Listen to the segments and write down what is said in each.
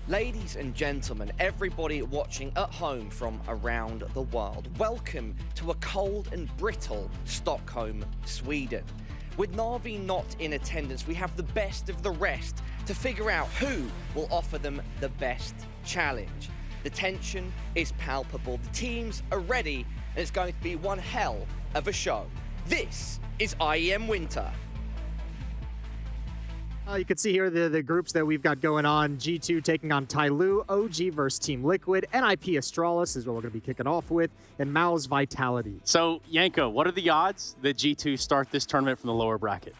Ladies and gentlemen, everybody watching at home from around the world, welcome to a cold and brittle Stockholm, Sweden. With Na'Vi not in attendance, we have the best of the rest to figure out who will offer them the best challenge. The tension is palpable, the teams are ready, and it's going to be one hell of a show. This is IEM Winter. You can see here the groups that we've got going on. G2 taking on Tyloo, OG versus Team Liquid, NIP Astralis is what we're going to be kicking off with, and Mao's Vitality. So, Yanko, what are the odds that G2 start this tournament from the lower bracket?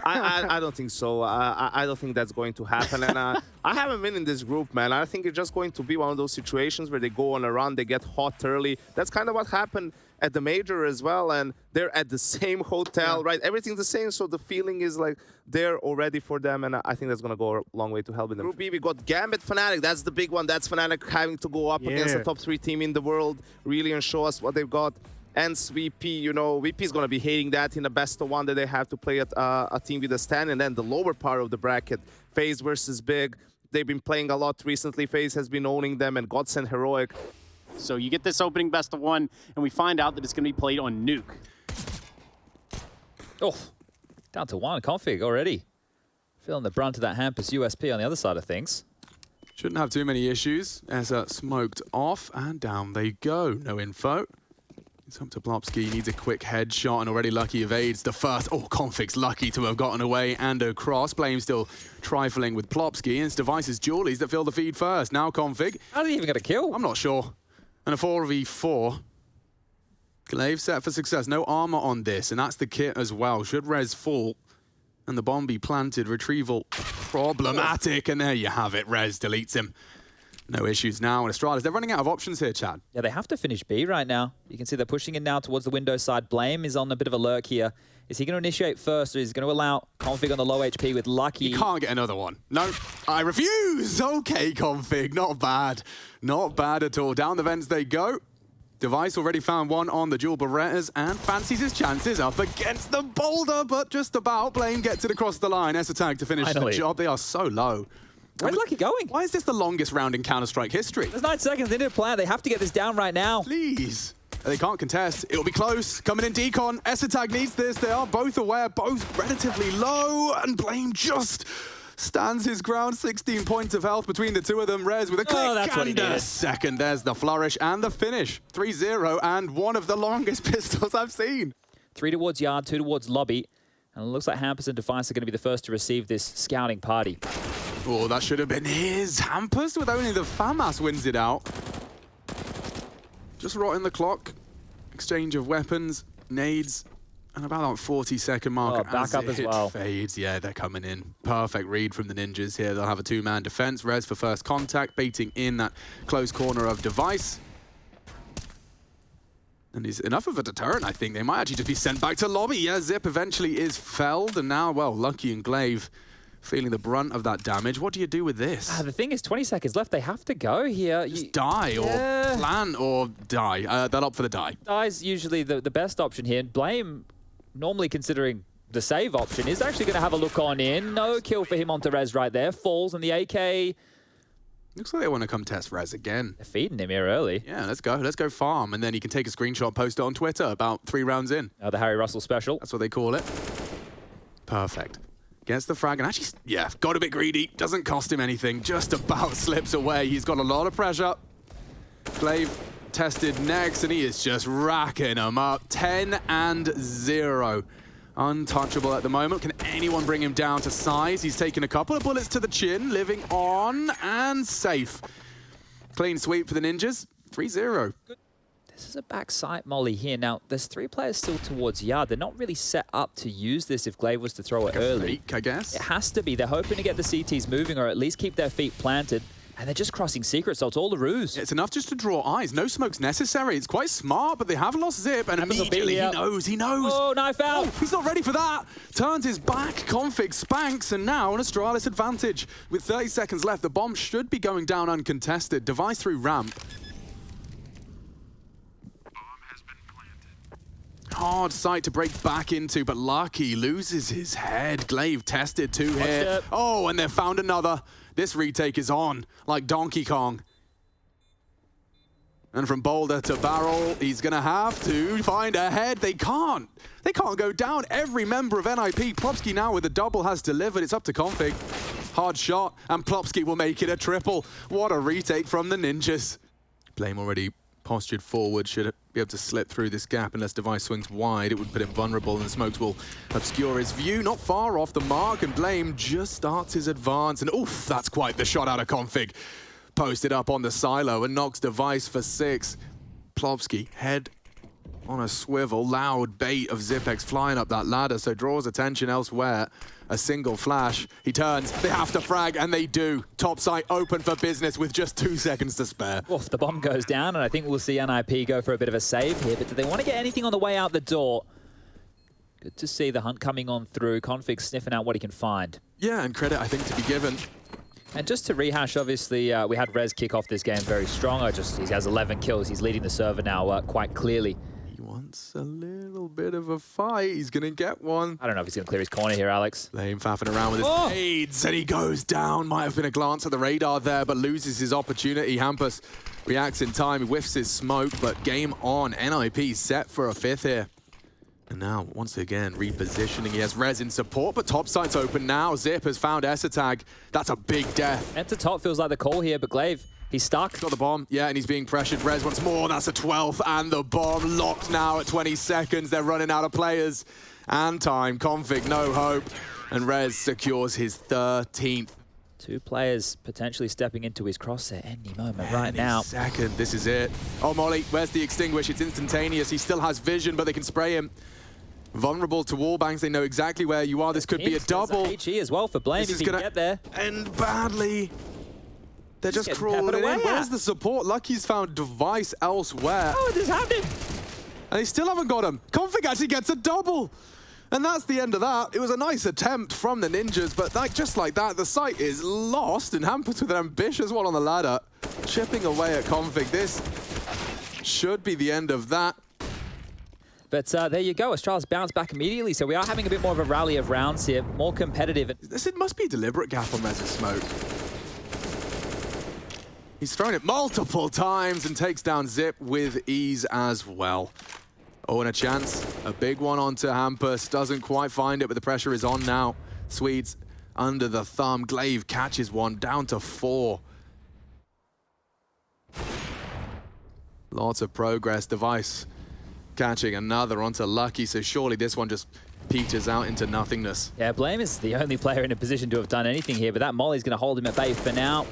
I don't think so. I don't think that's going to happen. And I haven't been in this group, man. I think it's just going to be one of those situations where they go on a run, they get hot early. That's kind of what happened at the major as well, and they're at the same hotel, right? Everything's the same, so the feeling is like they're already for them, and I think that's going to go a long way to helping them. Group B, we got Gambit, Fnatic. That's the big one. That's Fnatic having to go up against the top 3 team in the world, really, and show us what they've got. And VP, you know, VP is going to be hating that in the best of one that they have to play at a team with a stand. And then the lower part of the bracket, FaZe versus Big. They've been playing a lot recently. FaZe has been owning them, and Godsend Heroic. So you get this opening best of one, and we find out that it's going to be played on Nuke. Oh, down to 1 config already. Feeling the brunt of that Hampus USP on the other side of things. Shouldn't have too many issues. Eza smoked off, and down they go. No info. It's up to Plopsky. He needs a quick headshot, and already Lucky evades the first. Oh, Config's lucky to have gotten away and across. Blame still trifling with Plopsky, and it's Device's Julies that fill the feed first. Now Config. How's he even got a kill? I'm not sure. And a 4v4. Glaive set for success. No armor on this, and that's the kit as well. Should Rez fall and the bomb be planted, retrieval problematic, and there you have it. Rez deletes him. No issues now. And Astralis, they're running out of options here, Chad. Yeah, they have to finish B right now. You can see they're pushing in now towards the window side. Blame is on a bit of a lurk here. Is he going to initiate first, or is he going to allow Config on the low HP with Lucky? You can't get another one. No, I refuse. Okay, Config, not bad. Not bad at all. Down the vents they go. Device already found one on the dual Berettas and fancies his chances up against the boulder, but just about. Blame gets it across the line. S-Attack to finish the job. They are so low. Where's Lucky going? Why is this the longest round in Counter-Strike history? There's 9 seconds. They need a plan. They have to get this down right now. Please. They can't contest. It'll be close. Coming in Decon. S-Attack needs this. They are both aware, both relatively low, and Blame just stands his ground. 16 points of health between the two of them. Rez with a click and a second. There's the flourish and the finish. 3-0 and one of the longest pistols I've seen. 3 towards Yard, 2 towards Lobby. And it looks like Hampus and Device are going to be the first to receive this scouting party. Oh, that should have been his. Hampus with only the FAMAS wins it out. Just rotting the clock. Exchange of weapons, nades, and about that 40-second mark. Oh, back up as well. Fades. Yeah, they're coming in. Perfect read from the Ninjas here. They'll have a 2-man defense. Rez for first contact, baiting in that close corner of Device. And he's enough of a deterrent, I think. They might actually just be sent back to lobby. Yeah, Zip eventually is felled, and now, well, Lucky and Glaive feeling the brunt of that damage. What do you do with this? The thing is, 20 seconds left. They have to go here. Just die or plan or die. They'll opt for the die. Die's usually the best option here. Blame, normally considering the save option, is actually going to have a look on in. No kill for him onto Rez right there. Falls, and the AK... Looks like they want to come test Rez again. They're feeding him here early. Yeah, let's go. Let's go farm. And then he can take a screenshot, post it on Twitter about 3 rounds in. The Harry Russell special. That's what they call it. Perfect. Gets the frag and actually, yeah, got a bit greedy. Doesn't cost him anything. Just about slips away. He's got a lot of pressure. Glaive tested next, and he is just racking them up. 10-0. Untouchable at the moment. Can anyone bring him down to size? He's taken a couple of bullets to the chin, living on and safe. Clean sweep for the Ninjas. 3-0. This is a backside molly here. Now, there's 3 players still towards Yard. They're not really set up to use this if Glaive was to throw it early. Freak, I guess. It has to be. They're hoping to get the CTs moving or at least keep their feet planted. And they're just crossing secret, so it's all the ruse. It's enough just to draw eyes. No smoke's necessary. It's quite smart, but they have lost Zip, and immediately he knows. Oh, knife out. Oh, he's not ready for that. Turns his back, Config spanks, and now an Astralis advantage. With 30 seconds left, the bomb should be going down uncontested. Device through ramp. Hard site to break back into, but Lucky loses his head. Glaive tested 2 here. Oh, and they've found another. This retake is on, like Donkey Kong. And from boulder to barrel, he's going to have to find a head. They can't go down. Every member of NIP, Plopsky now with a double has delivered. It's up to Config. Hard shot, and Plopsky will make it a triple. What a retake from the Ninjas. Blame already postured forward, should be able to slip through this gap unless Device swings wide. It would put him vulnerable, and the smokes will obscure his view. Not far off the mark, and Blame just starts his advance. And oof, that's quite the shot out of Config. Posted up on the silo and knocks Device for 6. Plopsky, head on a swivel. Loud bait of Zipex flying up that ladder, so draws attention elsewhere. A single flash. He turns. They have to frag, and they do. Top site open for business with just 2 seconds to spare. Oof, the bomb goes down, and I think we'll see NIP go for a bit of a save here, but do they want to get anything on the way out the door? Good to see the hunt coming on through. Config sniffing out what he can find. Yeah, and credit, I think, to be given. And just to rehash, obviously, we had Rez kick off this game very strong. He has 11 kills. He's leading the server now quite clearly. He wants a little bit of a fight. He's going to get one. I don't know if he's going to clear his corner here, Alex. Lame faffing around with his nades, and he goes down. Might have been a glance at the radar there, but loses his opportunity. Hampus reacts in time. He whiffs his smoke, but game on. NIP set for a 5th here. And now, once again, repositioning. He has Rez in support, but top site's open now. Zip has found Esatag. That's a big death. Enter top feels like the call here, but Glaive, he's stuck. Got the bomb, yeah, and he's being pressured. Rez once more, that's a 12th, and the bomb locked now at 20 seconds. They're running out of players and time. Config, no hope. And Rez secures his 13th. 2 players potentially stepping into his crosshair any moment right now. Second, this is it. Oh, Molly, where's the extinguish? It's instantaneous. He still has vision, but they can spray him. Vulnerable to wall bangs, they know exactly where you are. This could be a double. HE as well for Blame if he can get there. End badly. They're just crawling in. Where's the support? Lucky's found Device elsewhere. Oh, this happened. And they still haven't got him. Config actually gets a double. And that's the end of that. It was a nice attempt from the Ninjas, but just like that, the site is lost, and Hampus with an ambitious one on the ladder, chipping away at Config. This should be the end of that. But there you go. Astralis bounced back immediately, so we are having a bit more of a rally of rounds here, more competitive. It must be a deliberate gap on Rez's smoke. He's thrown it multiple times and takes down Zip with ease as well. Oh, and a chance. A big one onto Hampus. Doesn't quite find it, but the pressure is on now. Swedes under the thumb. Glaive catches one, down to 4. Lots of progress. Device catching another onto Lucky, so surely this one just peters out into nothingness. Yeah, Blame is the only player in a position to have done anything here, but that Molly's going to hold him at bay for now.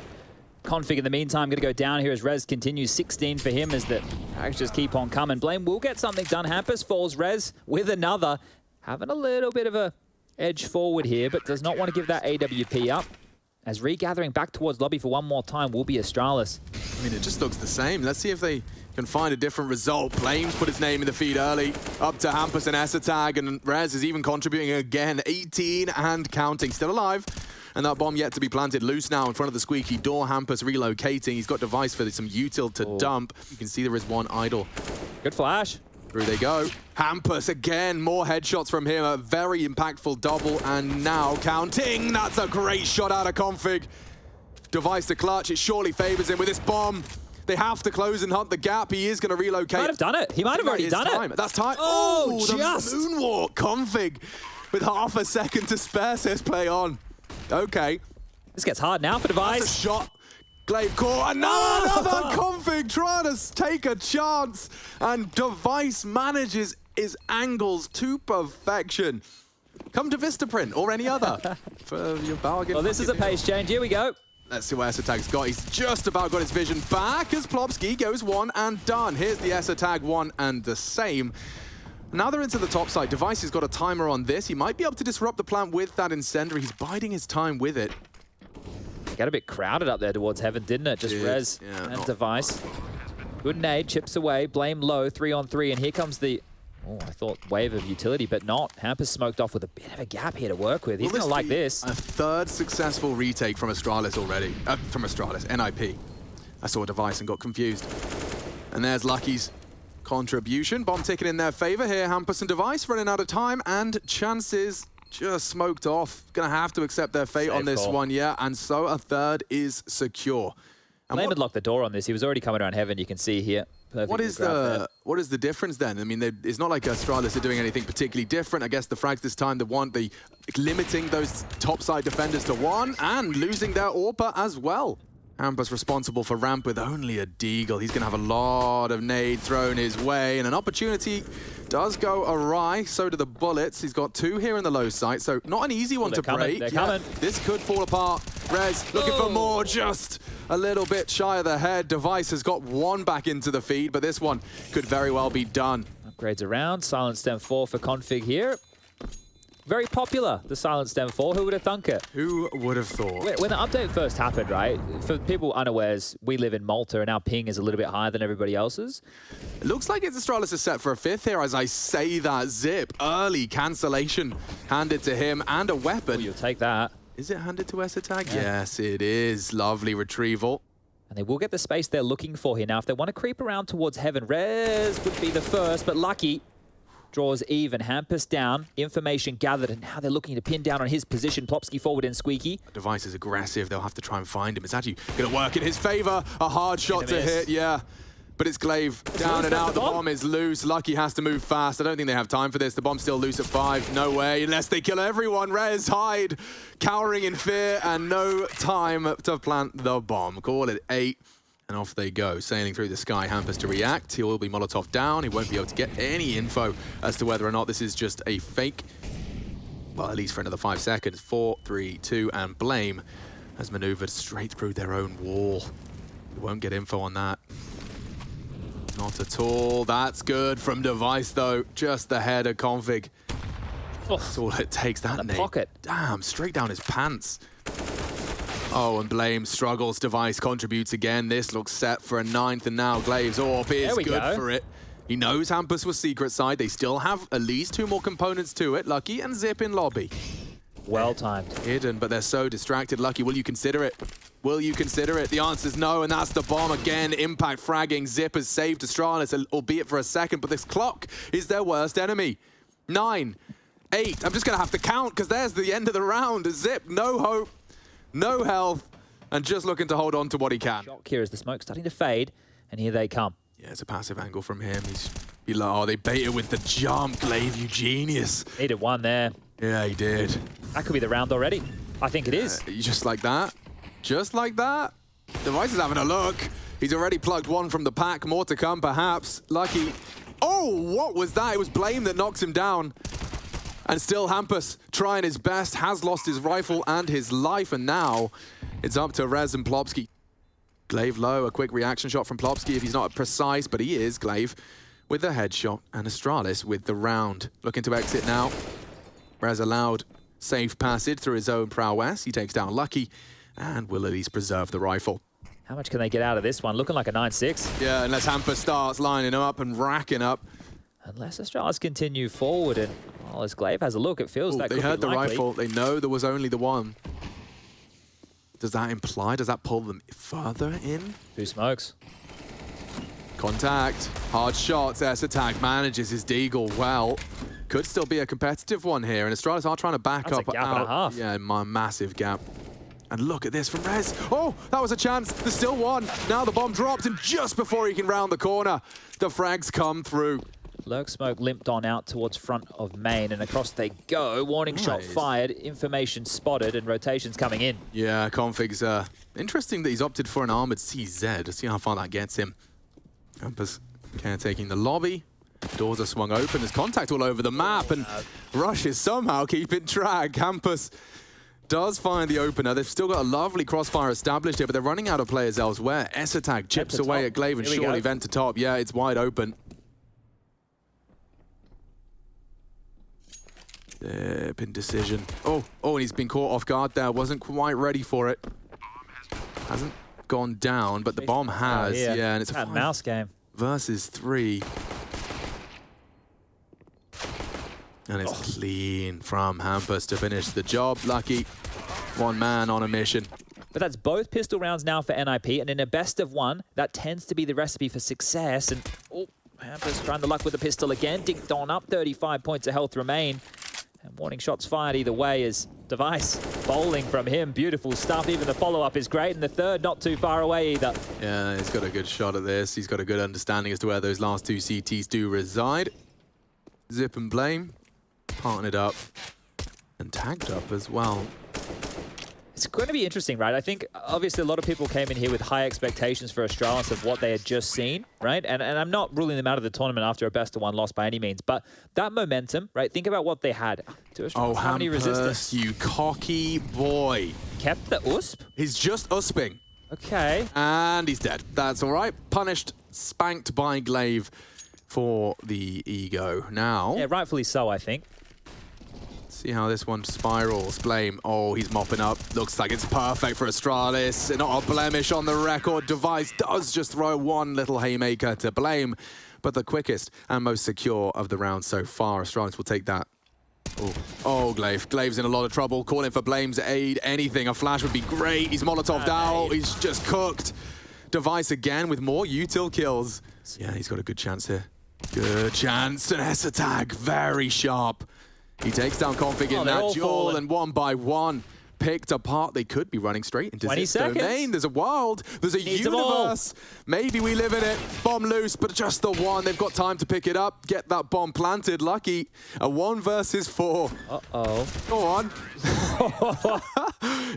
Config in the meantime going to go down here as Rez continues. 16 for him as the packages keep on coming. Blame will get something done. Hampus falls. Rez with another. Having a little bit of a edge forward here, but does not want to give that AWP up. As regathering back towards lobby for one more time will be Astralis. I mean, it just looks the same. Let's see if they can find a different result. Blames put his name in the feed early. Up to Hampus and Esatag, and Rez is even contributing again. 18 and counting. Still alive. And that bomb yet to be planted. Loose now in front of the squeaky door. Hampus relocating. He's got Device for some util to dump. You can see there is one idle. Good flash. Through they go. Hampus again, more headshots from him. A very impactful double, and now counting. That's a great shot out of Config. Device to clutch. It surely favors him with this bomb. They have to close and hunt the gap. He is going to relocate. Might have done it. He might have already done it. That's time. Oh, the just. moonwalk. Config with half a second to spare says play on. Okay. This gets hard now for Device. That's a shot. Glaive caught, and now another Config trying to take a chance, and Device manages his angles to perfection. Come to Vistaprint or any other for your bargain. Well, this is a pace change. Here we go. Let's see what Esatag's got. He's just about got his vision back as Plopsky goes one and done. Here's the Esatag, one and the same. Now they're into the top side. Device has got a timer on this. He might be able to disrupt the plant with that incendiary. He's biding his time with it. Got a bit crowded up there towards heaven, didn't it? Just Rez and Device. Good nade, chips away, Blame low, 3-on-3, and here comes the, I thought wave of utility, but not. Hampus smoked off with a bit of a gap here to work with. He's going to like this. A third successful retake from Astralis already. From Astralis, NIP. I saw Device and got confused. And there's Lucky's contribution. Bomb ticket in their favor here. Hampus and Device running out of time, and chances just smoked off. Gonna have to accept their fate Safe on this call. one, yeah. And so a third is secure. And Blame had locked the door on this. He was already coming around heaven, you can see here. what is the difference then? I mean, it's not like Astralis are doing anything particularly different. I guess the frags this time, the limiting those topside defenders to one and losing their AWPer as well. Hampus responsible for ramp with only a deagle. He's going to have a lot of nade thrown his way, and an opportunity does go awry. So do the bullets. He's got 2 here in the low site, so not an easy one to break. They're coming. This could fall apart. Rez looking for more, just a little bit shy of the head. Device has got 1 back into the feed, but this one could very well be done. Upgrades around. Silent Stem 4 for config here. Very popular, the Silent Stem 4. Who would have thunk it? Who would have thought? When the update first happened, right? For people unawares, we live in Malta and our ping is a little bit higher than everybody else's. It looks like it's Astralis is set for a 5th here as I say that. Zip, early cancellation handed to him and a weapon. Oh, you'll take that. Is it handed to Tag? Yeah. Yes, it is. Lovely retrieval. And they will get the space they're looking for here. Now, if they want to creep around towards heaven, Rez would be the first, but Lucky draws even. Hampus down, information gathered, and now they're looking to pin down on his position. Plopsky forward and Squeaky. Device is aggressive. They'll have to try and find him. It's actually going to work in his favor. A hard shot to hit, yeah. But it's Glaive down and out. The bomb is loose. Lucky has to move fast. I don't think they have time for this. The bomb's still loose at 5. No way, unless they kill everyone. Rez, hide, cowering in fear, and no time to plant the bomb. Call it 8. And off they go, sailing through the sky. Hampus to react. He will be Molotov down. He won't be able to get any info as to whether or not this is just a fake. Well, at least for another 5 seconds. 4, 3, 2, and Blame has maneuvered straight through their own wall. We won't get info on that. Not at all. That's good from Device, though. Just the header config. That's all it takes. That nade. Pocket. Damn, straight down his pants. Oh, and Blame struggles. Device contributes again. This looks set for a 9th, and now Glaive's AWP is good for it. He knows Hampus was secret side. They still have at least 2 more components to it. Lucky and Zip in lobby. Well timed. Hidden, but they're so distracted. Lucky, will you consider it? Will you consider it? The answer's no, and that's the bomb again. Impact fragging. Zip has saved Astralis, albeit for a second, but this clock is their worst enemy. 9, 8. I'm just going to have to count, because there's the end of the round. Zip, no hope. No health, and just looking to hold on to what he can. Shock here as the smoke's starting to fade, and here they come. Yeah, it's a passive angle from him. He's like, oh, they baited with the jump. Glaive, you genius. Needed one there. Yeah, he did. That could be the round already. I think it is. Just like that. Just like that. Device is having a look. He's already plugged 1 from the pack. More to come, perhaps. Lucky. Oh, what was that? It was Blame that knocks him down. And still Hampus trying his best, has lost his rifle and his life, and now it's up to Rez and Plopsky. Glaive low, a quick reaction shot from Plopsky if he's not precise, but he is. Glaive with the headshot, and Astralis with the round. Looking to exit now. Rez allowed safe passage through his own prowess. He takes down Lucky and will at least preserve the rifle. How much can they get out of this one? Looking like a 9-6. Yeah, unless Hampus starts lining up and racking up. Unless Astralis continue forward, and well, as Glaive has a look, it feels that they heard the likely. rifle. They know there was only the one. Does that imply? Does that pull them further in? Who smokes? Contact. Hard shots. Attack manages his deagle well. Could still be a competitive one here, and Astralis are trying to back That's up. a gap and a half. Yeah, massive gap. And look at this from Rez. Oh, that was a chance. There's still one. Now the bomb drops, and just before he can round the corner, the frags come through. Lurk Smoke limped on out towards front of main, and across they go. Warning shot fired, information spotted, and rotations coming in. Yeah, config's interesting that he's opted for an armored CZ. Let's see how far that gets him. Hampus caretaking the lobby. Doors are swung open. There's contact all over the map, and Rush is somehow keeping track. Hampus does find the opener. They've still got a lovely crossfire established here, but they're running out of players elsewhere. Attack chips away at Glaive and surely vent to top. Yeah, it's wide open. Pin decision. Oh, and he's been caught off guard there. Wasn't quite ready for it. Hasn't gone down, but the bomb has. Yeah, and it's a mouse game versus 3. And it's clean from Hampus to finish the job. Lucky. 1 man on a mission. But that's both pistol rounds now for NIP, and in a best of 1, that tends to be the recipe for success. And Hampus trying the luck with the pistol again. Dinked on up, 35 points of health remain. And Warning shots fired either way as Device bowling from him. Beautiful stuff. Even the follow-up is great, and the third not too far away either. Yeah, he's got a good shot at this. He's got a good understanding as to where those last two CTs do reside. Zip and Blame partnered up and tagged up as well. It's going to be interesting, right? I think, obviously, a lot of people came in here with high expectations for Astralis of what they had just seen, right? And I'm not ruling them out of the tournament after a best-of-1 loss by any means, but that momentum, right? Think about what they had. Oh, how many resistance? you cocky boy. Kept the USP? He's just usping. Okay. And he's dead. That's all right. Punished, spanked by Glaive for the ego. Now... Yeah, rightfully so, I think. See how this one spirals. Blame. Oh, he's mopping up. Looks like it's perfect for Astralis. Not a blemish on the record. Device does just throw one little haymaker to Blame, but the quickest and most secure of the round so far. Astralis will take that. Oh, Glaive. Glaive's in a lot of trouble. Calling for Blame's aid. Anything. A flash would be great. He's Molotov'd out. He's just cooked. Device again with more util kills. Yeah, he's got a good chance here. Good chance. An S attack. Very sharp. He takes down Config in that duel, and one by one, picked apart. They could be running straight into 20 Zip's domain. There's a world. There's a universe. Maybe we live in it. Bomb loose, but just the one. They've got time to pick it up, get that bomb planted. Lucky. A 1 versus 4. Uh-oh. Go on.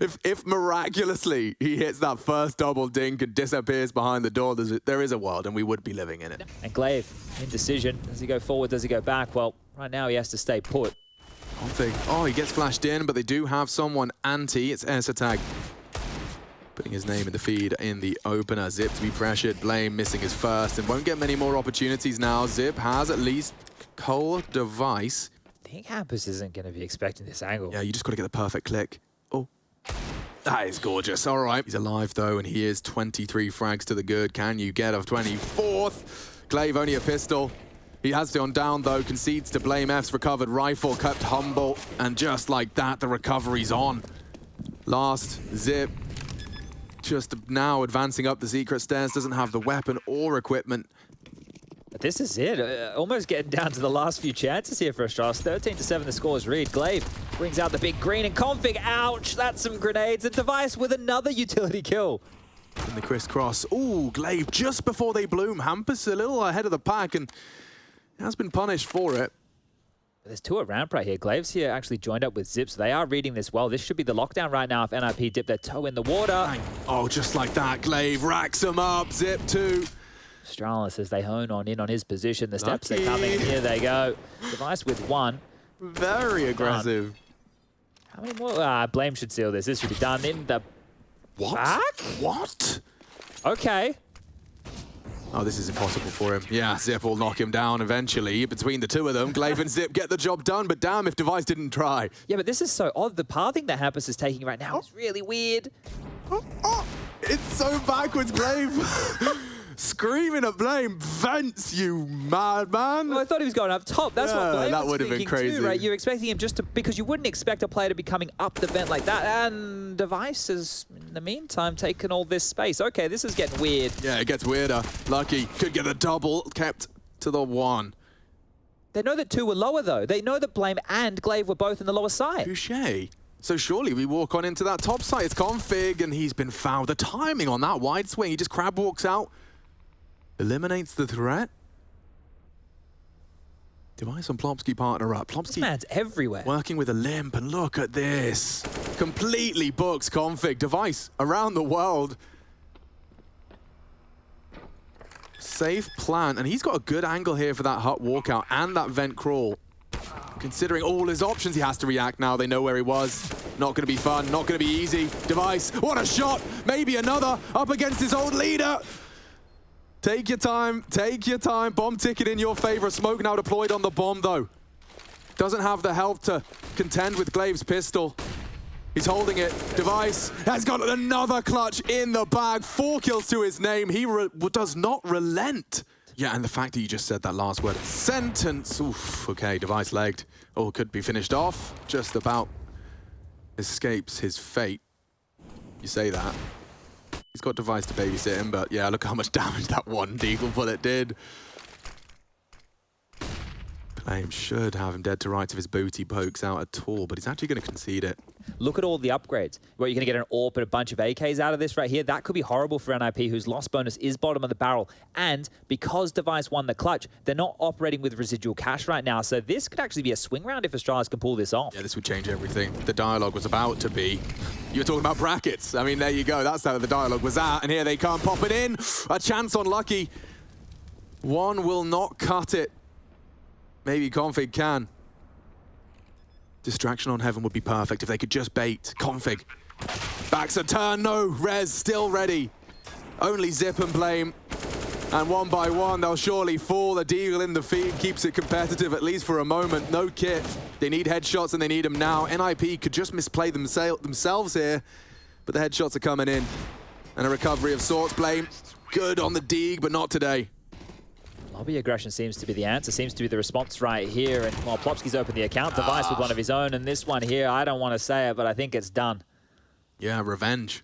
if miraculously he hits that first double dink and disappears behind the door, there is a world, and we would be living in it. And Glaive, indecision. Does he go forward? Does he go back? Well, right now he has to stay put. Config. Oh, he gets flashed in, but they do have someone anti. It's Air Tag. Putting his name in the feed in the opener. Zip to be pressured. Blame missing his first and won't get many more opportunities now. Zip has at least Cold Device. I think Hampus isn't going to be expecting this angle. Yeah, you just got to get the perfect click. Oh, that is gorgeous. All right. He's alive, though, and he is 23 frags to the good. Can you get a 24th? Glaive only a pistol. He has gone down, though, concedes to Blame. F's recovered rifle, kept humble, and just like that, the recovery's on. Last, Zip, just now advancing up the secret stairs, doesn't have the weapon or equipment. But this is it, almost getting down to the last few chances here for Astralis. 13-7 the scores read. Glaive brings out the big green, and Config, ouch, that's some grenades. And Device with another utility kill. And the crisscross, ooh, Glaive just before they bloom. Hampus a little ahead of the pack, and has been punished for it. There's two at ramp right here. Glaive's here actually joined up with Zip, so they are reading this well. This should be the lockdown right now if NIP dip their toe in the water. Oh, just like that, Glaive racks him up. Zip 2. Astralis as they hone on in on his position. The steps are coming, and here they go. Device with 1. Very aggressive. How many more? Blame should seal this. This should be done in the back? What? Okay. Oh, this is impossible for him. Yeah, Zip will knock him down eventually. Between the two of them, Glaive and Zip get the job done, but damn if Device didn't try. Yeah, but this is so odd. The pathing that Hampus is taking right now is really weird. It's so backwards, Glaive. Screaming at Blame. Vents, you madman. Well, I thought he was going up top. That's what Blame that was would have been thinking crazy. too, right? You're expecting him just to, because you wouldn't expect a player to be coming up the vent like that. And Device has, in the meantime, taken all this space. Okay, this is getting weird. Yeah, it gets weirder. Lucky could get a double, kept to the 1. They know that 2 were lower, though. They know that Blame and Glaive were both in the lower side. Touché. So surely we walk on into that top side. It's Config, and he's been fouled. The timing on that wide swing. He just crab walks out. Eliminates the threat. Device and Plomsky partner up. Plomsky This man's everywhere. working with a limp, and look at this. Completely books Config. Device around the world. Safe plant, and he's got a good angle here for that hut walkout and that vent crawl. Considering all his options, he has to react now. They know where he was. Not going to be fun, not going to be easy. Device, what a shot. Maybe another up against his old leader. Take your time, take your time. Bomb ticket in your favor. Smoke now deployed on the bomb, though. Doesn't have the health to contend with Glaive's pistol. He's holding it. Device has got another clutch in the bag. 4 kills to his name. He does not relent. Yeah, and the fact that you just said that last word, sentence. Oof, okay, Device legged. Oh, could be finished off. Just about escapes his fate. You say that. He's got Device to babysit him, but yeah, look how much damage that one deagle bullet did. Blame should have him dead to rights if his booty pokes out at all, but he's actually going to concede it. Look at all the upgrades. Where you're going to get an AWP and a bunch of AKs out of this right here. That could be horrible for NIP, whose loss bonus is bottom of the barrel. And because Device won the clutch, they're not operating with residual cash right now. So this could actually be a swing round if Astralis can pull this off. Yeah, this would change everything. The dialogue was about to be. You were talking about brackets. I mean, there you go. That's how the dialogue was at. And here they come, pop it in. A chance on Lucky. One will not cut it. Maybe Config can. Distraction on Heaven would be perfect if they could just bait. Config. Backs a turn. No. Rez still ready. Only Zip and Blame. And one by one, they'll surely fall. The deal in the feed keeps it competitive, at least for a moment. No kit. They need headshots, and they need them now. NIP could just misplay themselves here, but the headshots are coming in. And a recovery of sorts. Blame. Good on the dig, but not today. Lobby aggression seems to be the answer, seems to be the response right here. And while Plopsky's opened the account, Device with one of his own. And this one here, I don't want to say it, but I think it's done. Yeah, revenge.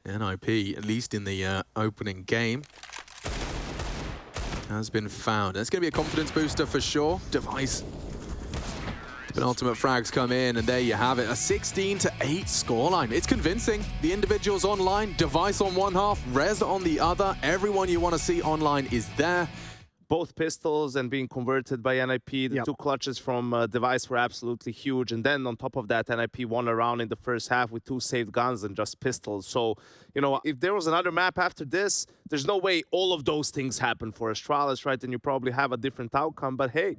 NIP, at least in the opening game, has been found. It's going to be a confidence booster for sure. Device. Penultimate frags come in, and there you have it. A 16-8 scoreline. It's convincing. The individuals online, Device on one half, Rez on the other. Everyone you want to see online is there. Both pistols and being converted by NIP. The two clutches from Device were absolutely huge. And then on top of that, NIP won a round in the first half with 2 saved guns and just pistols. So, you know, if there was another map after this, there's no way all of those things happen for Astralis, right? And you probably have a different outcome. But hey,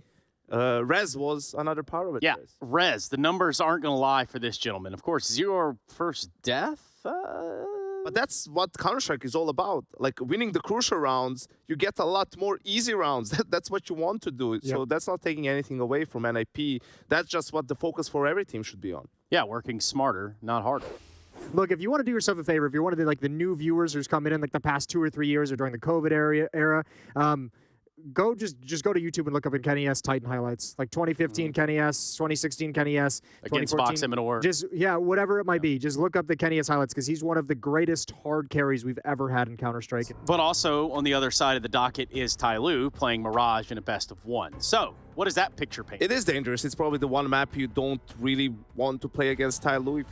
Rez was another part of it. Yeah, Rez, the numbers aren't going to lie for this gentleman. Of course, 0 first death. But that's what Counter-Strike is all about. Like, winning the crucial rounds, you get a lot more easy rounds. That's what you want to do. Yep. So that's not taking anything away from NIP. That's just what the focus for every team should be on. Yeah, working smarter, not harder. Look, if you want to do yourself a favor, if you're one of the new viewers who's come in like the past 2 or 3 years or during the COVID era, go just go to YouTube and look up in Kenny S Titan highlights, like 2015 Kenny S, 2016 Kenny S, against Box Eminor. Just whatever it might be. Just look up the Kenny S highlights because he's one of the greatest hard carries we've ever had in Counter-Strike. But also on the other side of the docket is Tyloo playing Mirage in a best of 1. So what does that picture paint? It is dangerous. It's probably the one map you don't really want to play against Tyloo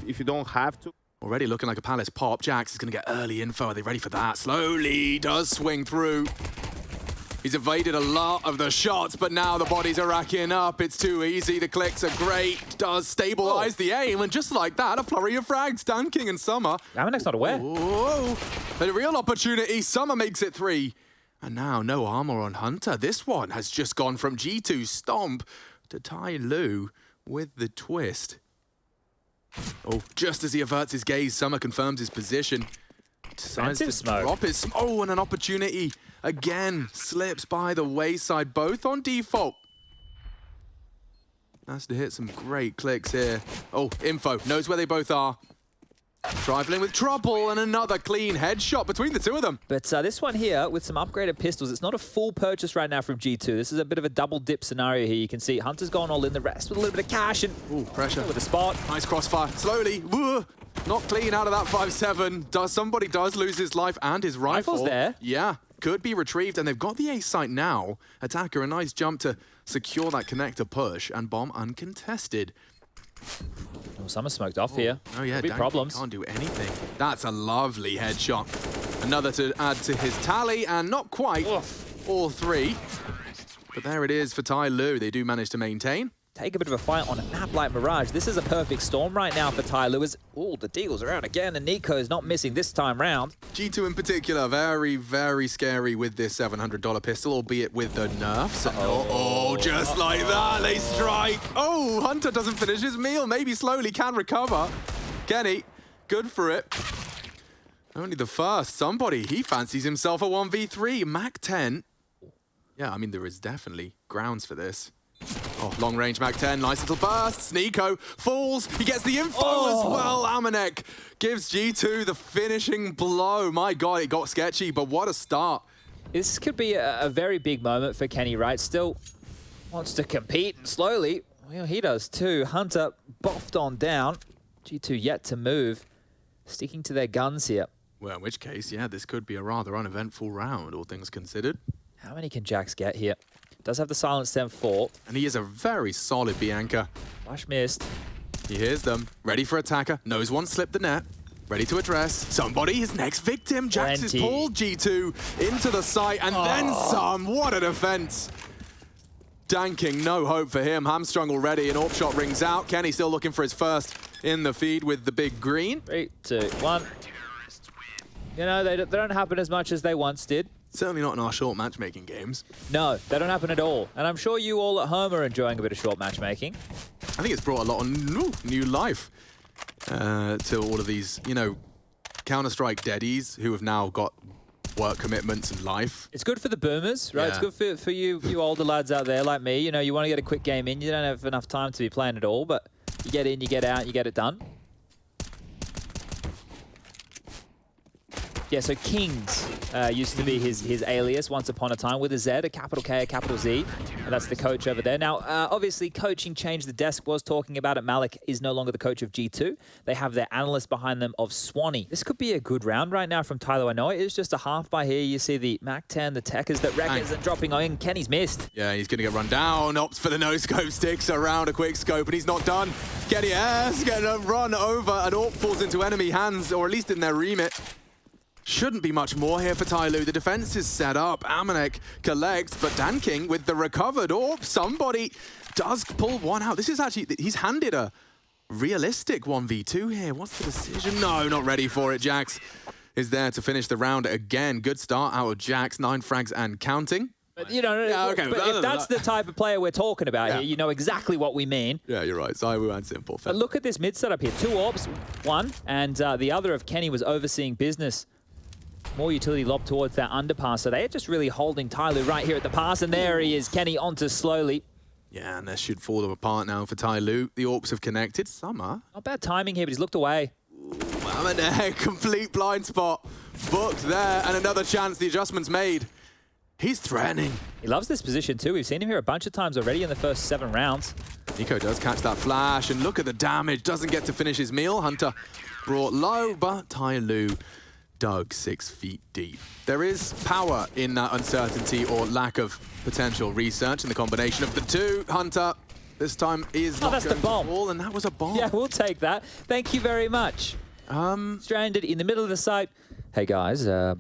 if you don't have to. Already looking like a Palace pop. Jax is going to get early info. Are they ready for that? Slowly does swing through. He's evaded a lot of the shots, but now the bodies are racking up. It's too easy. The clicks are great. Does stabilize the aim, and just like that, a flurry of frags. Dan King and Summer. Amanek's not aware. Whoa. A real opportunity. Summer makes it 3. And now no armor on Hunter. This one has just gone from G2 Stomp to Tyloo with the twist. Oh, just as he averts his gaze, Summer confirms his position. Decides to drop his and an opportunity again slips by the wayside, both on default. Has to hit some great clicks here. Oh, info knows where they both are. Trifling with trouble, and another clean headshot between the two of them. But this one here with some upgraded pistols, it's not a full purchase right now from G2. This is a bit of a double dip scenario here. You can see Hunter's gone all in, the rest with a little bit of cash and pressure with a spot. Nice crossfire. Slowly. Woo. Not clean out of that 5-7. Somebody does lose his life and his rifle. Rifle's there. Yeah, could be retrieved, and they've got the A site now. Attacker, a nice jump to secure that connector push, and bomb uncontested. Oh, Summer smoked off here. Oh yeah, be problems. Can't do anything. That's a lovely headshot. Another to add to his tally, and not quite all 3. But there it is for Tyloo. They do manage to maintain. Take a bit of a fight on a map like Mirage. This is a perfect storm right now for Tyloo. As the deals are out again, and Nico is not missing this time round. G2 in particular, very, very scary with this $700 pistol, albeit with the nerfs. Just like that, they strike. Oh, Hunter doesn't finish his meal. Maybe slowly can recover. Kenny, good for it. Only the first. Somebody, he fancies himself a 1v3. Mac 10. Yeah, I mean, there is definitely grounds for this. Oh, long range Mac 10, nice little bursts. Nico falls, he gets the info as well. Amanek gives G2 the finishing blow. My God, it got sketchy, but what a start. This could be a very big moment for Kenny, right? Still wants to compete, and slowly, well, he does too. Hunter boffed on down. G2 yet to move, sticking to their guns here. Well, in which case, yeah, this could be a rather uneventful round, all things considered. How many can Jax get here? Does have the silence stem for. And he is a very solid Bianca. Flash missed. He hears them, ready for attacker, knows one slipped the net, ready to address. Somebody, his next victim. Jax has pulled G2 into the site, and then some. What a defense. Danking, no hope for him. Hamstrung already, an AWP shot rings out. Kenny still looking for his first in the feed with the big green. 3, 2, 1. You know, they don't happen as much as they once did. Certainly not in our short matchmaking games. No, they don't happen at all. And I'm sure you all at home are enjoying a bit of short matchmaking. I think it's brought a lot of new life to all of these, you know, Counter-Strike deadies who have now got work commitments and life. It's good for the boomers, right? Yeah. It's good for you older lads out there like me. You know, you want to get a quick game in. You don't have enough time to be playing at all, but you get in, you get out, you get it done. Yeah, so Kings used to be his alias once upon a time with a Z, a capital K, a capital Z. And that's the coach over there. Now, obviously, coaching changed. The desk was talking about it. Malik is no longer the coach of G2. They have their analyst behind them of Swanee. This could be a good round right now from Tyloo. I know it is just a half by here. You see the MAC-10, the Techers, the Wreckers, and dropping on. Kenny's missed. Yeah, he's going to get run down. Opts for the no-scope, sticks around a quick scope, and he's not done. Kenny is going to run over, and AWP falls into enemy hands, or at least in their remit. Shouldn't be much more here for Tyloo. The defense is set up. Amanek collects, but Danking with the recovered AWP. Somebody does pull one out. This is actually, he's handed a realistic 1v2 here. What's the decision? No, not ready for it. Jax is there to finish the round again. Good start out of Jax. 9 frags and counting. But, you know, yeah, okay, but if that's the type of player we're talking about here, you know exactly what we mean. Yeah, you're right. Zywoo and Simple. But look at this mid setup here. 2 AWPs, one, and the other of Kenny was overseeing business. More utility lob towards that underpass. So they're just really holding Tyloo right here at the pass. And there he is, Kenny onto slowly. Yeah, and this should fall apart now for Tyloo. The AWPs have connected. Summer. Not bad timing here, but he's looked away. Amanek, complete blind spot. Booked there, and another chance. The adjustment's made. He's threatening. He loves this position too. We've seen him here a bunch of times already in the first 7 rounds. Nico does catch that flash, and look at the damage. Doesn't get to finish his meal. Hunter brought low, but Tyloo dug 6 feet deep. There is power in that uncertainty or lack of potential research, and the combination of the two. Hunter, this time, is not that's going the bomb. to fall, and that was a bomb. Yeah, we'll take that. Thank you very much. Stranded in the middle of the site. Hey guys, yeah,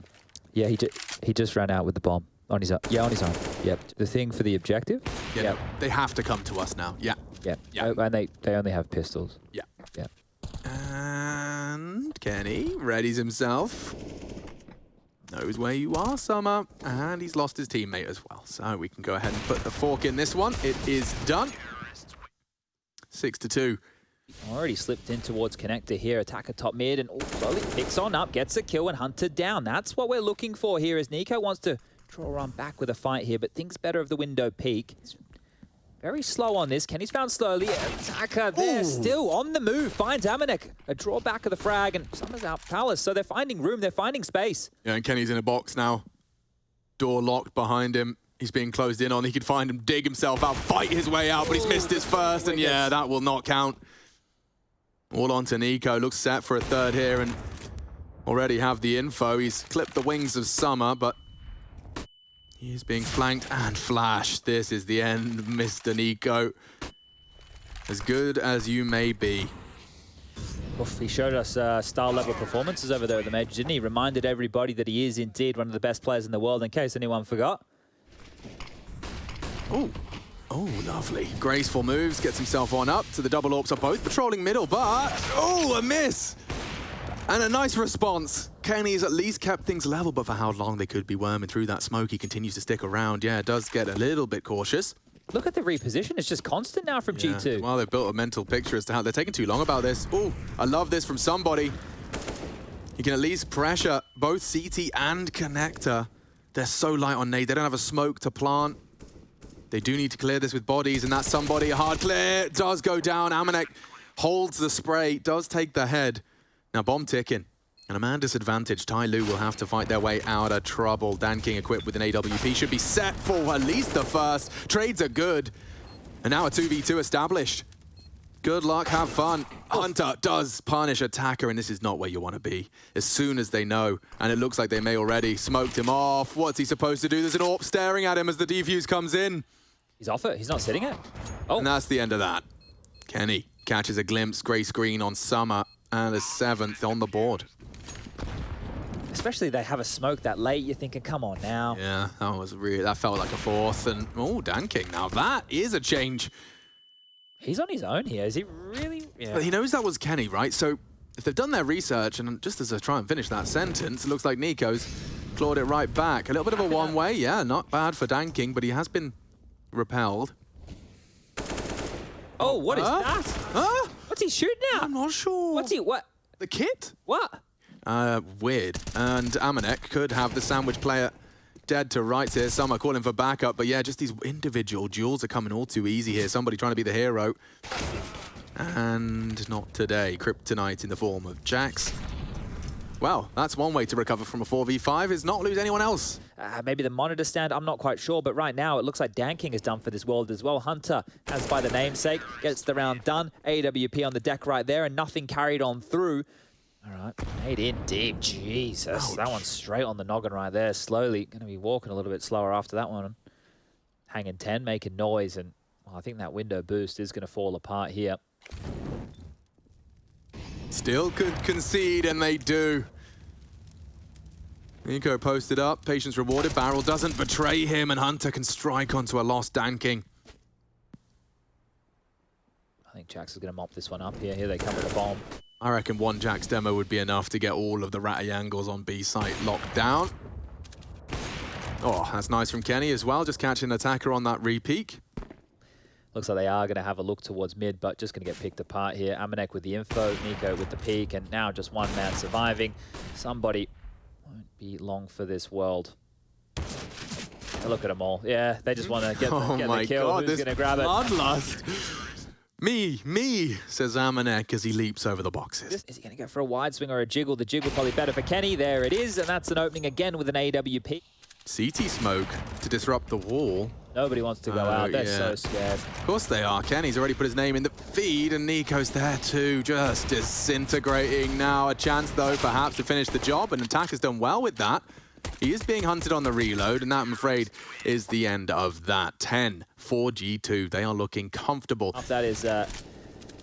he just ran out with the bomb on his own. Yeah, on his own. Yep. The thing for the objective. Yeah, yep. No, they have to come to us now. Yeah. Yeah. Yeah. And they only have pistols. Yeah. Yeah. And Kenny readies himself. Knows where you are, Summer. And he's lost his teammate as well. So we can go ahead and put the fork in this one. It is done. 6-2. Already slipped in towards connector here. Attacker top mid and slowly picks on up, gets a kill and Hunter down. That's what we're looking for here as Nico wants to draw a run back with a fight here, but thinks better of the window peak. He's very slow on this. Kenny's found slowly. Attacker there, still on the move. Finds Amanek. A drawback of the frag, and Summer's out Palace. So they're finding room, they're finding space. Yeah, and Kenny's in a box now. Door locked behind him. He's being closed in on. He could find him, dig himself out, fight his way out, but he's missed his first, and yeah, that will not count. All on to Nico. Looks set for a third here, and already have the info. He's clipped the wings of Summer, but he's being flanked and flashed. This is the end, Mr. Nico. As good as you may be. Oof, he showed us star level performances over there at the Major, didn't he? Reminded everybody that he is indeed one of the best players in the world, in case anyone forgot. Oh, lovely. Graceful moves, gets himself on up to the double AWPs are both patrolling middle, but a miss! And a nice response. Kenny's at least kept things level, but for how long they could be worming through that smoke, he continues to stick around. Yeah, it does get a little bit cautious. Look at the reposition. It's just constant now from G2. Well, they've built a mental picture as to how they're taking too long about this. Oh, I love this from somebody. He can at least pressure both CT and Connector. They're so light on nade. They don't have a smoke to plant. They do need to clear this with bodies, and that's somebody. A hard clear does go down. Amanek holds the spray, does take the head. Now bomb ticking. And a man disadvantage. Tyloo will have to fight their way out of trouble. Danking equipped with an AWP should be set for at least the first. Trades are good. And now a 2v2 established. Good luck, have fun. Hunter does punish Attacker, and this is not where you want to be. As soon as they know, and it looks like they may already, smoked him off. What's he supposed to do? There's an AWP staring at him as the defuse comes in. He's off it. He's not sitting it. Oh. And that's the end of that. Kenny catches a glimpse, grey screen on Summer, and a 7th on the board. Especially they have a smoke that late. You're thinking, come on now. Yeah, that felt like a 4th. And, oh, Danking. Now that is a change. He's on his own here. Is he really? Yeah. But he knows that was Kenny, right? So if they've done their research, and just as I try and finish that sentence, it looks like Nico's clawed it right back. A little bit of a one-way, yeah, not bad for Danking, but he has been repelled. Oh, what is that? Huh? What's he shooting at? I'm not sure. What's he, what? The kit? What? Weird. And Amanek could have the sandwich player dead to rights here. Some are calling for backup, but yeah, just these individual duels are coming all too easy here. Somebody trying to be the hero. And not today. Kryptonite in the form of Jax. Well, that's one way to recover from a 4v5, is not lose anyone else. Maybe the monitor stand, I'm not quite sure, but right now it looks like Danking is done for this world as well. Hunter, as by the namesake, gets the round done. AWP on the deck right there, and nothing carried on through. All right, made in deep. Jesus, that one's straight on the noggin right there. Slowly, going to be walking a little bit slower after that one. Hanging 10, making noise, and well, I think that window boost is going to fall apart here. Still could concede, and they do. Nico posted up, patience rewarded. Barrel doesn't betray him, and Hunter can strike onto a lost Danking. I think Jax is going to mop this one up here. Here they come with a bomb. I reckon one Jax demo would be enough to get all of the ratty angles on B site locked down. Oh, that's nice from Kenny as well, just catching an attacker on that re-peek. Looks like they are going to have a look towards mid, but just going to get picked apart here. Amanek with the info, Nico with the peek, and now just one man surviving. Somebody won't be long for this world. Look at them all. Yeah, they just want to get the kill. God, who's going to grab it? Bloodlust. Me, says Amanek as he leaps over the boxes. Is he going to go for a wide swing or a jiggle? The jiggle probably better for Kenny. There it is, and that's an opening again with an AWP. CT smoke to disrupt the wall. Nobody wants to go out. They're so scared. Of course they are. Kenny's already put his name in the feed, and Nico's there too, just disintegrating now. A chance, though, perhaps to finish the job, and Attack has done well with that. He is being hunted on the reload, and that, I'm afraid, is the end of that. 10 for G2. They are looking comfortable. That is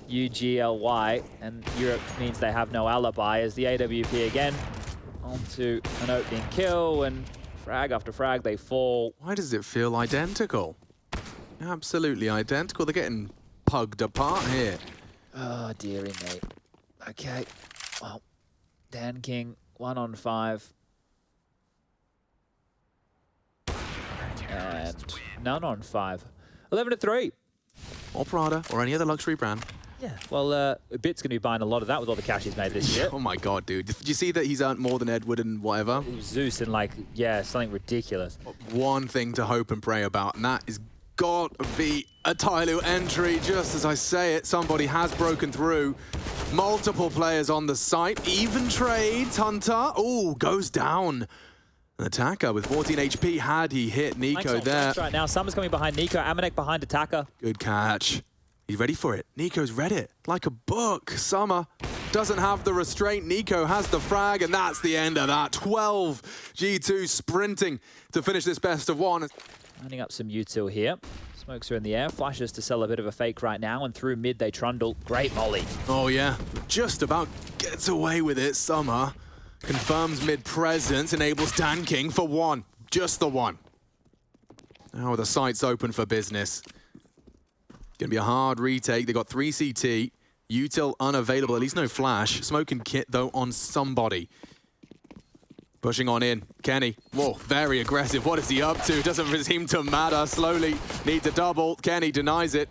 UGLY, and Europe means they have no alibi, as the AWP again onto an opening kill, and frag after frag, they fall. Why does it feel identical? Absolutely identical. They're getting pugged apart here. Oh, dearie mate. Okay. Well, Danking, 1 on 5. And none on 5. 11-3. Or Prada, or any other luxury brand. Yeah, well, Bit's going to be buying a lot of that with all the cash he's made this year. Oh my God, dude. Did you see that he's earned more than Edward and whatever? Zeus and like, yeah, something ridiculous. One thing to hope and pray about, and that is got to be a Tyloo entry. Just as I say it, somebody has broken through. Multiple players on the site. Even trades, Hunter. Oh, goes down. An attacker with 14 HP. Had he hit Nico there. Right now, Summer's coming behind Nico. Amanek behind attacker. Good catch. He's ready for it. Nico's read it like a book. Summer doesn't have the restraint. Nico has the frag, and that's the end of that. 12 G2 sprinting to finish this best of 1. Lining up some util here. Smokes are in the air. Flashes to sell a bit of a fake right now, and through mid they trundle. Great molly. Oh yeah, just about gets away with it. Summer confirms mid presence, enables Danking for 1. Just the 1. Now the site's open for business. Gonna be a hard retake. They got 3 CT. Util unavailable, at least no flash. Smoke and kit, though, on somebody. Pushing on in. Kenny. Whoa, very aggressive. What is he up to? Doesn't seem to matter. Slowly needs a double. Kenny denies it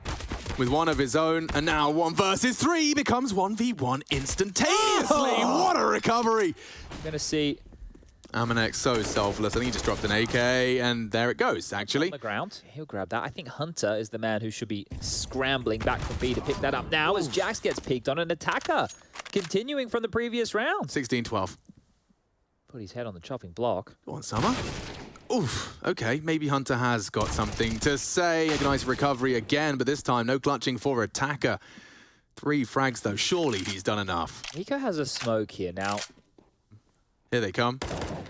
with one of his own. And now 1 versus 3 becomes 1v1 instantaneously. Oh! What a recovery. I'm gonna see Amanek so selfless. I think he just dropped an AK, and there it goes, actually. On the ground. He'll grab that. I think Hunter is the man who should be scrambling back from B to pick that up now as Jax gets peeked on an attacker. Continuing from the previous round. 16-12. Put his head on the chopping block. Go on, Summer. Oof, okay, maybe Hunter has got something to say. A nice recovery again, but this time no clutching for attacker. 3 frags, though. Surely he's done enough. Nico has a smoke here. Now, Here they come.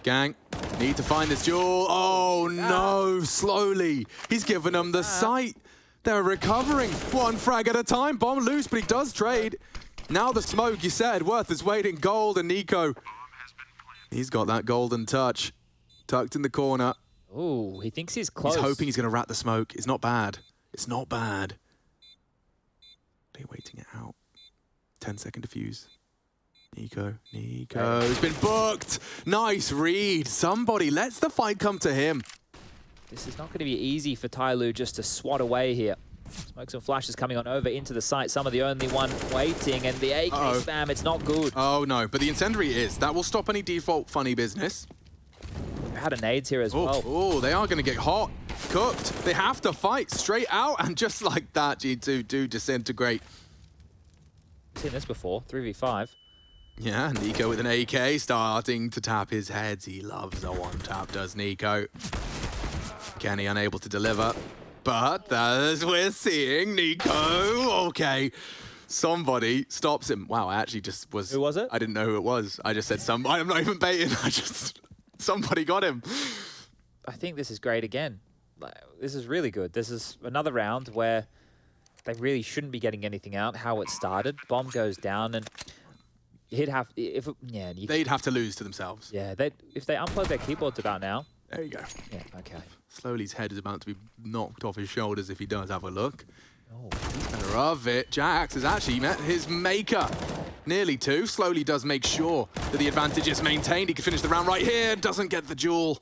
Gang, need to find this duel. Oh, no, slowly. He's given them the sight. They're recovering. 1 frag at a time. Bomb loose, but he does trade. Now the smoke, you said, worth his weight in gold. And Nico, he's got that golden touch. Tucked in the corner. ooh, he thinks he's close. He's hoping he's going to rat the smoke. It's not bad. It's not bad. They're waiting it out. 10-second defuse. Nico's been booked. Nice read. Somebody lets the fight come to him. This is not going to be easy for Tyloo just to swat away here. Smokes and flashes coming on over into the site. Some of the only one waiting, and the AK spam, it's not good. Oh, no, but the incendiary is. That will stop any default funny business. Had a nades here as well. Oh, they are going to get hot, cooked. They have to fight straight out, and just like that, G2 do disintegrate. Seen this before, 3v5. Yeah, Nico with an AK starting to tap his heads. He loves a one-tap, does Nico. Kenny unable to deliver. But as we're seeing, Nico, okay. Somebody stops him. Wow, I actually just was... Who was it? I didn't know who it was. I just said somebody. I'm not even baiting. Somebody got him. I think this is great again. This is really good. This is another round where they really shouldn't be getting anything out. How it started. Bomb goes down, and he'd have... They'd have to lose to themselves. Yeah, if they unplug their keyboards about now... There you go. Yeah, okay. Slowly his head is about to be knocked off his shoulders if he does have a look. Oh. Better of it. Jax has actually met his maker. Nearly 2. Slowly does make sure that the advantage is maintained. He can finish the round right here. Doesn't get the duel.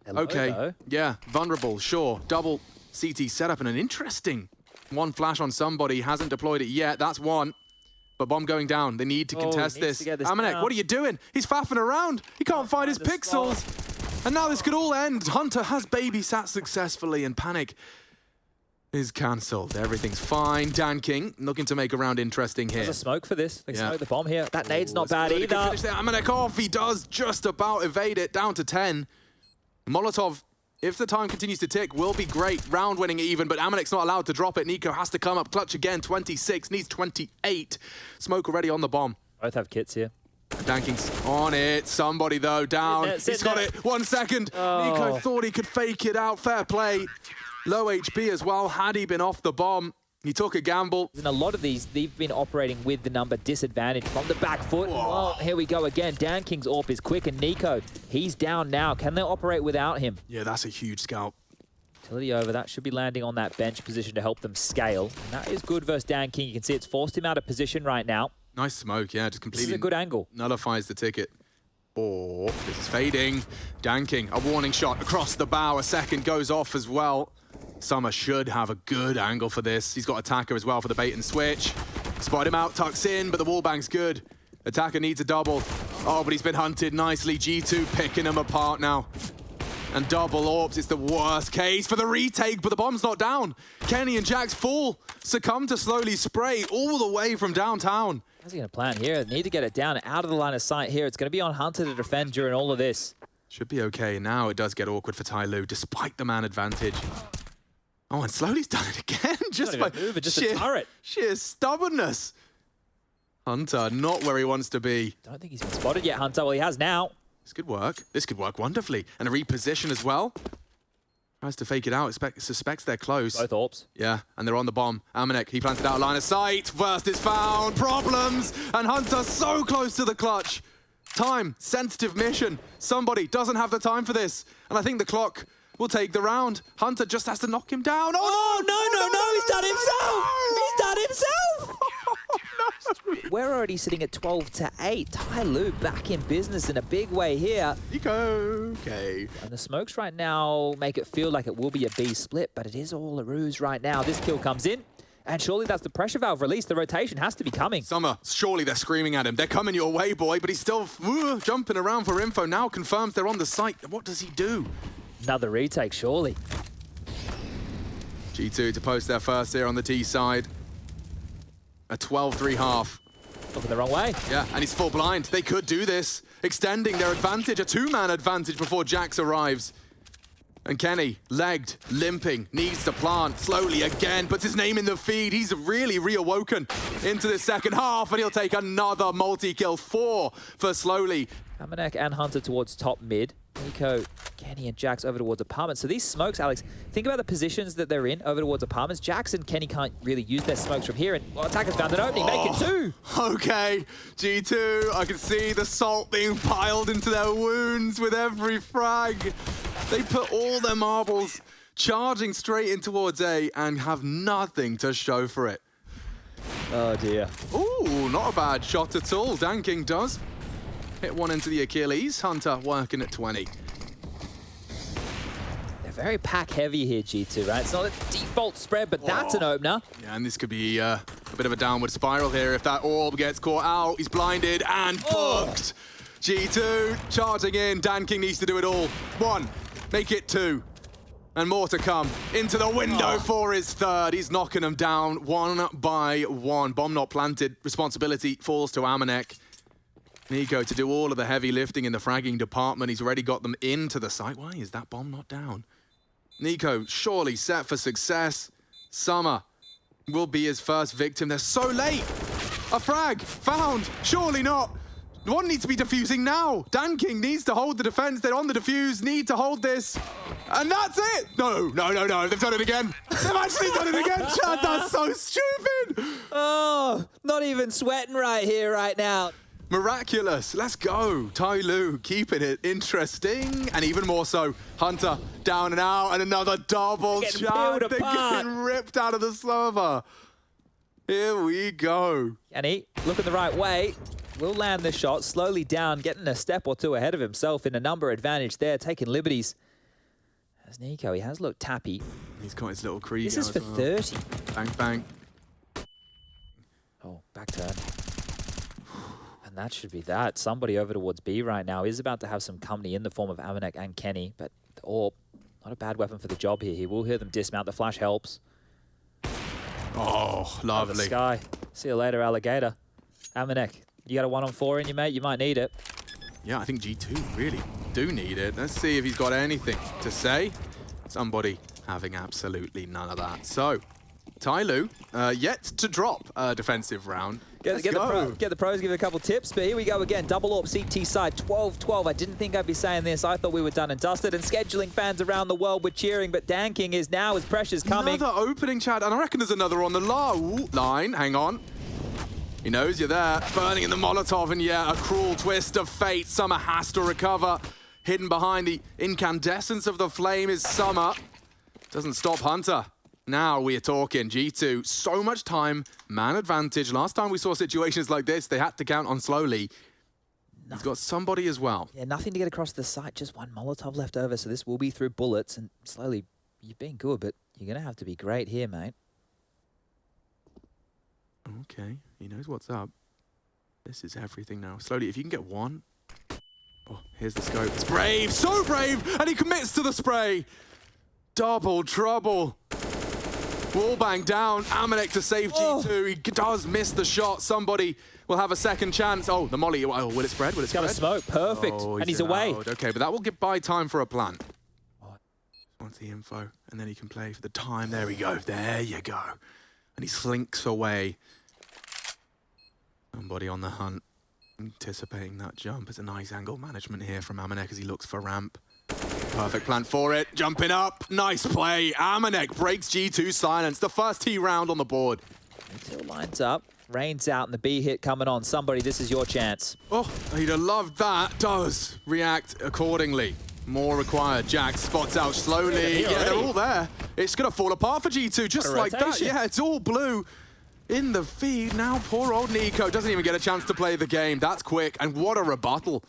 Hello, okay. though. Yeah, vulnerable, sure. Double CT setup and an interesting one flash on somebody. Hasn't deployed it yet. That's one. But bomb going down. They need to contest this. Amanek, what are you doing? He's faffing around. He can't find his pixels. And now this could all end. Hunter has babysat successfully, and panic is cancelled. Everything's fine. Dan King looking to make a round interesting here. There's a smoke for this. They smoke the bomb here. That nade's not bad either. Amanek off. He does just about evade it. Down to 10. Molotov, if the time continues to tick, will be great. Round winning even, but Amanek's not allowed to drop it. Nico has to come up clutch again. 26, needs 28. Smoke already on the bomb. Both have kits here. Danking's on it. Somebody, though, down. He's got it. 1 second. Nico thought he could fake it out. Fair play. Low HP as well. Had he been off the bomb, he took a gamble. In a lot of these, they've been operating with the number disadvantage from the back foot. Well, here we go again. Dan King's AWP is quick, and Nico, he's down now. Can they operate without him? Yeah, that's a huge scalp. Utility over. That should be landing on that bench position to help them scale. And that is good versus Dan King. You can see it's forced him out of position right now. Nice smoke, yeah, just completely... This is a good angle. Nullifies the ticket. Oh, this is fading. Danking, a warning shot across the bow. A second goes off as well. Summer should have a good angle for this. He's got Attacker as well for the bait and switch. Spot him out, tucks in, but the wallbang's good. Attacker needs a double. Oh, but he's been hunted nicely. G2 picking him apart now. And double AWPs, it's the worst case for the retake, but the bomb's not down. Kenny and Jax fall, succumb to slowly spray all the way from downtown. How's he going to plan here? They need to get it down out of the line of sight here. It's going to be on Hunter to defend during all of this. Should be okay. Now it does get awkward for Tyloo, despite the man advantage. Oh, and Slowly's done it again. Just by just a turret. Sheer stubbornness. Hunter, not where he wants to be. Don't think he's been spotted yet, Hunter. Well, he has now. This could work. This could work wonderfully. And a reposition as well. Tries to fake it out. Suspects they're close. Both AWPs. Yeah, and they're on the bomb. Amanek, he planted out a line of sight. First is found. Problems. And Hunter so close to the clutch. Time. Sensitive mission. Somebody doesn't have the time for this. And I think the clock will take the round. Hunter just has to knock him down. Oh, no. He's done himself. We're already sitting at 12-8. Tyloo back in business in a big way here. Nico, okay. And the smokes right now make it feel like it will be a B split, but it is all a ruse right now. This kill comes in, and surely that's the pressure valve release. The rotation has to be coming. Summer, surely they're screaming at him. They're coming your way, boy, but he's still jumping around for info. Now confirms they're on the site. What does he do? Another retake, surely. G2 to post their first here on the T side. A 12-3 half. Looking the wrong way. Yeah, and he's full blind. They could do this. Extending their advantage, a 2-man advantage before Jax arrives. And Kenny, legged, limping, needs to plant slowly again, puts his name in the feed. He's really reawoken into the second half, and he'll take another multi-kill. 4 for Slowly. Amanek and Hunter towards top mid. Nico, Kenny, and Jax over towards apartments. So these smokes, Alex, think about the positions that they're in over towards apartments. Jax and Kenny can't really use their smokes from here, and attackers found an opening, make it 2. Okay, G2, I can see the salt being piled into their wounds with every frag. They put all their marbles charging straight in towards A and have nothing to show for it. Oh dear. Ooh, not a bad shot at all. Danking does hit one into the Achilles. Hunter working at 20. They're very pack heavy here, G2, right? It's not a default spread, but that's an opener. Yeah, and this could be a bit of a downward spiral here if that orb gets caught out. He's blinded and booked. G2 charging in. Danking needs to do it all. 1, make it 2. And more to come. Into the window for his 3rd. He's knocking them down 1 by 1. Bomb not planted. Responsibility falls to Amanek. Nico to do all of the heavy lifting in the fragging department. He's already got them into the site. Why is that bomb not down? Nico surely set for success. Summer will be his first victim. They're so late. A frag found. Surely not. One needs to be defusing now. Danking needs to hold the defense. They're on the defuse, need to hold this. And that's it. No. They've done it again. They've actually done it again, Chad. That's so stupid. Oh, not even sweating right here, right now. Miraculous. Let's go. Tyloo keeping it interesting. And even more so, Hunter down and out. And another double. Chad, they're getting ripped out of the server. Here we go. Kenny, looking the right way. Will land this shot, slowly down, getting a step or two ahead of himself in a number advantage there, taking liberties. As Nico, he has looked tappy. He's got his little creep. This is for 30. Bang, bang. Oh, back turn. And that should be that. Somebody over towards B right now is about to have some company in the form of Amanek and Kenny, but the orb, not a bad weapon for the job here. He will hear them dismount. The flash helps. Oh, lovely. Over the sky. See you later, alligator. Amanek. You got a 1-on-4 in you, mate? You might need it. Yeah, I think G2 really do need it. Let's see if he's got anything to say. Somebody having absolutely none of that. So, Tyloo, yet to drop a defensive round. Get the pros, give it a couple tips, but here we go again. Double AWP CT side, 12-12. I didn't think I'd be saying this. I thought we were done and dusted, and scheduling fans around the world were cheering, but Danking is now as pressure's coming. Another opening, Chad, and I reckon there's another on the line. Hang on. He knows you're there, burning in the Molotov, and yeah, a cruel twist of fate. Summer has to recover. Hidden behind the incandescence of the flame is Summer. Doesn't stop Hunter. Now we are talking. G2, so much time, man advantage. Last time we saw situations like this, they had to count on Slowly. He's got somebody as well. Yeah, nothing to get across the site, just one Molotov left over, so this will be through bullets, and Slowly, you've been good, but you're going to have to be great here, mate. Okay, he knows what's up. This is everything now. Slowly, if you can get one. Oh, here's the scope. It's brave, so brave, and he commits to the spray. Double trouble. Wallbang down. Amanek to save G2. He does miss the shot. Somebody will have a second chance. Oh, the molly. Oh, will it spread? Will it spread? Got a smoke. Perfect. Oh, and he's away. Okay, but that will give by time for a plant. Wants the info, and then he can play for the time. There we go. There you go. And he slinks away. Somebody on the hunt, anticipating that jump. It's a nice angle management here from Amanek as he looks for ramp. Perfect plant for it. Jumping up. Nice play. Amanek breaks G2's silence. The first T round on the board. Until lines up. Rain's out and the B hit coming on. Somebody, this is your chance. Oh, he'd have loved that. Does react accordingly. More required. Jax spots out slowly. Yeah, they're all there. It's going to fall apart for G2 just like that. Yeah, it's all blue in the feed. Now poor old Nico doesn't even get a chance to play the game. That's quick. And what a rebuttal.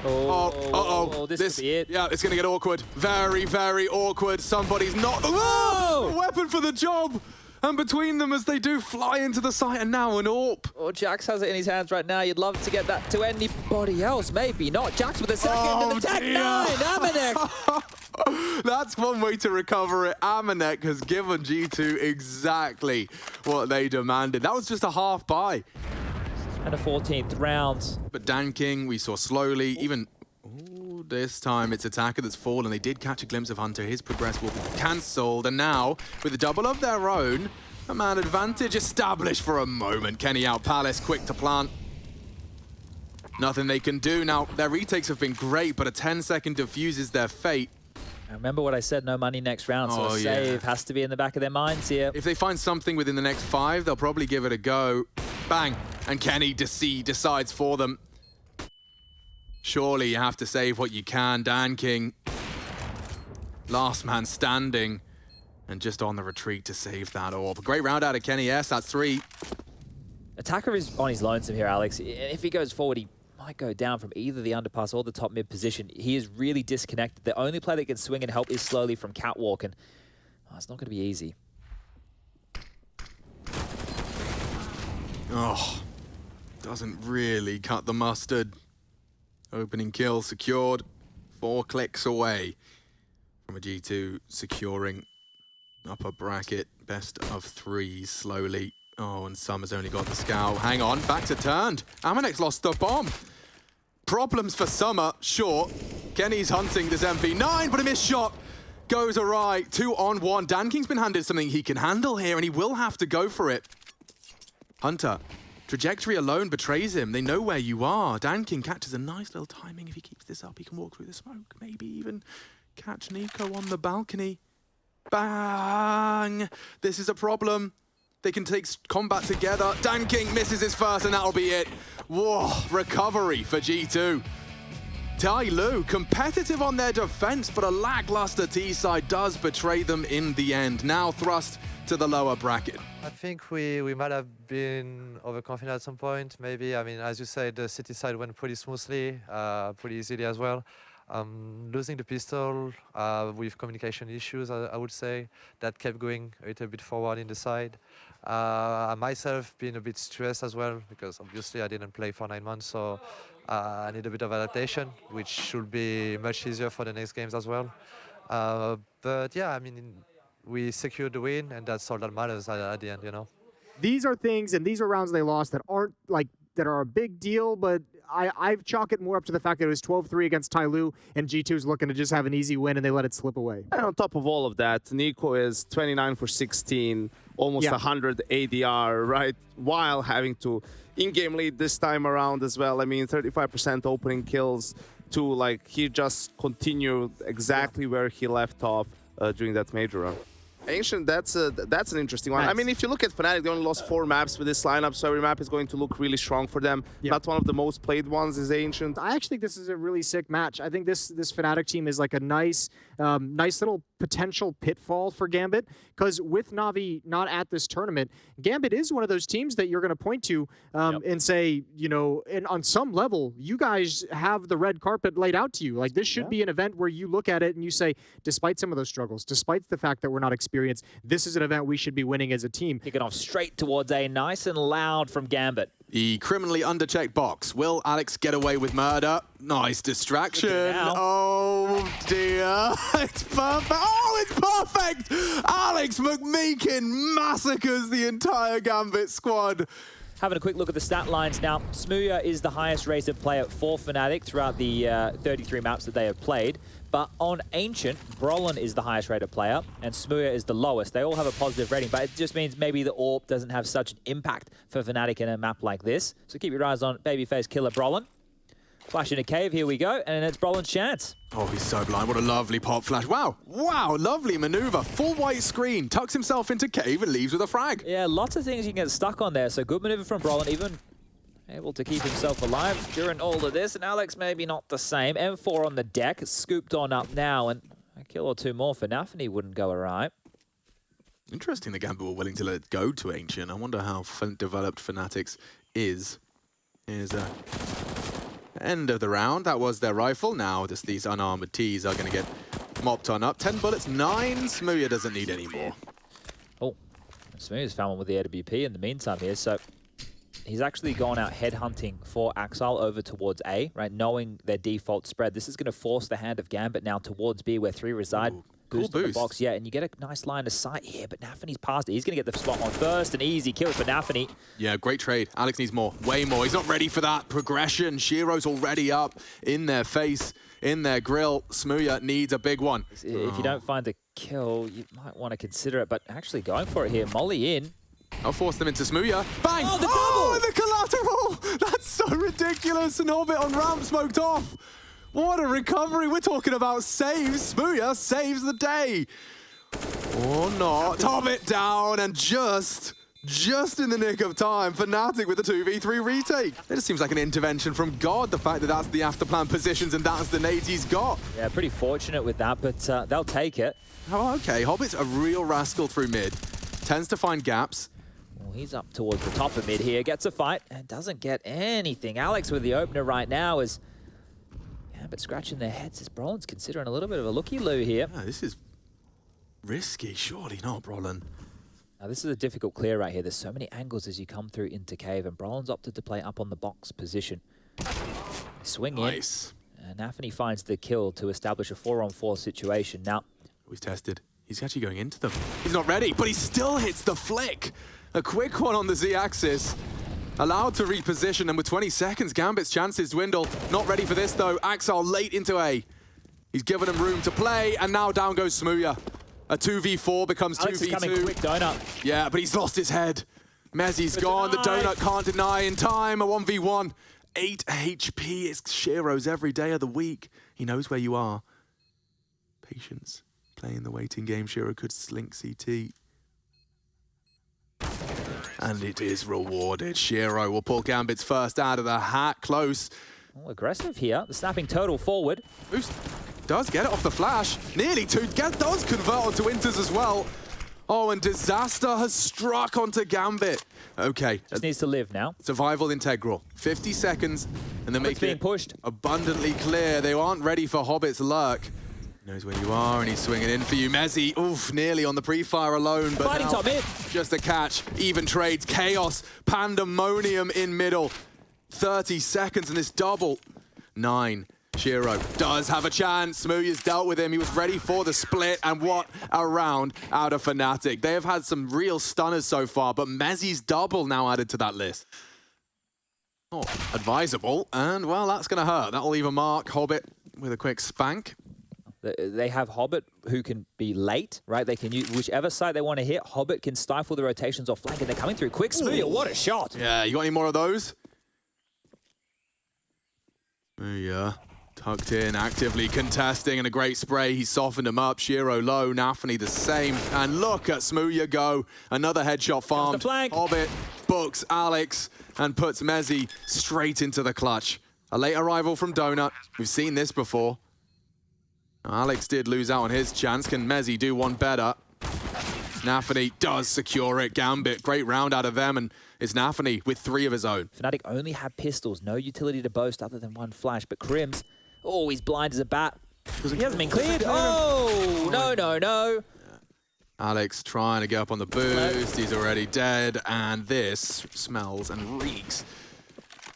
Oh, this could be it. Yeah, it's going to get awkward. Very, very awkward. Somebody's not... Oh! Weapon for the job! And between them as they do fly into the site, and now an AWP. Oh, Jax has it in his hands right now. You'd love to get that to anybody else. Maybe not. Jax with a second and the tech 9. Amanek. That's one way to recover it. Amanek has given G2 exactly what they demanded. That was just a half buy. And a 14th round. But Danking, we saw slowly, even... Oh, This time it's Attacker that's fallen. They did catch a glimpse of Hunter. His progress will be cancelled. And now, with a double of their own, a man advantage established for a moment. Kenny out Palace, quick to plant. Nothing they can do. Now, their retakes have been great, but a 10-second defuse is their fate. I remember what I said, no money next round, so Oh, a save has to be in the back of their minds here. If they find something within the next 5, they'll probably give it a go. Bang! And Kenny decides for them. Surely you have to save what you can. Dan King, last man standing, and just on the retreat to save that orb. A great round out of Kenny S, that's 3. Attacker is on his lonesome here, Alex. If he goes forward, he might go down from either the underpass or the top mid position. He is really disconnected. The only player that can swing and help is slowly from Catwalk, and it's not going to be easy. Oh, doesn't really cut the mustard. Opening kill secured. 4 clicks away from a G2 securing upper bracket. Best of 3 slowly. Oh, and Summer's only got the scout. Hang on, back to turned. Amanex lost the bomb. Problems for Summer, sure. Kenny's hunting this MP9, but a missed shot goes awry. 2-on-1. Dan King's been handed something he can handle here, and he will have to go for it. Hunter, trajectory alone betrays him. They know where you are. Dan King catches a nice little timing. If he keeps this up, he can walk through the smoke. Maybe even catch Nico on the balcony. Bang! This is a problem. They can take combat together. Dan King misses his first, and that'll be it. Whoa, recovery for G2. Tyloo, competitive on their defense, but a lackluster T-side does betray them in the end. Now thrust to the lower bracket. I think we might have been overconfident at some point, maybe. I mean, as you said, the City side went pretty smoothly, pretty easily as well. Losing the pistol with communication issues, I would say, that kept going a little bit forward in the side. I myself been a bit stressed as well, because obviously I didn't play for 9 months, so I need a bit of adaptation, which should be much easier for the next games as well. But yeah, I mean, we secured the win, and that's all that matters at the end, you know. These are things, and these are rounds they lost that aren't like that are a big deal, but I've chalk it more up to the fact that it was 12-3 against Tyloo, and G2's looking to just have an easy win, and they let it slip away. And on top of all of that, Nico is 29 for 16, almost 100 ADR, right? While having to in-game lead this time around as well. I mean, 35% opening kills too. Like, he just continued exactly where he left off during that major run. Ancient, that's an interesting one. Nice. I mean, if you look at Fnatic, they only lost 4 maps with this lineup, so every map is going to look really strong for them. Not one of the most played ones is Ancient. I actually think this is a really sick match. I think this Fnatic team is like a nice little potential pitfall for Gambit, because with Na'Vi not at this tournament, Gambit is one of those teams that you're going to point to and say, you know, and on some level, you guys have the red carpet laid out to you. Like, this should be an event where you look at it and you say, despite some of those struggles, despite the fact that we're not experienced, this is an event we should be winning as a team. Kicking off straight towards A, nice and loud from Gambit. The criminally underchecked box. Will Alex get away with murder? Nice distraction. Oh dear. It's perfect. Oh, it's perfect. Alex McMeekin massacres the entire Gambit squad. Having a quick look at the stat lines now. Smooya is the highest rated player for Fnatic throughout the 33 maps that they have played. But on Ancient, Brolin is the highest rated player, and Smooya is the lowest. They all have a positive rating, but it just means maybe the AWP doesn't have such an impact for Fnatic in a map like this. So keep your eyes on babyface killer Brolin. Flash in a cave, here we go, and it's Brolin's chance. Oh, he's so blind. What a lovely pop flash. Wow, wow, lovely maneuver. Full white screen, tucks himself into cave and leaves with a frag. Yeah, lots of things you can get stuck on there, so good maneuver from Brolin, even able to keep himself alive during all of this, and Alex maybe not the same. M4 on the deck, scooped on up now, and a kill or two more for Nafany wouldn't go awry. Interesting that Gambit were willing to let it go to Ancient. I wonder how developed Fnatic's is. Here's a end of the round. That was their rifle. Now just these unarmored Ts are going to get mopped on up. 10 bullets, 9. Smooya doesn't need any more. Oh, Smooya's found one with the AWP in the meantime here, so he's actually gone out headhunting for Axile over towards A, right? Knowing their default spread. This is going to force the hand of Gambit now towards B, where 3 reside. Ooh. boost on the boost. box yet, and you get a nice line of sight here, but Nafany's past it. He's going to get the spot on first. An easy kill for Nafany. Yeah, great trade. Alex needs more, way more. He's not ready for that progression. Shiro's already up in their face, in their grill. Smooya needs a big one. If you don't find the kill, you might want to consider it, but actually going for it here. Molly in. I'll force them into Smooya. Bang! Oh, the Oh, double! the collateral! That's so ridiculous. And Hobbit on ramp smoked off. What a recovery. We're talking about saves. Smooya saves the day. Or not. Hobbit down and just in the nick of time. Fnatic with the 2v3 retake. It just seems like an intervention from God, the fact that that's the after plan positions and that's the nades he's got. Yeah, pretty fortunate with that, but they'll take it. Oh, okay. Hobbit's a real rascal through mid. Tends to find gaps. Well, he's up towards the top of mid here, gets a fight, and doesn't get anything. Alex with the opener right now is... Yeah, but scratching their heads as Brolin's considering a little bit of a looky-loo here. Yeah, this is risky. Surely not, Brolin. Now, this is a difficult clear right here. There's so many angles as you come through into cave, and Brolin's opted to play up on the box position. Swing Nice. in, and Nafany finds the kill to establish a 4-on-4 situation. Now, He's tested. He's actually going into them. He's not ready, but he still hits the flick. A quick one on the Z-axis. Allowed to reposition, and with 20 seconds, Gambit's chances dwindle. Not ready for this, though. Axel late into A. He's given him room to play, and now down goes Smooya. A 2v4 becomes Alex 2v2. is coming quick, Donut. Yeah, but he's lost his head. Mezzi's gone. The donut can't deny in time. A 1v1. 8 HP. It's Shiro's every day of the week. He knows where you are. Patience. Playing the waiting game. Shiro could slink CT. And it is rewarded. Shiro will pull Gambit's first out of the hat. Close. Oh, aggressive here. The snapping turtle forward. Boost does get it off the flash. Nearly two. Does convert onto Inters as well. Oh, and disaster has struck onto Gambit. Okay. Just needs to live now. Survival integral. 50 seconds, and they're Hobbit's being making it pushed. abundantly clear. They aren't ready for Hobbit's lurk. He knows where you are, and he's swinging in for you. Mezzi, oof, nearly on the pre-fire alone. But Fighting now, top mid. just a catch. Even trades. Chaos. Pandemonium in middle. 30 seconds, and this double. 9. Shiro does have a chance. Smooya's dealt with him. He was ready for the split, and what a round out of Fnatic. They have had some real stunners so far, but Mezzi's double now added to that list. Not advisable, and well, that's going to hurt. That'll leave a mark. Hobbit with a quick spank. They have Hobbit who can be late, right? They can use whichever side they want to hit. Hobbit can stifle the rotations off flank, and they're coming through quick. Smooya, what a shot. Yeah, you got any more of those? Yeah. Tucked in, actively contesting, and a great spray. He softened him up. Shiro low, Nafany the same. And look at Smooya go. Another headshot farmed. the flank. Hobbit books Alex and puts Mezzi straight into the clutch. A late arrival from Donut. We've seen this before. Alex did lose out on his chance. Can Mezzi do one better? Nafany does secure it. Gambit, great round out of them, and it's Nafany with 3 of his own. Fnatic only have pistols, no utility to boast other than one flash, but Crims, oh, he's blind as a bat. He hasn't been cleared. Oh, no. Alex trying to get up on the boost. He's already dead, and this smells and reeks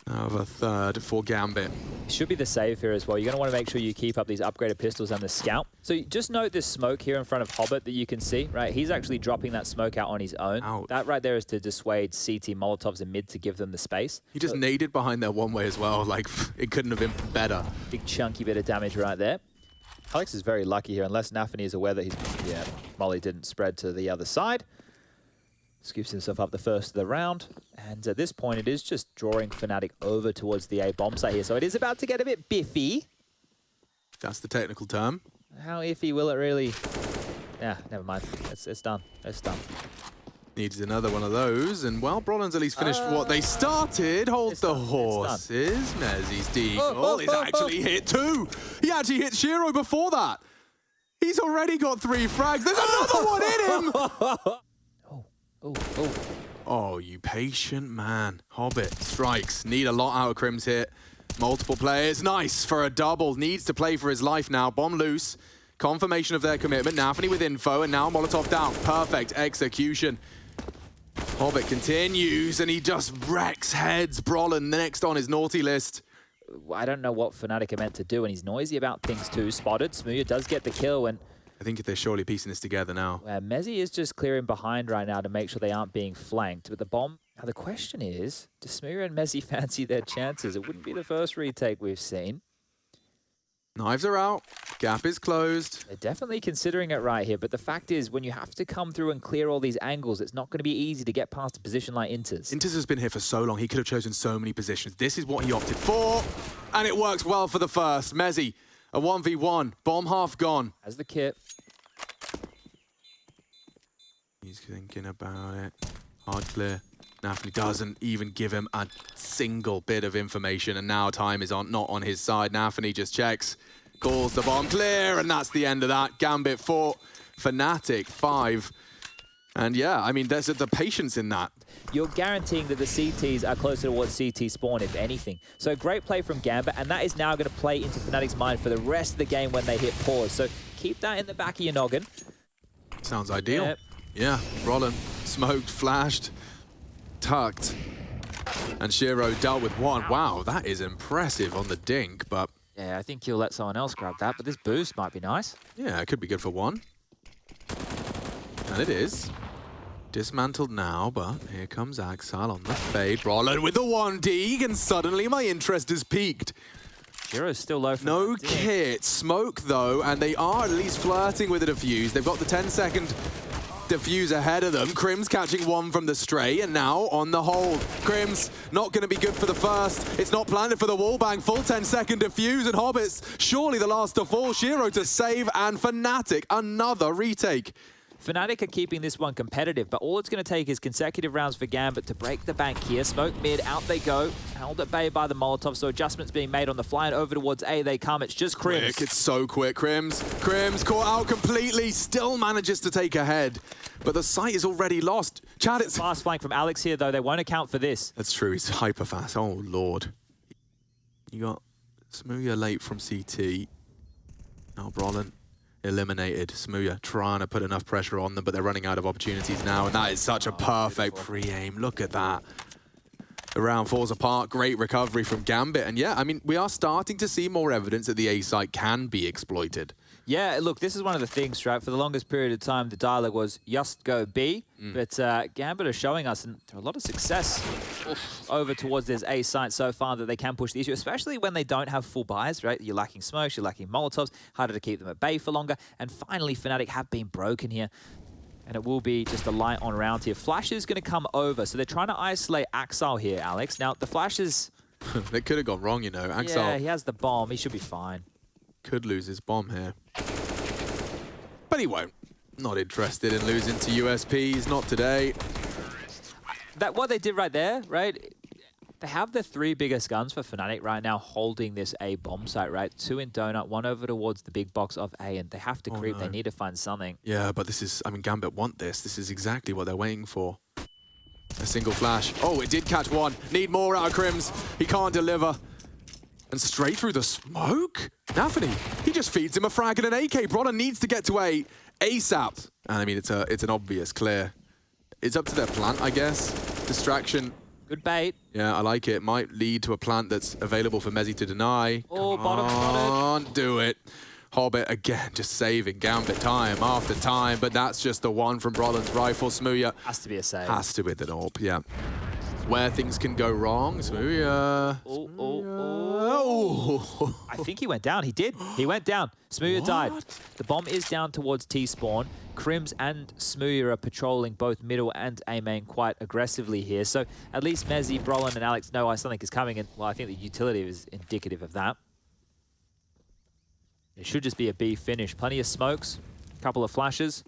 of a third for Gambit. Should be the save here as well. You're going to want to make sure you keep up these upgraded pistols and the scout. So just note this smoke here in front of Hobbit that you can see, right? He's actually dropping that smoke out on his own. Ouch. That right there is to dissuade CT Molotovs in mid to give them the space. He just naded behind their one way as well. Like, it couldn't have been better. Big chunky bit of damage right there. Alex is very lucky here, unless Nafany is aware that he's... Yeah, Molly didn't spread to the other side. Scoops himself up the first of the round. And at this point, it is just drawing Fnatic over towards the A bomb site here. So it is about to get a bit biffy. That's the technical term. How iffy will it really... Yeah, never mind. It's done. It's done. Needs another one of those. And well, Brolin's at least finished what they started. Hold the horses. Mezzi's deagle is actually hit 2. He actually hit Shiro before that. He's already got 3 frags. There's another one in him! Oh, you patient man. Hobbit strikes. Need a lot out of Crim's hit. Multiple players. Nice for a double. Needs to play for his life now. Bomb loose. Confirmation of their commitment. Nafany with info, and now Molotov down. Perfect execution. Hobbit continues, and he just wrecks heads. Brolin next on his naughty list. I don't know what Fnatic are meant to do, and he's noisy about things too. Spotted. Smooya does get the kill, and I think they're surely piecing this together now. Where Mezzy is just clearing behind right now to make sure they aren't being flanked. But the bomb... Now the question is, do Smooya and Mezzy fancy their chances? It wouldn't be the first retake we've seen. Knives are out. Gap is closed. They're definitely considering it right here. But the fact is, when you have to come through and clear all these angles, it's not going to be easy to get past a position like Inters. Inters has been here for so long. He could have chosen so many positions. This is what he opted for. And it works well for the first. Mezzy, a 1v1. Bomb half gone. As the kit. He's thinking about it. Hard clear. Nafni doesn't even give him a single bit of information, and now time is not on his side. Nafni just checks, calls the bomb clear, and that's the end of that. Gambit 4, Fnatic 5. And yeah, I mean, there's the patience in that. You're guaranteeing that the CTs are closer towards CT spawn, if anything. So great play from Gambit, and that is now going to play into Fnatic's mind for the rest of the game when they hit pause. So keep that in the back of your noggin. Sounds ideal. Yep. Yeah, Rollin smoked, flashed, tucked, and Shiro dealt with one. Wow, that is impressive on the dink, but... Yeah, I think he'll let someone else grab that, but this boost might be nice. Yeah, it could be good for one. And it is. Dismantled now, but here comes Axal on the fade. Rollin with the 1D, and suddenly my interest is peaked. Shiro's still low for No that dink. kit. Smoke, though, and they are at least flirting with a defuse. They've got the 10-second defuse ahead of them. Crim's catching one from the stray, and now on the hold. Crim's not going to be good for the first. It's not planted for the wallbang. Full 10-second defuse, and Hobbits surely the last to fall. Shiro to save, and Fnatic another retake. Fnatic are keeping this one competitive, but all it's going to take is consecutive rounds for Gambit to break the bank here. Smoke mid, out they go. Held at bay by the Molotov, so adjustments being made on the fly, and over towards A they come. It's just Crims. Quick, it's so quick. Crims caught out completely, still manages to take ahead. But the site is already lost. Chad, it's... Fast flank from Alex here, though. They won't account for this. That's true, he's hyper fast. Oh, Lord. You got Smooya late from CT. Now Brolin eliminated. Smooya trying to put enough pressure on them, but they're running out of opportunities now, and that is such a perfect pre-aim. Look at that. The round falls apart. Great recovery from Gambit. And yeah, I mean, we are starting to see more evidence that the A site can be exploited. Yeah, look, this is one of the things, right? For the longest period of time, the dialogue was just go B, but Gambit are showing us and a lot of success over towards this A site so far that they can push the issue, especially when they don't have full buys, right? You're lacking smokes, you're lacking Molotovs, harder to keep them at bay for longer, and finally Fnatic have been broken here. And it will be just a light on round here. Flash is going to come over, so they're trying to isolate Axal here, Alex. Now, the Flash is... They could have gone wrong, you know. Axal yeah, he has the bomb. He should be fine. Could lose his bomb here. But he won't. Not interested in losing to USPs, not today. What they did right there, right? They have the three biggest guns for Fnatic right now holding this A bomb site, right? 2 in Donut, 1 over towards the big box of A, and they have to creep. No. They need to find something. Yeah, but this is, I mean, Gambit want this. This is exactly what they're waiting for. A single flash. Oh, it did catch one. Need more out of Crims. He can't deliver. And straight through the smoke? Nafni, he just feeds him a frag and an AK. Bronner needs to get to A ASAP. And I mean, it's an obvious clear. It's up to their plant, I guess. Distraction. Good bait. Yeah, I like it. Might lead to a plant that's available for Mezzy to deny. Oh, bottom spotted. Can't do it. Hobbit again, just saving Gambit time after time, but that's just the one from Brolin's rifle. Smooya has to be a save. Has to with an AWP, yeah. Where things can go wrong, Smooya. Oh. I think he went down. He did. He went down. Smooya died. The bomb is down towards T-spawn. Crims and Smooya are patrolling both middle and A main quite aggressively here. So at least Mezzy, Brolin, and Alex know something is coming. And well, I think the utility is indicative of that. It should just be a B finish. Plenty of smokes, a couple of flashes.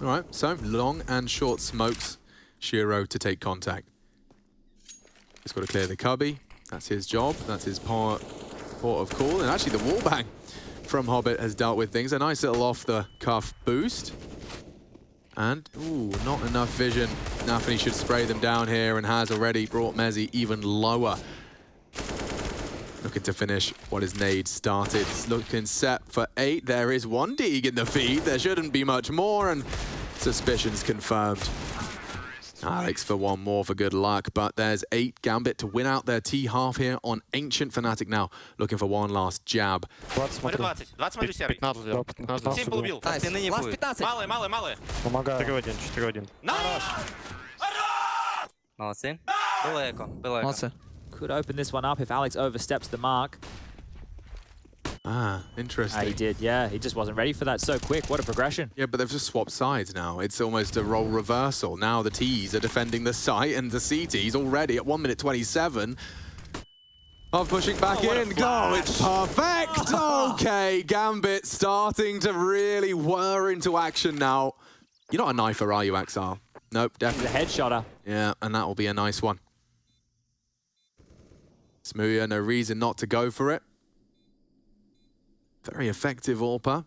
All right, so long and short smokes. Shiro to take contact. He's got to clear the cubby. That's his job. That's his port of call. And actually the wallbang from Hobbit has dealt with things. A nice little off-the-cuff boost. And, ooh, not enough vision. Nafni should spray them down here and has already brought Mezzy even lower. Looking to finish what his nade started. It's looking set for 8. There is one Deeg in the feed. There shouldn't be much more, and suspicions confirmed. Alex for one more for good luck, but there's 8 Gambit to win out their T-half here on Ancient Fnatic now, looking for one last jab. Смотри, 20. 20 смотри, серый. 15 взял, 15 7 полубил. Спины не будет. Малые, малые, малые. Помогаю. 4-1, 4-1. Молодцы. Было эко, было эко. Could open this one up if Alex oversteps the mark. Interesting. He did, yeah. He just wasn't ready for that so quick. What a progression. Yeah, but they've just swapped sides now. It's almost a role reversal. Now the Ts are defending the site and the CTs already at 1 minute 27 of pushing back in. Go, it's perfect. Okay, Gambit starting to really whir into action now. You're not a knifer, are you, Exile? Nope, definitely. He's a headshotter. Yeah, and that will be a nice one. Smooya, no reason not to go for it. Very effective AWPer.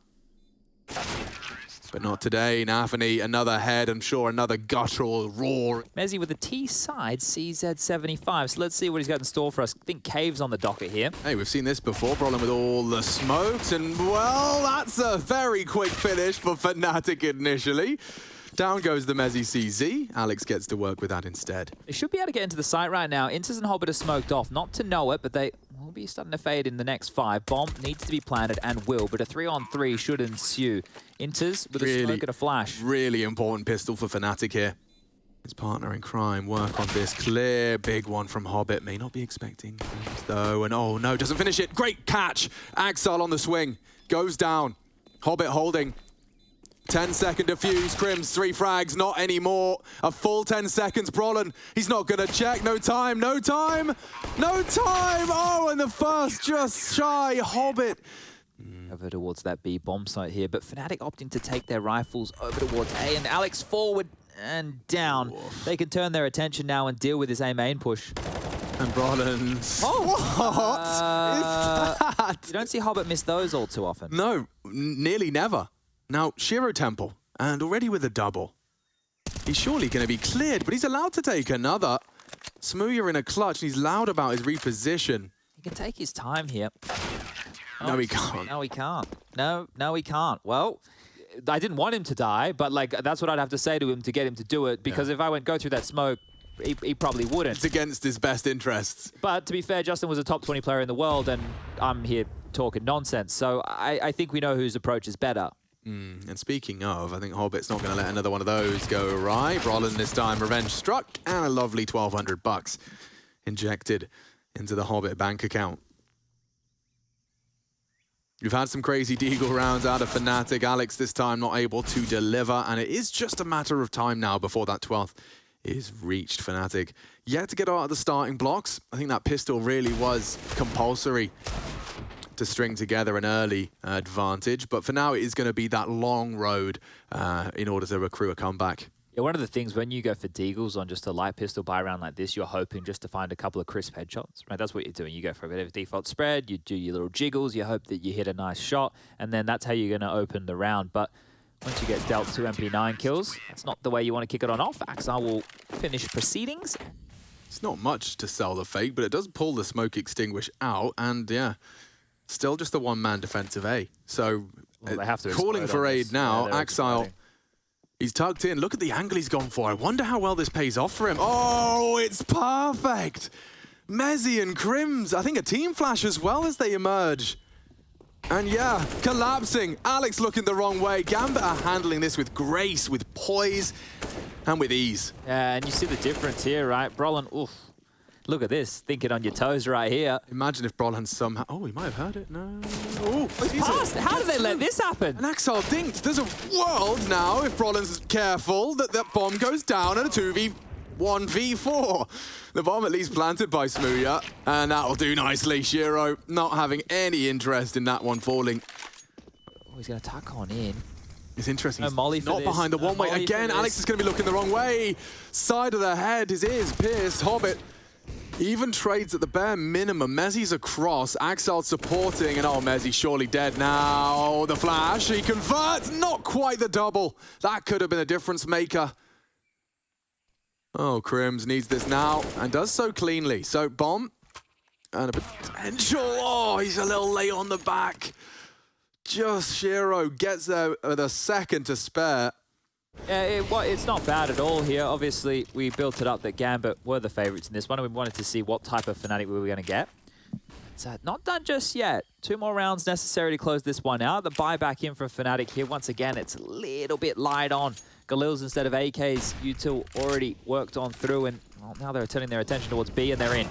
But not today. Nafany, another head. I'm sure another guttural roar. Mezzy with the T side, CZ75. So let's see what he's got in store for us. I think Cave's on the docket here. Hey, we've seen this before. Problem with all the smokes. And, well, that's a very quick finish for Fnatic initially. Down goes the Mezzy CZ. Alex gets to work with that instead. They should be able to get into the site right now. Inters and Hobbit are smoked off. Not to know it, but they will be starting to fade in the next 5. Bomb needs to be planted and will, but a 3-on-3 should ensue. Inters with a smoke and a flash. Really important pistol for Fnatic here. His partner in crime work on this clear big one from Hobbit. May not be expecting this though. And oh no, doesn't finish it. Great catch. Axel on the swing. Goes down. Hobbit holding. 10-second defuse, Crims, 3 frags, not anymore. A full 10 seconds, Brolin, he's not gonna check, no time, no time, no time! Oh, and the first just shy, Hobbit. Over towards that B bomb site here, but Fnatic opting to take their rifles over towards A, and Alex forward and down. Oof. They can turn their attention now and deal with this A main push. And Brolin, what is that? You don't see Hobbit miss those all too often. No, nearly never. Now, Shiro Temple, and already with a double. He's surely going to be cleared, but he's allowed to take another. Smooya in a clutch, and he's loud about his reposition. He can take his time here. No, he can't. No, he can't. No, he can't. Well, I didn't want him to die, but like that's what I'd have to say to him to get him to do it, because if I went go through that smoke, he probably wouldn't. It's against his best interests. But to be fair, Justin was a top 20 player in the world, and I'm here talking nonsense. So I think we know whose approach is better. And speaking of, I think Hobbit's not going to let another one of those go right. Brolin this time, revenge struck, and a lovely 1,200 bucks injected into the Hobbit bank account. We've had some crazy Deagle rounds out of Fnatic. Alex this time not able to deliver, and it is just a matter of time now before that 12th is reached. Fnatic yet to get out of the starting blocks. I think that pistol really was compulsory to string together an early advantage, but for now it is going to be that long road in order to accrue a comeback. Yeah, one of the things when you go for Deagles on just a light pistol buy round like this, you're hoping just to find a couple of crisp headshots, right? That's what you're doing. You go for a bit of a default spread, you do your little jiggles, you hope that you hit a nice shot, and then that's how you're going to open the round. But once you get dealt 2 MP9 kills, that's not the way you want to kick it on off. Axar will finish proceedings. It's not much to sell the fake, but it does pull the smoke extinguish out, and yeah, still just a one-man defensive A. So well, they have to calling for aid now. Yeah, Axile, he's tucked in. Look at the angle he's gone for. I wonder how well this pays off for him. Oh, it's perfect. Mezzy and Crims, I think a team flash as well as they emerge. And yeah, collapsing. Alex looking the wrong way. Gambit are handling this with grace, with poise, and with ease. Yeah, and you see the difference here, right? Brolin, oof. Look at this, thinking on your toes right here. Imagine if Brolin somehow... Oh, he might have heard it. No. Oh, it's passed. How did they let this happen? And Axel dinked. There's a world now, if Brolin's careful, that that bomb goes down at a 2v1v4. The bomb at least planted by Smooya, and that'll do nicely. Shiro not having any interest in that one falling. Oh, he's going to tuck on in. It's interesting. No molly for not this. behind the one-way. Again, Alex is going to be looking the wrong way. Side of the head, his ears pierced. Hobbit even trades at the bare minimum. Mezzy's across, Axel supporting, and oh, Mezzy surely dead now. The flash, he converts, not quite the double. That could have been a difference maker. Oh, Crims needs this now, and does so cleanly. So, bomb, and a potential. Oh, he's a little late on the back. Just Shiro gets there with a second to spare. Yeah, it's not bad at all here. Obviously, we built it up that Gambit were the favorites in this one, and we wanted to see what type of Fnatic we were going to get. It's not done just yet. 2 more rounds necessary to close this one out. The buyback in from Fnatic here. Once again, it's a little bit light on Galils instead of AKs. U2 already worked on through, and well, now they're turning their attention towards B, and they're in.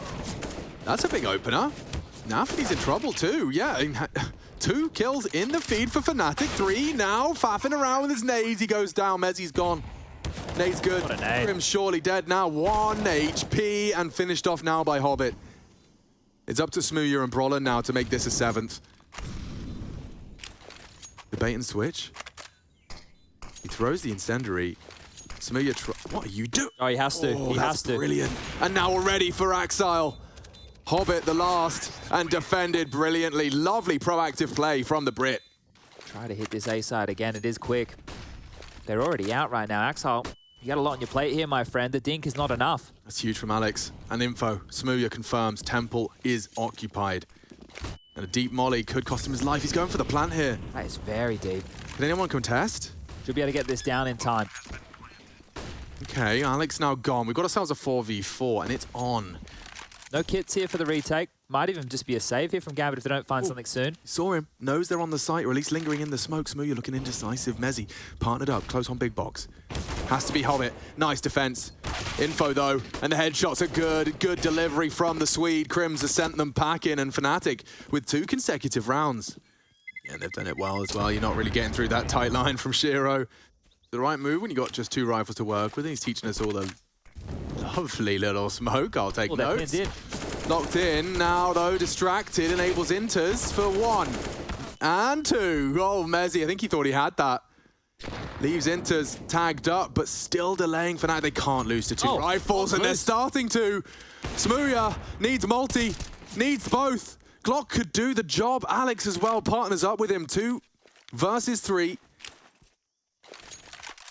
That's a big opener. Nafany's in trouble too. Yeah, 2 kills in the feed for Fnatic. 3 now, faffing around with his nades. He goes down. Mezzi's gone. Nade's good. What a nade. Grim's surely dead now. 1 HP and finished off now by Hobbit. It's up to Smooya and Brawler now to make this a 7th. The bait and switch. He throws the incendiary. Smooya, what are you doing? Oh, he has to. Oh, he has to. Brilliant. And now we're ready for Axile. Hobbit the last and defended brilliantly. Lovely proactive play from the Brit. Try to hit this A side again. It is quick. They're already out right now. Axile, you got a lot on your plate here, my friend. The dink is not enough. That's huge from Alex. And info, Smooya confirms Temple is occupied. And a deep molly could cost him his life. He's going for the plant here. That is very deep. Can anyone contest? Should be able to get this down in time. Okay, Alex now gone. We've got ourselves a 4v4 and it's on. No kits here for the retake. Might even just be a save here from Gambit if they don't find something soon. Saw him. Knows they're on the site, or at least lingering in the smoke. Smooya looking indecisive. Mezzi partnered up, close on big box. Has to be Hobbit. Nice defense. Info though, and the headshots are good. Good delivery from the Swede. Crims has sent them packing, and Fnatic with 2 consecutive rounds. Yeah, they've done it well as well. You're not really getting through that tight line from Shiro. The right move when you got just 2 rifles to work with. He's teaching us all the lovely little smoke. I'll take notes. Locked in now though, distracted, enables Inters for 1 and 2. Oh, Mezzi, I think he thought he had that. Leaves Inters tagged up, but still delaying Fnatic. They can't lose to 2 rifles, and they're starting to. Smooya needs multi, needs both. Glock could do the job. Alex as well partners up with him. 2 versus 3.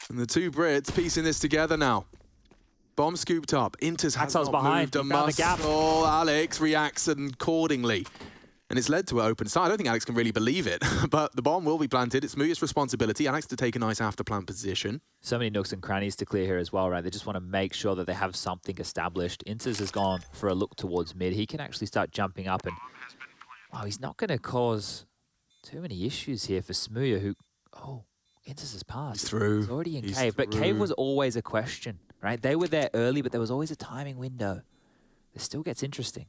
And the 2 Brits piecing this together now. Bomb scooped up. Inters has not moved a muscle. Alex reacts accordingly. And it's led to an open side. I don't think Alex can really believe it, but the bomb will be planted. It's Smooya's responsibility. Alex to take a nice after plant position. So many nooks and crannies to clear here as well, right? They just want to make sure that they have something established. Inters has gone for a look towards mid. He can actually start jumping up, and wow, he's not going to cause too many issues here for Smooya, who, Inters has passed. He's through. He's already in cave, but cave was always a question, right? They were there early, but there was always a timing window. This still gets interesting.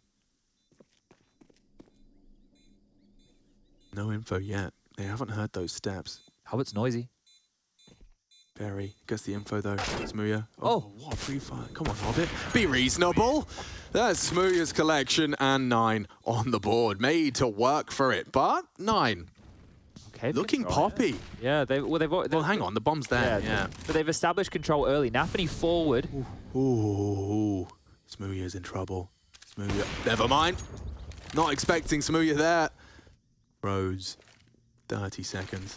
No info yet. They haven't heard those steps. Hobbitt's noisy. Very. Gets the info though. Smooya. Oh, what a pre-fire. Come on, Hobbit. Be reasonable. That's Smooya's collection and 9 on the board. Made to work for it, but 9. Okay, looking poppy. Yeah, well, hang on, the bomb's there. Yeah. But they've established control early. Nafany forward. Ooh. Smooya's in trouble. Smooya. Never mind. Not expecting Smooya there. Rose. 30 seconds.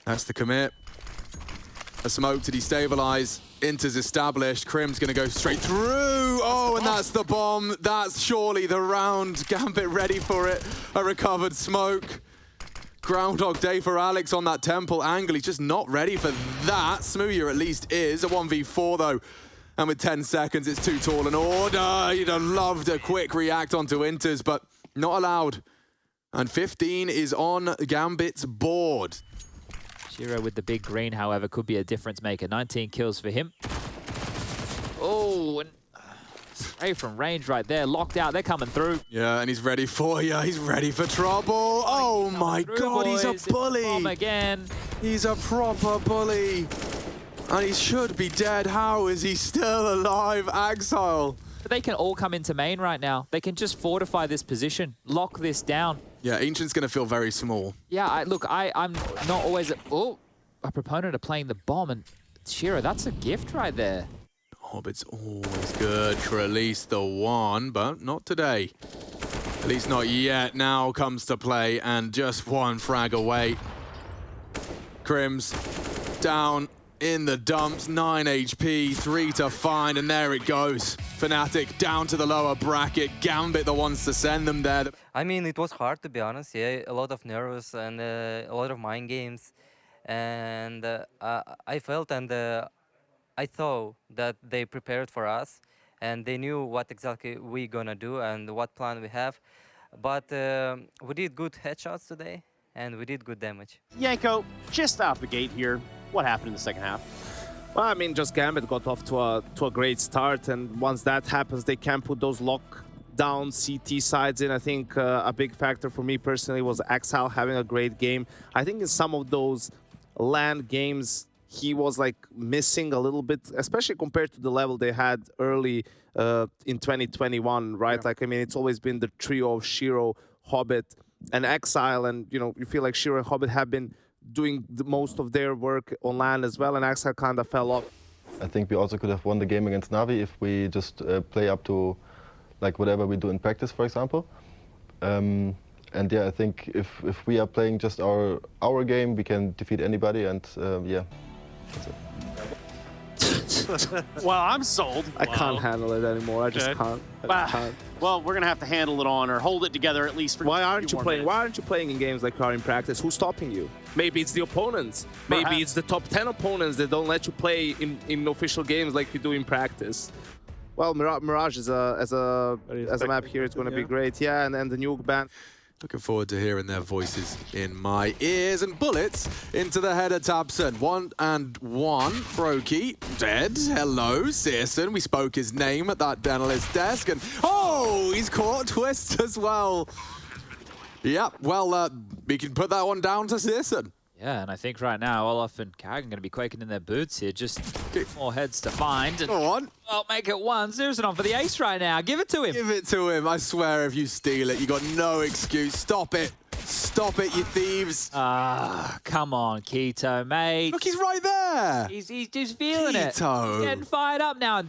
That's the commit. A smoke to destabilize. Inter's established. Crim's going to go straight through. Oh, and that's the bomb. That's surely the round. Gambit ready for it. A recovered smoke. Groundhog Day for Alex on that temple angle. He's just not ready for that. Smooya at least is. A 1v4 though. And with 10 seconds, it's too tall an order. You'd have loved a quick react onto Inters, but not allowed. And 15 is on Gambit's board. Shiro with the big green, however, could be a difference maker. 19 kills for him. Oh, and spray from range right there. Locked out. They're coming through. Yeah, and he's ready for you. He's ready for trouble. Oh my God, he's a bully. Bomb again. He's a proper bully. And he should be dead. How is he still alive? Exile. But they can all come into main right now. They can just fortify this position, lock this down. Yeah, Ancient's going to feel very small. Yeah, I'm not always a proponent of playing the bomb, and Shiro, that's a gift right there. Hobbit's always good for at least the 1, but not today. At least not yet. Now comes to play, and just 1 frag away. Crims down in the dumps, 9 HP, 3 to find, and there it goes. Fnatic down to the lower bracket. Gambit the ones to send them there. I mean, it was hard, to be honest. Yeah, a lot of nerves and a lot of mind games. and I felt and I thought that they prepared for us, and they knew what exactly we gonna do and what plan we have. But we did good headshots today, and we did good damage. Yanko, just out the gate here, what happened in the second half? Well, I mean, just Gambit got off to a great start, and once that happens, they can put those lockdown CT sides in. I think a big factor for me personally was Exile having a great game. I think in some of those LAN games, he was like missing a little bit, especially compared to the level they had early in 2021, right? Yeah. Like, I mean, it's always been the trio of Shiro, Hobbit, and Exile, and you feel like Shiro and Hobbit have been doing the most of their work on LAN as well, and Exile kind of fell off. I think we also could have won the game against Navi if we just play up to like whatever we do in practice, for example. And yeah, I think if we are playing just our game, we can defeat anybody, and yeah, that's it. Well, I'm sold. I can't handle it anymore. I just can't. I can't. Well, we're gonna have to handle it on or hold it together at least for. Why a aren't few you more playing? minutes. Why aren't you playing in games like you are in practice? Who's stopping you? Maybe it's the opponents. Maybe it's the top 10 opponents that don't let you play in official games like you do in practice. Well, Mirage as a map here, it's going to be great. Yeah, and the nuke ban. Looking forward to hearing their voices in my ears. And bullets into the head of Tabson. 1-1. Brokey dead. Hello, Searson. We spoke his name at that analyst desk. And oh, he's caught Twist as well. Yeah, well, we can put that one down to Searson. Yeah, and I think right now Olaf and Karrigan going to be quaking in their boots here. Just more heads to find. And, Go on. well, make it one. Searson on for the ace right now. Give it to him. Give it to him. I swear if you steal it, you got no excuse. Stop it. Stop it, you thieves. Ah, come on, Keto, mate. Look, he's right there. He's just feeling it. Keto. He's getting fired up now.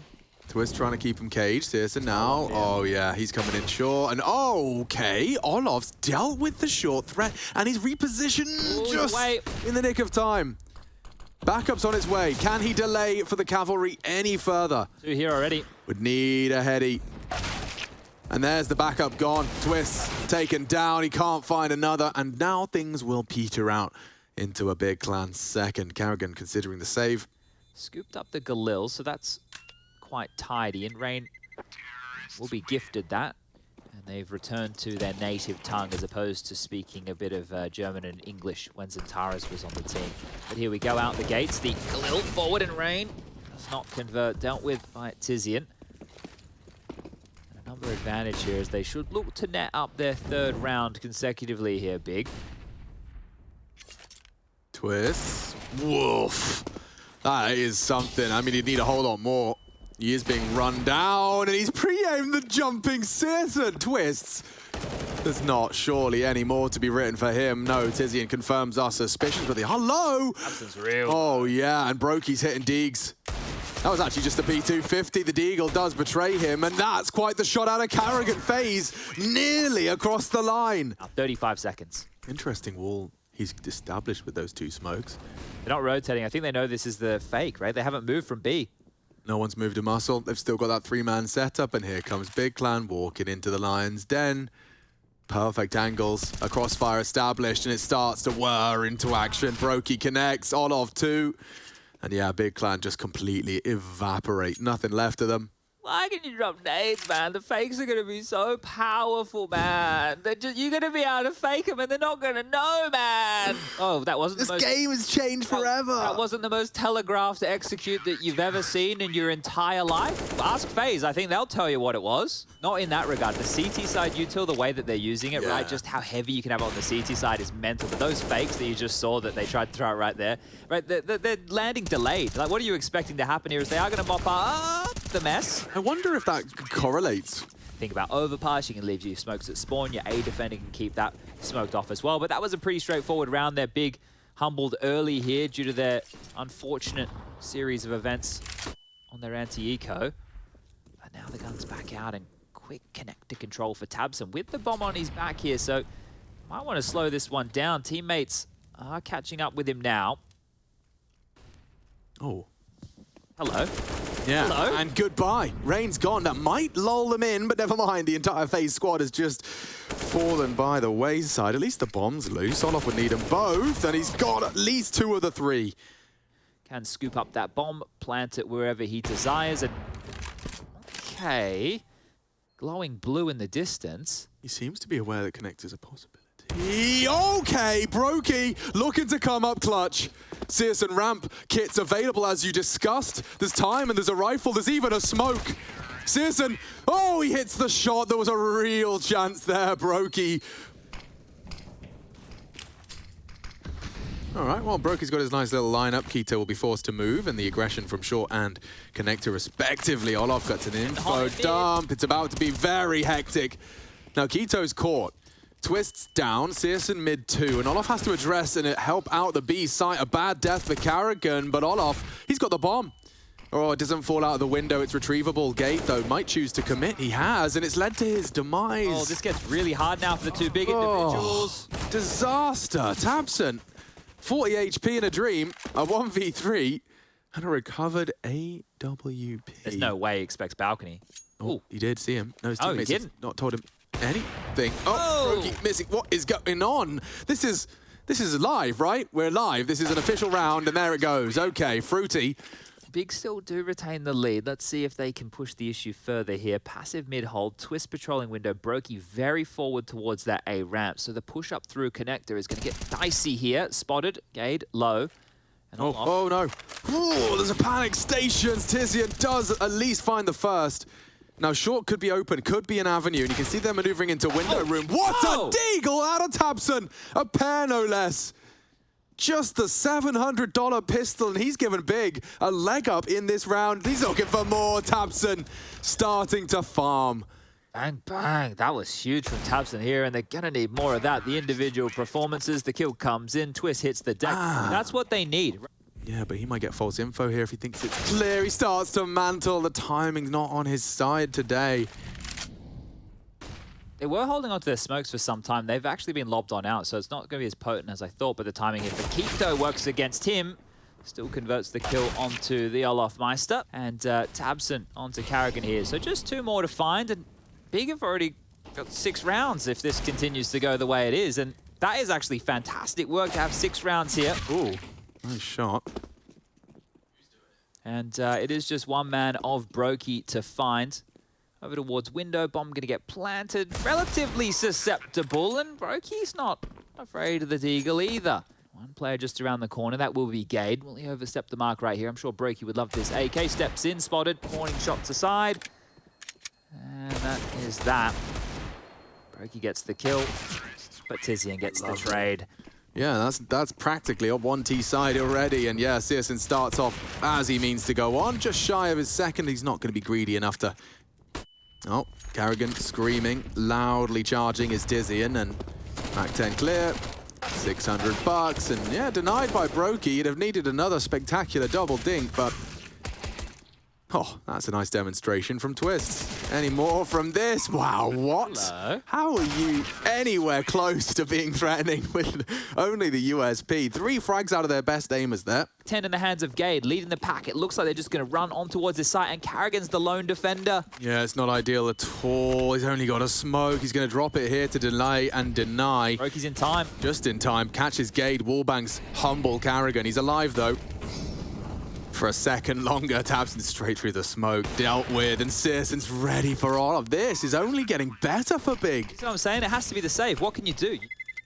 Twist trying to keep him caged. Searson now. Oh, yeah, he's coming in short. And okay, Olaf's dealt with the short threat, and he's repositioned just in the nick of time. Backup's on its way. Can he delay for the cavalry any further? 2 here already. Would need a heady. And there's the backup gone. Twist taken down. He can't find another. And now things will peter out into a big clan second. Karrigan considering the save. Scooped up the Galil, so that's quite tidy, and Rain will be gifted that. And they've returned to their native tongue as opposed to speaking a bit of German and English when Zentaris was on the team. But here we go out the gates. The Galil forward, and Rain does not convert, dealt with by Tizian. And a number advantage here as they should look to net up their 3rd round consecutively here, Big. Twist. Woof. That is something. I mean, you'd need a whole lot more. He is being run down, and he's pre-aimed the jumping Searson. Twists. There's not surely any more to be written for him. No, Tizian confirms our suspicions, but the hello! Absence real. Oh, yeah, and Brokey's hitting Deegs. That was actually just a P250. The Deagle does betray him, and that's quite the shot out of Karrigan. FaZe nearly across the line. 35 seconds. Interesting wall he's established with those 2 smokes. They're not rotating. I think they know this is the fake, right? They haven't moved from B. No one's moved a muscle. They've still got that 3-man setup, and here comes Big Clan walking into the Lion's Den. Perfect angles, a crossfire established, and it starts to whir into action. Brokey connects, Olaf 2. And yeah, Big Clan just completely evaporate. Nothing left of them. Why can you drop nades, man? The fakes are going to be so powerful, man. You're going to be able to fake them, and they're not going to know, man. Oh, that wasn't This the most... game has changed forever. That wasn't the most telegraphed execute that you've ever seen in your entire life. Ask FaZe. I think they'll tell you what it was. Not in that regard. The CT side util, the way that they're using it, right? Just how heavy you can have it on the CT side is mental. But those fakes that you just saw that they tried to throw it right there, right? They're landing delayed. Like, what are you expecting to happen here? Is they are going to mop up the mess. I wonder if that correlates. Think about overpass, you can leave you smokes at spawn, your A defender can keep that smoked off as well. But that was a pretty straightforward round. They're big humbled early here due to their unfortunate series of events on their anti-eco. But now the gun's back out and quick connector control for Tabson with the bomb on his back here. So might want to slow this one down. Teammates are catching up with him now. Oh. Hello. Yeah, Hello. and goodbye. Rain's gone. That might lull them in, but never mind. The entire FaZe squad has just fallen by the wayside. At least the bomb's loose. Olof would need them both, and he's got at least 2 of the 3. Can scoop up that bomb, plant it wherever he desires, and okay, glowing blue in the distance. He seems to be aware that connector's a possibility. Okay, Brokey looking to come up clutch. Searson ramp kit's available as you discussed. There's time and there's a rifle, there's even a smoke. Searson, oh, he hits the shot. There was a real chance there, Brokey. All right, well, Brokey's got his nice little lineup. Keto will be forced to move, and the aggression from Short and Connector respectively. Olof gets an info dump. It's about to be very hectic. Now, Keto's caught. Twists down, Searson mid 2, and Olof has to address and help out the B site. A bad death for Karrigan, but Olof, he's got the bomb. Oh, it doesn't fall out of the window, it's retrievable. Gate, though, might choose to commit. He has, and it's led to his demise. Oh, this gets really hard now for the 2 big individuals. Disaster. Tabson, 40 HP in a dream, a 1v3, and a recovered AWP. There's no way he expects balcony. Oh, he did see him. No, his teammates didn't. have not told him anything. Oh, Brokey missing. What is going on? This is live, right? We're live. This is an official round, and there it goes. Okay, Fruity. Big still do retain the lead. Let's see if they can push the issue further here. Passive mid-hold, Twist patrolling window, Brokey very forward towards that A ramp. So the push up through connector is going to get dicey here. Spotted, Gade, low. And oh no. Oh, there's a panic stations. Tizian does at least find the first. Now, Short could be open, could be an avenue, and you can see them maneuvering into window room. What a deagle out of Tabson! A pair, no less. Just the $700 pistol, and he's given Big a leg up in this round. He's looking for more. Tabson starting to farm. Bang, bang. That was huge from Tabson here, and they're going to need more of that. The individual performances, the kill comes in, Twist hits the deck. That's what they need. Yeah, but he might get false info here if he thinks it's clear. He starts to mantle. The timing's not on his side today. They were holding on to their smokes for some time. They've actually been lobbed on out, so it's not going to be as potent as I thought, but the timing here for Keto works against him. Still converts the kill onto the Olaf Meister, and Tabson onto Karrigan here. So just 2 more to find, and Big have already got 6 rounds if this continues to go the way it is, and that is actually fantastic work to have 6 rounds here. Ooh. Nice shot. And it is just 1 man of Brokey to find. Over towards window, bomb going to get planted. Relatively susceptible, and Brokey's not afraid of the deagle either. 1 player just around the corner, that will be Gade. Will he overstep the mark right here? I'm sure Brokey would love this. AK steps in, spotted, warning shots aside. And that is that. Brokey gets the kill, but Tizian gets the trade. Yeah, that's practically up 1T side already, and yeah, Searson starts off as he means to go on, just shy of his second. He's not going to be greedy enough to... Oh, Karrigan screaming, loudly charging his Tizian, and back 10 clear, $600, and yeah, denied by Brokey. He'd have needed another spectacular double dink, but... Oh, that's a nice demonstration from Twists. Any more from this? Wow, what? Hello. How are you anywhere close to being threatening with only the USP? 3 frags out of their best aimers there. 10 in the hands of Gade, leading the pack. It looks like they're just going to run on towards this site, and Karrigan's the lone defender. Yeah, it's not ideal at all. He's only got a smoke. He's going to drop it here to delay and deny. Brokey's in time. Just in time. Catches Gade. Wallbangs humble Karrigan. He's alive, though. For a second longer, Tabson straight through the smoke, dealt with, and Searson's ready for all of this. Is only getting better for Big. That's what I'm saying. It has to be the save. What can you do?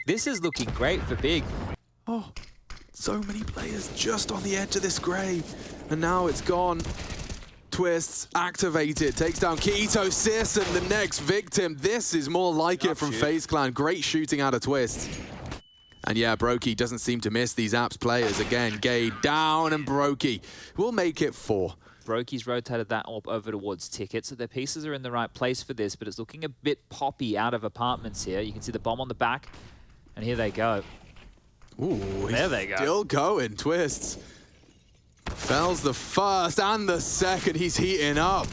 This is looking great for Big. Oh, so many players just on the edge of this grave, and now it's gone. Twists, activated, takes down Keto. Searson, the next victim. This is more like it from FaZe Clan. Great shooting out of Twists. And yeah, Brokey doesn't seem to miss these apps players. Again, Gade down, and Brokey will make it 4. Brokey's rotated that up over towards Ticket, so their pieces are in the right place for this, but it's looking a bit poppy out of apartments here. You can see the bomb on the back, and here they go. Ooh, there they go. Still going, Twists. Fells the first and the second. He's heating up.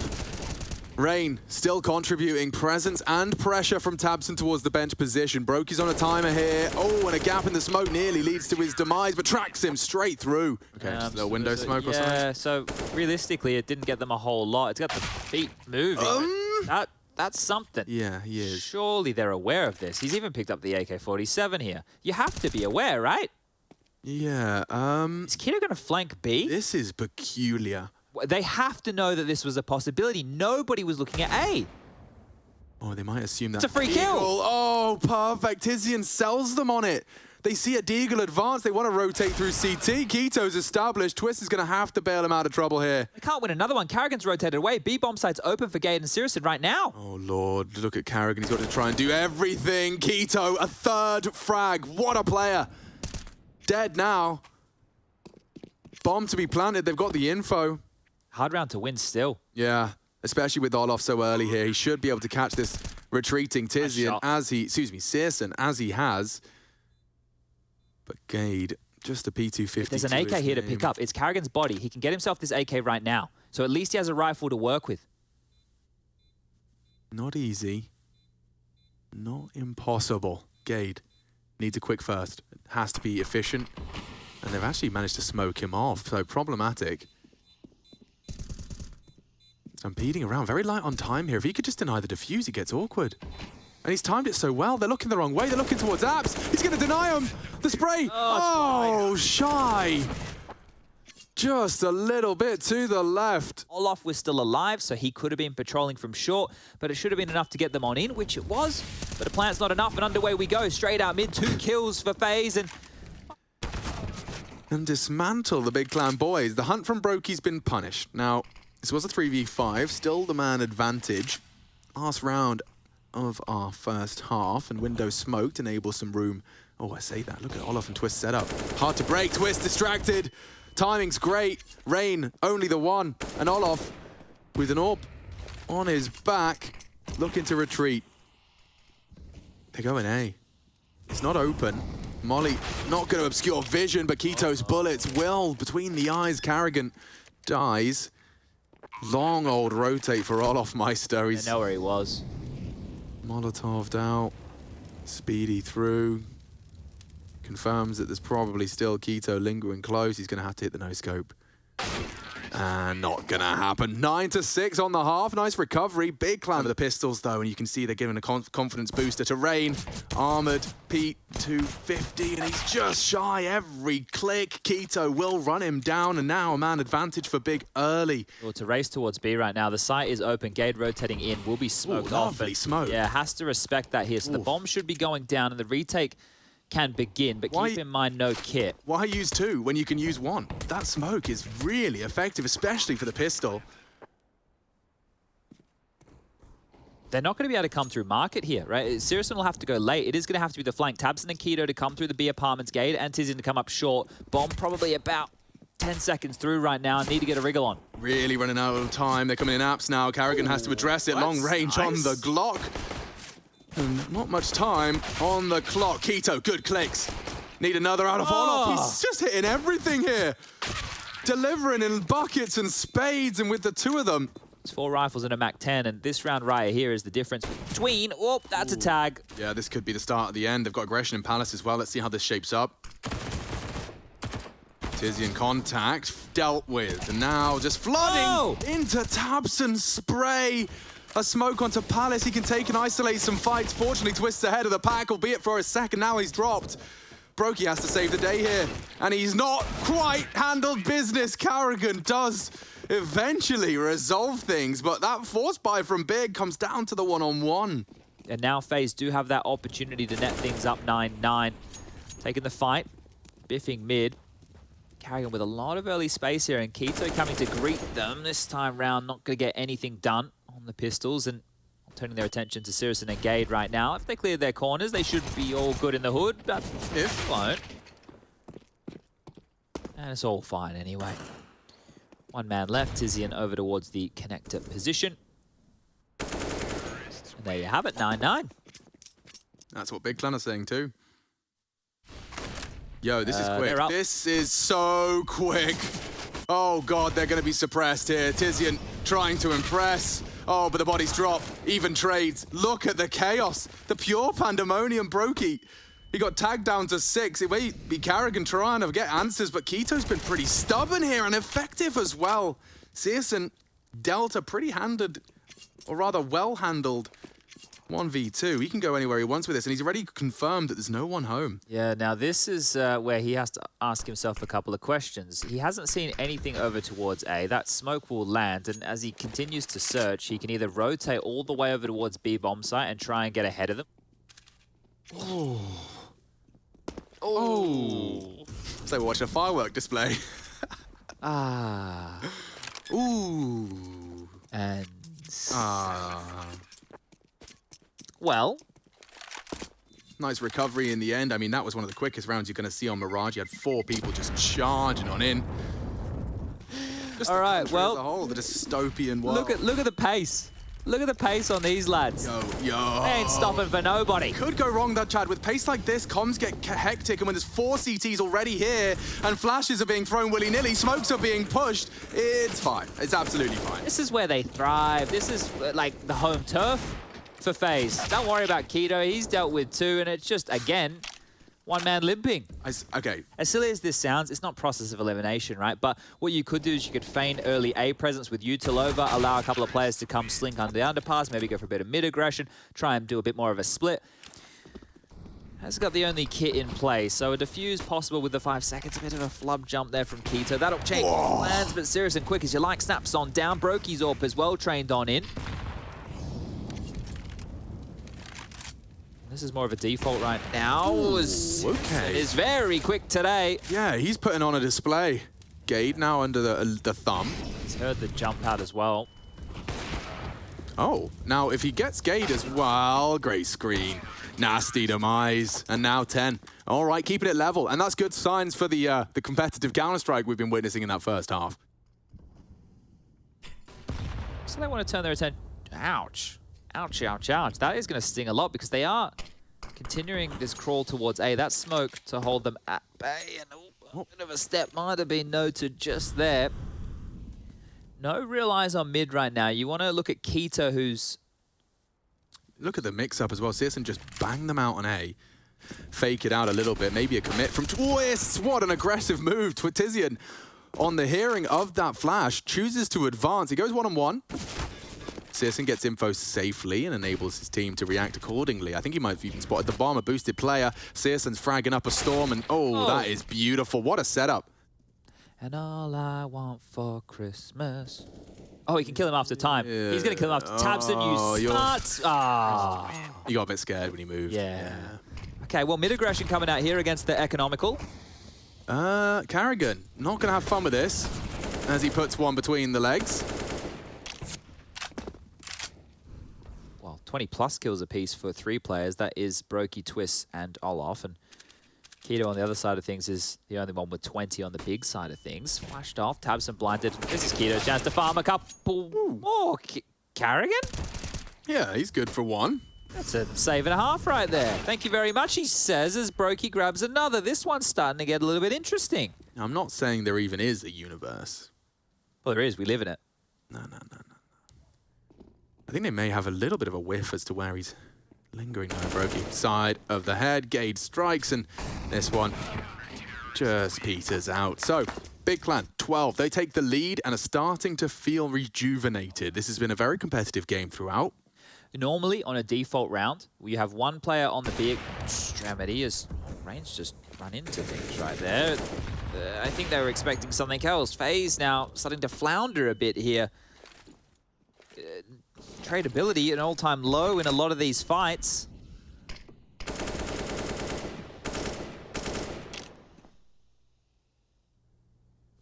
Rain still contributing presence and pressure from Tabson towards the bench position. Brokey's on a timer here. Oh, and a gap in the smoke nearly leads to his demise, but tracks him straight through. Okay, just a little window smoke or something. Yeah, so realistically, it didn't get them a whole lot. It's got the feet moving. That's something. Yeah, he is. Surely they're aware of this. He's even picked up the AK-47 here. You have to be aware, right? Yeah, Is Keto going to flank B? This is peculiar. They have to know that this was a possibility. Nobody was looking at A. Oh, they might assume that. It's a free kill. Oh, perfect. Tizian sells them on it. They see a Deagle advance. They want to rotate through CT. Keto's established. Twist is going to have to bail him out of trouble here. They can't win another one. Karrigan's rotated away. B bomb site's open for Gade and Sirison right now. Oh, Lord. Look at Karrigan. He's got to try and do everything. Keto, a third frag. What a player. Dead now. Bomb to be planted. They've got the info. Hard round to win still. Yeah, especially with Olof so early here. He should be able to catch this retreating Tizian Sirison as he has. But Gade, just a P250. There's an AK here to pick up. It's Karrigan's body. He can get himself this AK right now. So at least he has a rifle to work with. Not easy. Not impossible. Gade needs a quick first. It has to be efficient. And they've actually managed to smoke him off. So problematic. Stampeding around, very light on time here. If he could just deny the defuse, it gets awkward. And he's timed it so well. They're looking the wrong way. They're looking towards Apps. He's going to deny him. The spray. Oh, shy. Just a little bit to the left. Olof was still alive, so he could have been patrolling from short, but it should have been enough to get them on in, which it was. But a plant's not enough, and underway we go. Straight out mid, 2 kills for FaZe, and dismantle the Big Clan boys. The hunt from Brokey's been punished. Now, this was a 3v5, still the man advantage. Last round of our first half, and window smoked enables some room. Oh, I say that. Look at Olof and Twist set up. Hard to break. Twist distracted. Timing's great. Rain, only the one. And Olof with an AWP on his back, looking to retreat. They're going A. It's not open. Molly not going to obscure vision, but Keto's bullets will between the eyes. Karrigan dies. Long old rotate for Olof Meister. I know where he was. Molotov'd out. Speedy through. Confirms that there's probably still Keto lingering close. He's going to have to hit the no-scope. And not going to happen. 9-6 on the half. Nice recovery. Big climb of the pistols, though, and you can see they're giving a confidence booster to Rain. Armored, Pete, 250, and he's just shy every click. Keto will run him down, and now a man advantage for Big early. Well, to race towards B right now. The site is open. Gade rotating in. Will be smoked off. Lovely smoke. Yeah, has to respect that here. So the bomb should be going down, and the retake can begin, but keep in mind no kit. Why use 2 when you can use 1? That smoke is really effective, especially for the pistol. They're not going to be able to come through market here, right? Sirison will have to go late. It is going to have to be the flank. Tabson and Keto to come through the B apartments. Gade and Tizian to come up short. Bomb probably about 10 seconds through right now. Need to get a wriggle on. Really running out of time. They're coming in apps now. Karrigan has to address it. Long range on the Glock. And not much time on the clock. Keto, good clicks. Need another out of Olof. He's just hitting everything here. Delivering in buckets and spades, and with the 2 of them. It's 4 rifles and a MAC-10, and this round right here is the difference between... Oh, that's a tag. Yeah, this could be the start of the end. They've got aggression in Palace as well. Let's see how this shapes up. Tizian contact, dealt with. And now just flooding into Tabson's spray. A smoke onto Palace. He can take and isolate some fights. Fortunately, Twist's ahead of the pack, albeit for a second. Now he's dropped. Brokey has to save the day here. And he's not quite handled business. Karrigan does eventually resolve things, but that force buy from Big comes down to the one-on-one. And now FaZe do have that opportunity to net things up 9-9. Taking the fight, biffing mid. Karrigan with a lot of early space here, and Keto coming to greet them. This time round, not going to get anything done on the pistols, and turning their attention to Sirison and Gade right now. If they clear their corners, they should be all good in the hood, but if won't. And it's all fine anyway. 1 man left, Tizian over towards the connector position. And there you have it, 9-9. That's what Big Clan are saying too. Yo, this is quick. This is so quick. Oh God, they're going to be suppressed here. Tizian trying to impress. Oh, but the bodies drop. Even trades. Look at the chaos. The pure pandemonium. Brokey. He got tagged down to 6. It may be Carrigan trying to get answers, but Keto's been pretty stubborn here and effective as well. Searson dealt a pretty handed, or rather well-handled 1v2. He can go anywhere he wants with this, and he's already confirmed that there's no one home. Yeah, now this is where he has to ask himself a couple of questions. He hasn't seen anything over towards A. That smoke will land, and as he continues to search, he can either rotate all the way over towards B bomb site and try and get ahead of them. Oh. Oh. It's like watching a firework display. Ah. Ooh. And... Ah. Well. Nice recovery in the end. I mean, that was one of the quickest rounds you're going to see on Mirage. You had 4 people just charging on in. Just all right, well, as a whole, the dystopian world. Look at the pace. Look at the pace on these lads. Yo. They ain't stopping for nobody. Could go wrong, that Chad. With pace like this, comms get hectic, and when there's 4 CTs already here, and flashes are being thrown willy-nilly, smokes are being pushed, it's fine. It's absolutely fine. This is where they thrive. This is like the home turf for FaZe. Don't worry about Keto. He's dealt with 2, and it's just, again, one man limping. Okay. As silly as this sounds, it's not process of elimination, right? But what you could do is you could feign early A presence with Utilova, allow a couple of players to come slink under the underpass, maybe go for a bit of mid aggression, try and do a bit more of a split. Has got the only kit in play, so a defuse possible with the 5 seconds. A bit of a flub jump there from Keto. That'll change plans, but serious and quick as you like. Snaps on down. Brokey's AWP as well, trained on in. This is more of a default right now. Okay. Is very quick today. Yeah, he's putting on a display. Gade now under the thumb. He's heard the jump out as well. Oh, now if he gets Gade as well, great screen. Nasty demise, and now 10. All right, keeping it level, and that's good signs for the competitive Counter-Strike we've been witnessing in that first half. So they want to turn their attention. Ouch. Ouch, ouch, ouch. That is going to sting a lot because they are continuing this crawl towards A. That smoke to hold them at bay. And a bit of a step might have been noted just there. No real eyes on mid right now. You want to look at Keto, who's... Look at the mix-up as well. Searson just bang them out on A. Fake it out a little bit. Maybe a commit from Twist. What an aggressive move. Twitizian, on the hearing of that flash, chooses to advance. He goes one-on-one. Searson gets info safely and enables his team to react accordingly. I think he might have even spotted the bomb, a boosted player. Searson's fragging up a storm, and that is beautiful. What a setup. And all I want for Christmas. Oh, he can kill him after time. Yeah. He's going to kill him after Tabson, you smart. You got a bit scared when he moved. Yeah. Okay, well, mid-aggression coming out here against the Economical. Carrigan, not going to have fun with this as he puts one between the legs. 20+ kills apiece for 3 players. That is Brokey, Twist, and Olaf. And Keto on the other side of things is the only one with 20 on the big side of things. Flashed off, Tabson blinded. This is Keto, chance to farm a couple more. Carrigan? Yeah, he's good for 1. That's a save and a half right there. Thank you very much, he says, as Brokey grabs another. This one's starting to get a little bit interesting. I'm not saying there even is a universe. Well, there is. We live in it. No. I think they may have a little bit of a whiff as to where he's lingering now. Brokey, side of the head, Gade strikes, and this one just peters out. So, Big Clan, 12. They take the lead and are starting to feel rejuvenated. This has been a very competitive game throughout. Normally, on a default round, you have one player on the big extremity as range just run into things right there. I think they were expecting something else. FaZe now starting to flounder a bit here. Tradability at an all-time low in a lot of these fights.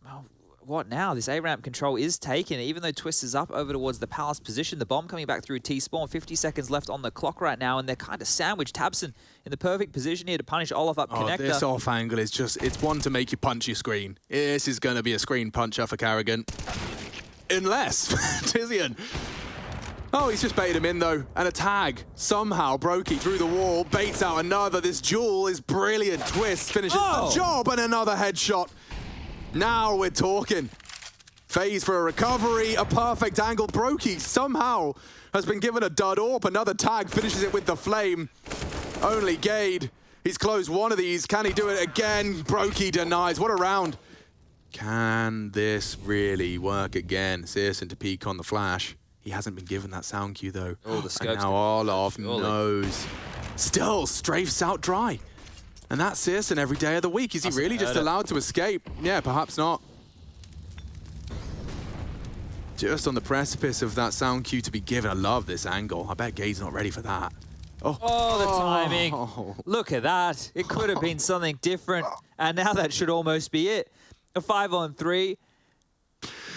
Well, what now? This A-ramp control is taken, even though Twist is up over towards the Palace position. The bomb coming back through T-spawn. 50 seconds left on the clock right now, and they're kind of sandwiched. Tabson in the perfect position here to punish Olaf up connector. This off angle is just, it's one to make you punch your screen. This is going to be a screen puncher for Carrigan. Unless, Tizian. Oh, he's just baited him in, though. And a tag. Somehow, Brokey through the wall, baits out another. This duel is brilliant. Twist finishes the job, and another headshot. Now we're talking. FaZe for a recovery, a perfect angle. Brokey somehow has been given a dud AWP. Another tag finishes it with the flame. Only Gade. He's closed one of these. Can he do it again? Brokey denies. What a round. Can this really work again? Searson to peek on the flash. He hasn't been given that sound cue though. Oh, the scope's and now Olaf knows. Still, Strafe's out dry. And that's Searson every day of the week. Is he really just allowed to escape? Yeah, perhaps not. Just on the precipice of that sound cue to be given. I love this angle. I bet Gade's not ready for that. Oh, the timing. Look at that. It could have been something different. And now that should almost be it. A 5-on-3.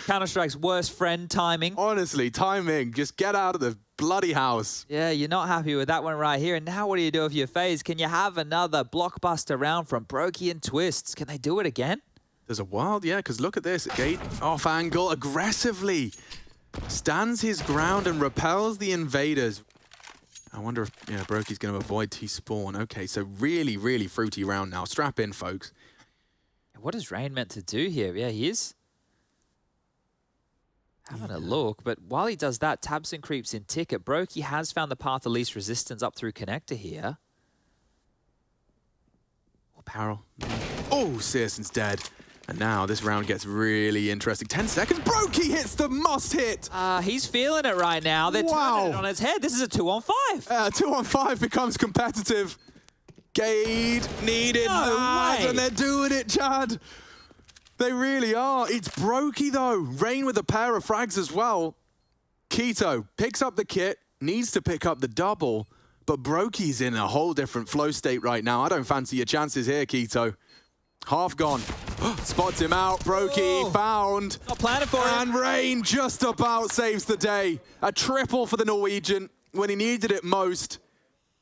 Counter-Strike's worst friend, timing. Honestly, timing. Just get out of the bloody house. Yeah, you're not happy with that one right here. And now what do you do if you're FaZe? Can you have another blockbuster round from Brokey and Twists? Can they do it again? There's a wild, yeah, because look at this. Gade off angle aggressively. Stands his ground and repels the invaders. I wonder if Brokey's going to avoid T-spawn. Okay, so really, really fruity round now. Strap in, folks. What is Rain meant to do here? Yeah, he is having a look, but while he does that, Tabson creeps in ticket. Brokey has found the path of least resistance up through connector here. Apparel. Oh, Searson's dead. And now this round gets really interesting. 10 seconds. Brokey hits the must hit. He's feeling it right now. They're turning it on its head. This is a 2-on-5. 2-on-5 becomes competitive. Gade needed that, and they're doing it, Chad. They really are. It's Brokey, though. Rain with a pair of frags as well. Keto picks up the kit, needs to pick up the double, but Brokey's in a whole different flow state right now. I don't fancy your chances here, Keto. Half gone. Spots him out. Brokey found. Not planning for him. And Rain just about saves the day. A triple for the Norwegian when he needed it most.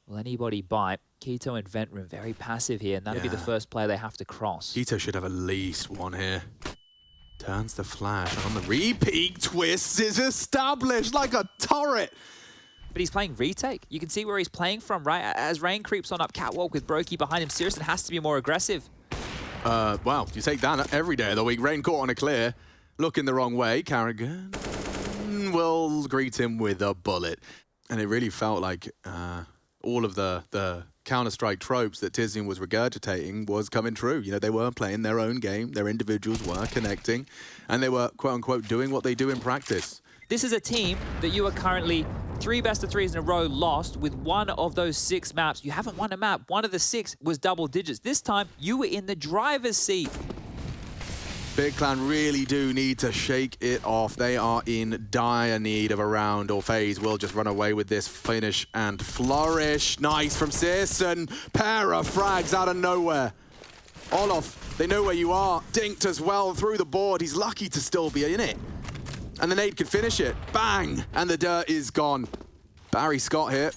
Will anybody bite? Keto and Vent Room very passive here, and that'll be the first player they have to cross. Keto should have at least one here. Turns the flash on the repeat. Twists is established like a turret. But he's playing retake. You can see where he's playing from, right? As Rain creeps on up catwalk with Brokey behind him, Searson has to be more aggressive. Well, you take that every day of the week. Rain caught on a clear. Looking the wrong way. Carrigan will greet him with a bullet. And it really felt like all of the Counter-Strike tropes that Tizian was regurgitating was coming true. They were playing their own game. Their individuals were connecting. And they were, quote-unquote, doing what they do in practice. This is a team that you are currently 3 best-of-3s in a row lost with one of those 6 maps. You haven't won a map. One of the 6 was double digits. This time, you were in the driver's seat. Big Clan really do need to shake it off. They are in dire need of a round, or FaZe will just run away with this finish and flourish. Nice from Searson. Pair of frags out of nowhere. Olaf, they know where you are. Dinked as well through the board. He's lucky to still be in it. And the nade could finish it. Bang! And the dirt is gone. Barry Scott here.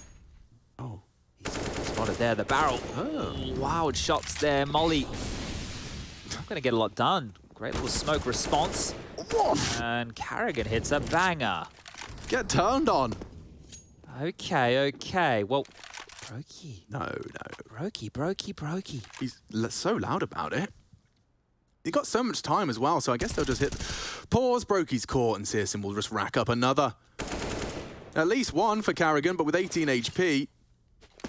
Oh, he's spotted there. The barrel. Oh. Wild shots there. Molly. Not going to get a lot done. Great little smoke response. Woof. And Carrigan hits a banger. Get turned on. Okay. Well, Brokey. No. Brokey. He's so loud about it. He got so much time as well, so I guess they'll just hit pause. Brokey's caught, and Searson will just rack up another. At least one for Carrigan, but with 18 HP,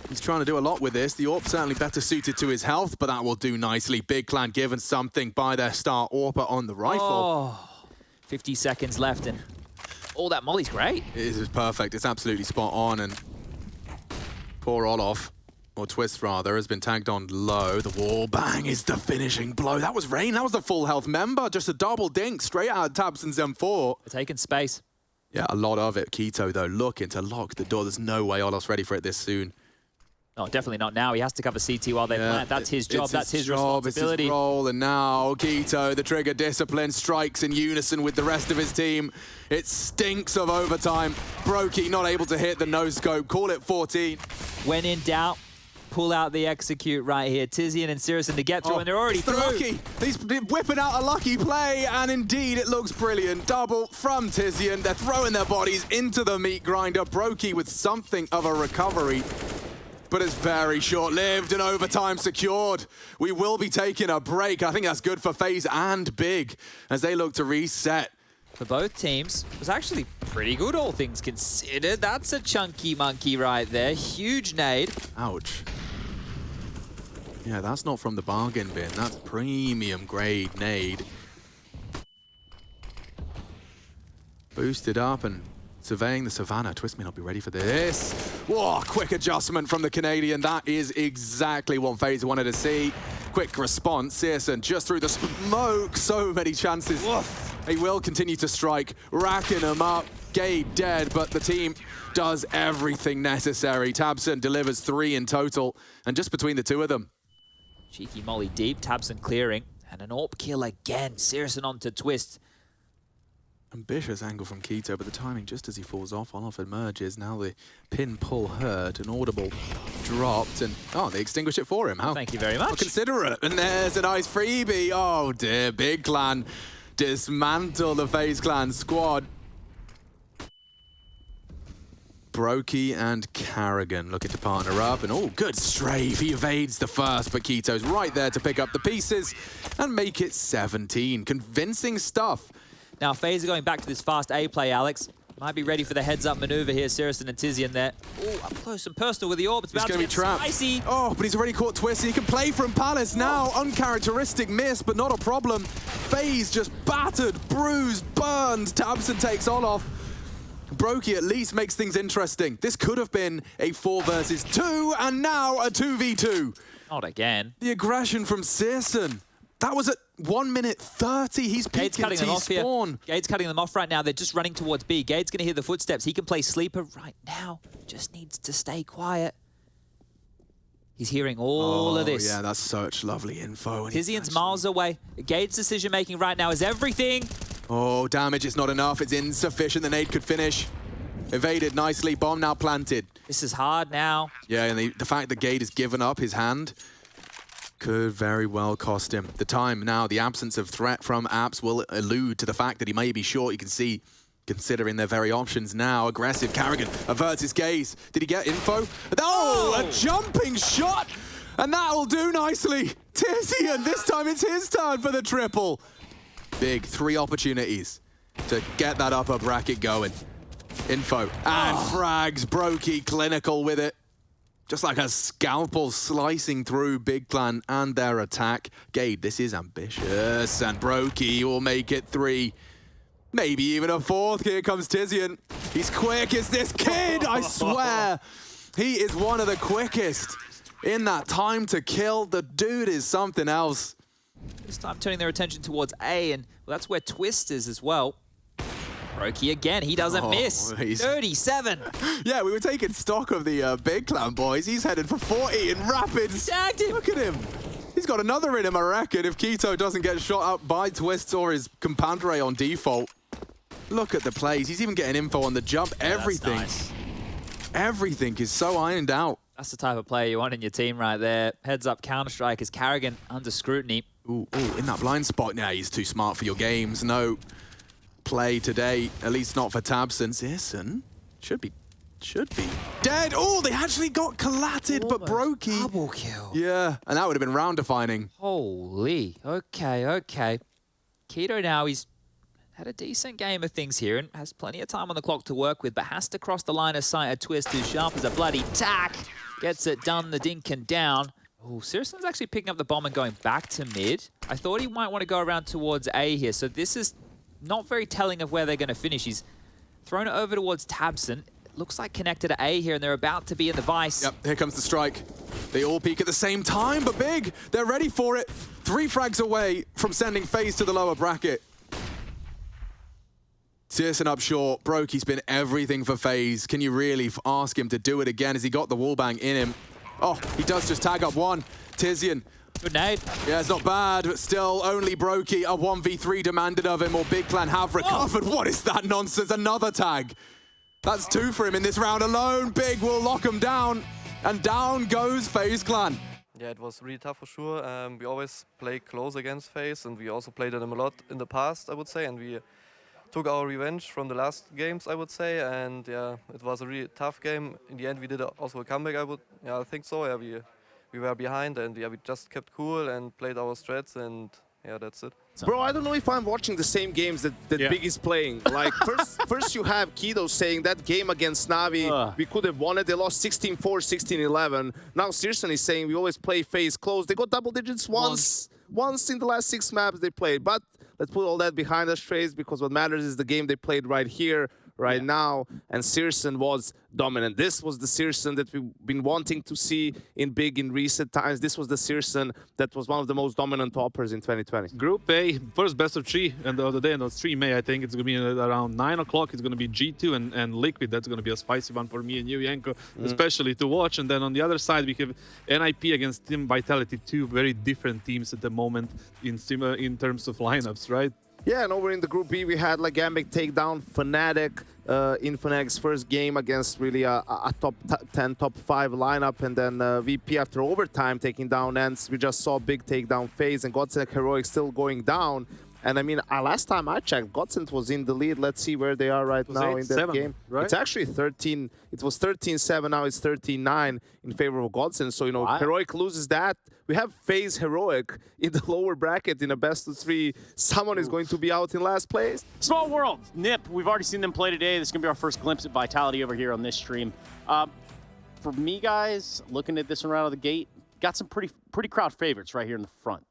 he's trying to do a lot with this. The AWP certainly better suited to his health, but that will do nicely. Big Clan given something by their star AWPer on the rifle. 50 seconds left, and all that Molly's great. It is perfect. It's absolutely spot on, and poor Olaf. Or Twist, rather, has been tagged on low. The wall bang is the finishing blow. That was Rain. That was the full health member. Just a double dink straight out of Tabson's M4. They're taking space. Yeah, a lot of it. Keto, though, looking to lock the door. There's no way Olaf's ready for it this soon. No, definitely not now. He has to cover CT while they plant. That's his job. That's his responsibility. It's his role. And now Keto, the trigger discipline, strikes in unison with the rest of his team. It stinks of overtime. Brokey not able to hit the no-scope. Call it 14. When in doubt, pull out the execute right here. Tizian and Searson to get through, and they're already through. Lucky. He's whipping out a lucky play, and indeed it looks brilliant. Double from Tizian. They're throwing their bodies into the meat grinder. Brokey with something of a recovery, but it's very short-lived and overtime secured. We will be taking a break. I think that's good for FaZe and Big as they look to reset. for both teams was actually pretty good, all things considered. That's a chunky monkey right there. Huge nade. Ouch. Yeah, that's not from the bargain bin. That's premium grade nade. Boosted up and surveying the Savannah. Twist may not be ready for this. Whoa, quick adjustment from the Canadian. That is exactly what FaZe wanted to see. Quick response. Searson just through the smoke. So many chances. He will continue to strike, racking them up. Gabe dead, but the team does everything necessary. Tabson delivers 3 in total, and just between the two of them. Cheeky molly deep, Tabson clearing, and an AWP kill again. Searson onto Twist. Ambitious angle from Keto, but the timing just as he falls off, Olof emerges. Now the pin pull heard, an audible dropped, and they extinguish it for him. How thank you very much. How considerate. And there's a nice freebie. Oh dear, Big Clan dismantle the FaZe Clan squad. Brokey and Carrigan looking to partner up, and good strafe. He evades the first, but Keto's right there to pick up the pieces and make it 17. Convincing stuff. Now FaZe are going back to this fast A play, Alex. Might be ready for the heads-up maneuver here. Searson and Tizian there. Oh, up close and personal with the AWP. It's about to be trapped. Spicy. Oh, but he's already caught Twist. He can play from Palace now. Uncharacteristic miss, but not a problem. FaZe just battered, bruised, burned. Tabson takes Olof. Brokey at least makes things interesting. This could have been a 4 versus 2, and now a 2v2. Not again. The aggression from Searson. That was at 1 minute 30. He's peeking T-spawn. Gade's cutting them off right now. They're just running towards B. Gade's going to hear the footsteps. He can play Sleeper right now. Just needs to stay quiet. He's hearing all of this. Yeah, that's such lovely info. Tizian's miles away. Gade's decision-making right now is everything. Oh, damage is not enough. It's insufficient. The nade could finish. Evaded nicely. Bomb now planted. This is hard now. Yeah, and the fact that Gade has given up his hand could very well cost him. The time now, the absence of threat from Apps will allude to the fact that he may be short. You can see, considering their very options now, aggressive Carrigan averts his gaze. Did he get info? Oh, a jumping shot! And that'll do nicely. Tizian, this time it's his turn for the triple. Big 3 opportunities to get that upper bracket going. Info and frags. Brokey clinical with it. Just like a scalpel slicing through Big Clan and their attack. Gade, this is ambitious. And Brokey will make it 3. Maybe even a 4th. Here comes Tizian. He's quick as this kid, I swear. He is one of the quickest in that time to kill. The dude is something else. This time turning their attention towards A, and that's where Twist is as well. Brokey again, he doesn't miss. 37. Yeah, we were taking stock of the Big Clan boys. He's headed for 40 in rapids. Jagged him. Look at him. He's got another in him, I reckon, if Keto doesn't get shot up by Twist or his compadre on default. Look at the plays. He's even getting info on the jump. Everything. Nice. Everything is so ironed out. That's the type of player you want in your team right there. Heads up Counter-Strike is Carrigan under scrutiny. Ooh, in that blind spot. Yeah, he's too smart for your games. No play today, at least not for Tabson. Searson should be dead. Oh, they actually got collatted, but Brokey. Double kill. Yeah, and that would have been round defining. Holy. Okay. Keto now, he's had a decent game of things here and has plenty of time on the clock to work with, but has to cross the line of sight. A Twist as sharp as a bloody tack. Gets it done, the dink and down. Oh, Searson's actually picking up the bomb and going back to mid. I thought he might want to go around towards A here, so this is not very telling of where they're going to finish. He's thrown it over towards Tabson. It looks like connected to A here, and they're about to be in the vice. Yep, here comes the strike. They all peak at the same time, but Big, they're ready for it. 3 frags away from sending FaZe to the lower bracket. Searson up short. Brokey's been everything for FaZe. Can you really ask him to do it again? Has he got the wallbang in him? Oh, he does just tag up one. Tizian. Good nade. Yeah, it's not bad, but still only Brokey. A 1v3 demanded of him, or Big Clan have recovered. What is that nonsense? Another tag. That's 2 for him in this round alone. Big will lock him down, and down goes FaZe Clan. Yeah, it was really tough for sure. We always play close against FaZe, and we also played them a lot in the past, I would say, and we took our revenge from the last games, I would say, and yeah, it was a really tough game. In the end, we did also a comeback, I think so. Yeah, we were behind, and yeah, we just kept cool and played our strats, and Yeah, that's it. Bro, I don't know if I'm watching the same games that Big is playing. Like, first you have Kido saying that game against Navi, we could have won it. They lost 16-4, 16-11. Now Searson is saying we always play FaZe close. They got double digits once in the last 6 maps they played. But let's put all that behind us, Trace, because what matters is the game they played right here, right now, and Searson was dominant. This was the Searson that we've been wanting to see in Big in recent times. This was the Searson that was one of the most dominant toppers in 2020. Group A, first best of 3, and the other day, and on stream A, I think it's going to be around 9 o'clock. It's going to be G2 and Liquid. That's going to be a spicy one for me and you, Yanko, especially to watch. And then on the other side, we have NIP against Team Vitality, 2 very different teams at the moment in terms of lineups, right? Yeah, and over in the Group B, we had like Gambit take down Fnatic in Fnatic's first game against really a top 10, top 5 lineup, and then VP after overtime taking down Ents. We just saw big takedown FaZe, and Godsend Heroic still going down. And I mean, last time I checked, Godsend was in the lead. Let's see where they are right now in that game. Right? It's actually 13. It was 13-7. Now it's 13-9 in favor of Godsend. So, you know, Heroic loses that. We have FaZe Heroic in the lower bracket in a best of 3. Someone is going to be out in last place. Small world. Nip, we've already seen them play today. This is going to be our first glimpse at Vitality over here on this stream. For me, guys, looking at this one right out of the gate, got some pretty crowd favorites right here in the front.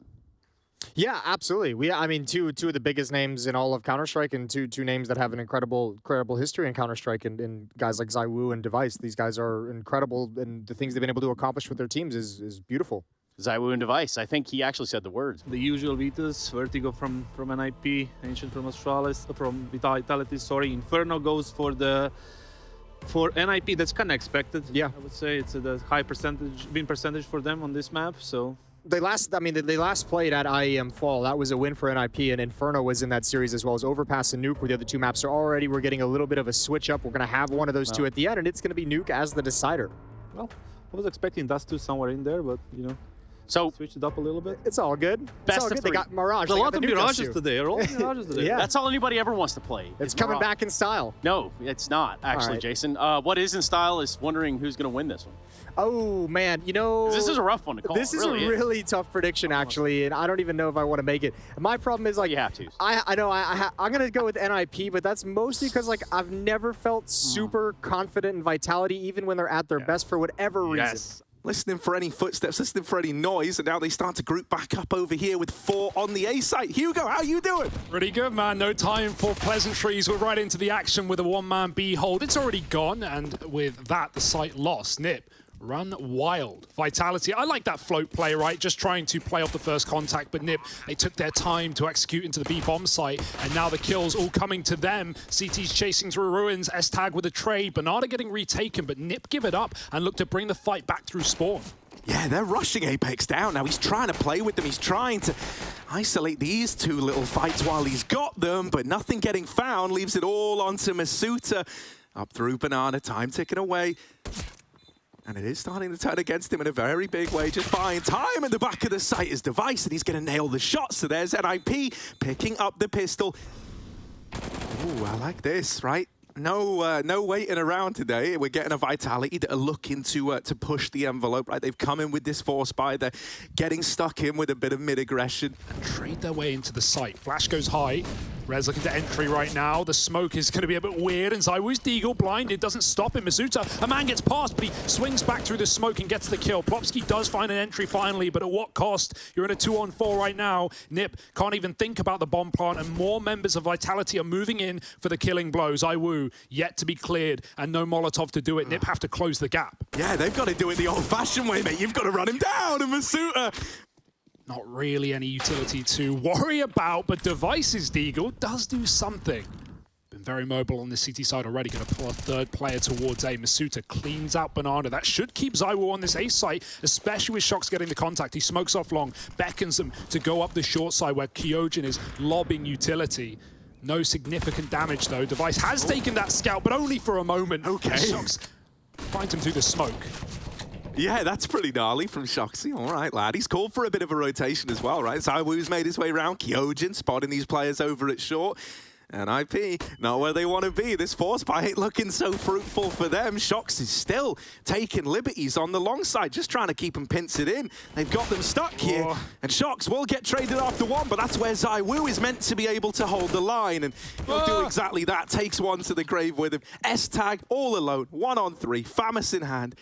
Yeah, absolutely. I mean, two of the biggest names in all of Counter-Strike, and two names that have an incredible history in Counter-Strike, and guys like ZywOo and Device. These guys are incredible, and the things they've been able to accomplish with their teams is beautiful. ZywOo and Device. I think he actually said the words. The usual Vitas, Vertigo from NIP, Ancient from Astralis, from Vitality, sorry. Inferno goes for NIP. That's kind of expected. Yeah, I would say it's a high win percentage for them on this map. So they last played at IEM Fall. That was a win for NIP, and Inferno was in that series as well as Overpass and Nuke were the other 2 maps. So already we're getting a little bit of a switch up. We're going to have one of those 2 at the end, and it's going to be Nuke as the decider. Well, I was expecting Dust 2 somewhere in there, but you know. So switch it up a little bit. It's all good. Best of 3. They got Mirage. A lot of Mirages today. A lot of Mirages today. Yeah. That's all anybody ever wants to play. It's coming Mirage. back in style. No, it's not, actually, right. Jason. What is in style is wondering who's going to win this one. Oh, man. You know, this is a rough one to call. This is really a really tough prediction, actually, and I don't even know if I want to make it. My problem is, like, you have to. I know I'm going to go with NIP, but that's mostly because, like, I've never felt super confident in Vitality, even when they're at their best for whatever reason. Listening for any footsteps, listening for any noise, and now they start to group back up over here with 4 on the A site. Hugo, how you doing? Pretty good, man. No time for pleasantries. We're right into the action with a 1-man B hold. It's already gone, and with that, the site lost. Nip, run wild. Vitality, I like that float play, right? Just trying to play off the first contact, but Nip, they took their time to execute into the B bomb site, and now the kills all coming to them. CT's chasing through ruins, S-Tag with a trade, Bernarda getting retaken, but Nip give it up and look to bring the fight back through spawn. Yeah, they're rushing Apex down. Now he's trying to play with them. He's trying to isolate these 2 little fights while he's got them, but nothing getting found. Leaves it all onto Masuta. Up through Banana, time ticking away. And it is starting to turn against him in a very big way, just buying time at the back of the site is Device, and he's going to nail the shot. So there's NIP picking up the pistol. Ooh, I like this, right? No waiting around today. We're getting a Vitality that are looking to push the envelope, right? They've come in with this force buy. They're getting stuck in with a bit of mid-aggression. And trade their way into the site. Flash goes high. Rez looking to entry right now. The smoke is going to be a bit weird, and ZywOo's Deagle blinded. Doesn't stop him. Masuta, a man gets past, but he swings back through the smoke and gets the kill. Plopsky does find an entry finally, but at what cost? You're in a 2-on-4 right now. Nip can't even think about the bomb plant, and more members of Vitality are moving in for the killing blow. ZywOo yet to be cleared, and no Molotov to do it. Nip have to close the gap. Yeah, they've got to do it the old-fashioned way, mate. You've got to run him down, and Masuta... Not really any utility to worry about, but Device's Deagle does do something. Been very mobile on the CT side already. Going to pull a 3rd player towards A. Masuta cleans out Banana. That should keep ZywOo on this A site, especially with Shox getting the contact. He smokes off long, beckons them to go up the short side where Kyojin is lobbing utility. No significant damage though. Device has taken that scout, but only for a moment. Okay. Shox finds him through the smoke. Yeah, that's pretty gnarly from Shoxy. All right, lad. He's called for a bit of a rotation as well, right? ZywOo's made his way around. Kyojin spotting these players over at short. NIP, not where they want to be. This force buy ain't looking so fruitful for them. Shox is still taking liberties on the long side, just trying to keep them pincered in. They've got them stuck here, and Shox will get traded after one, but that's where ZywOo is meant to be able to hold the line, and he'll do exactly that. Takes one to the grave with him. S-Tag all alone, 1-on-3, FAMAS in hand,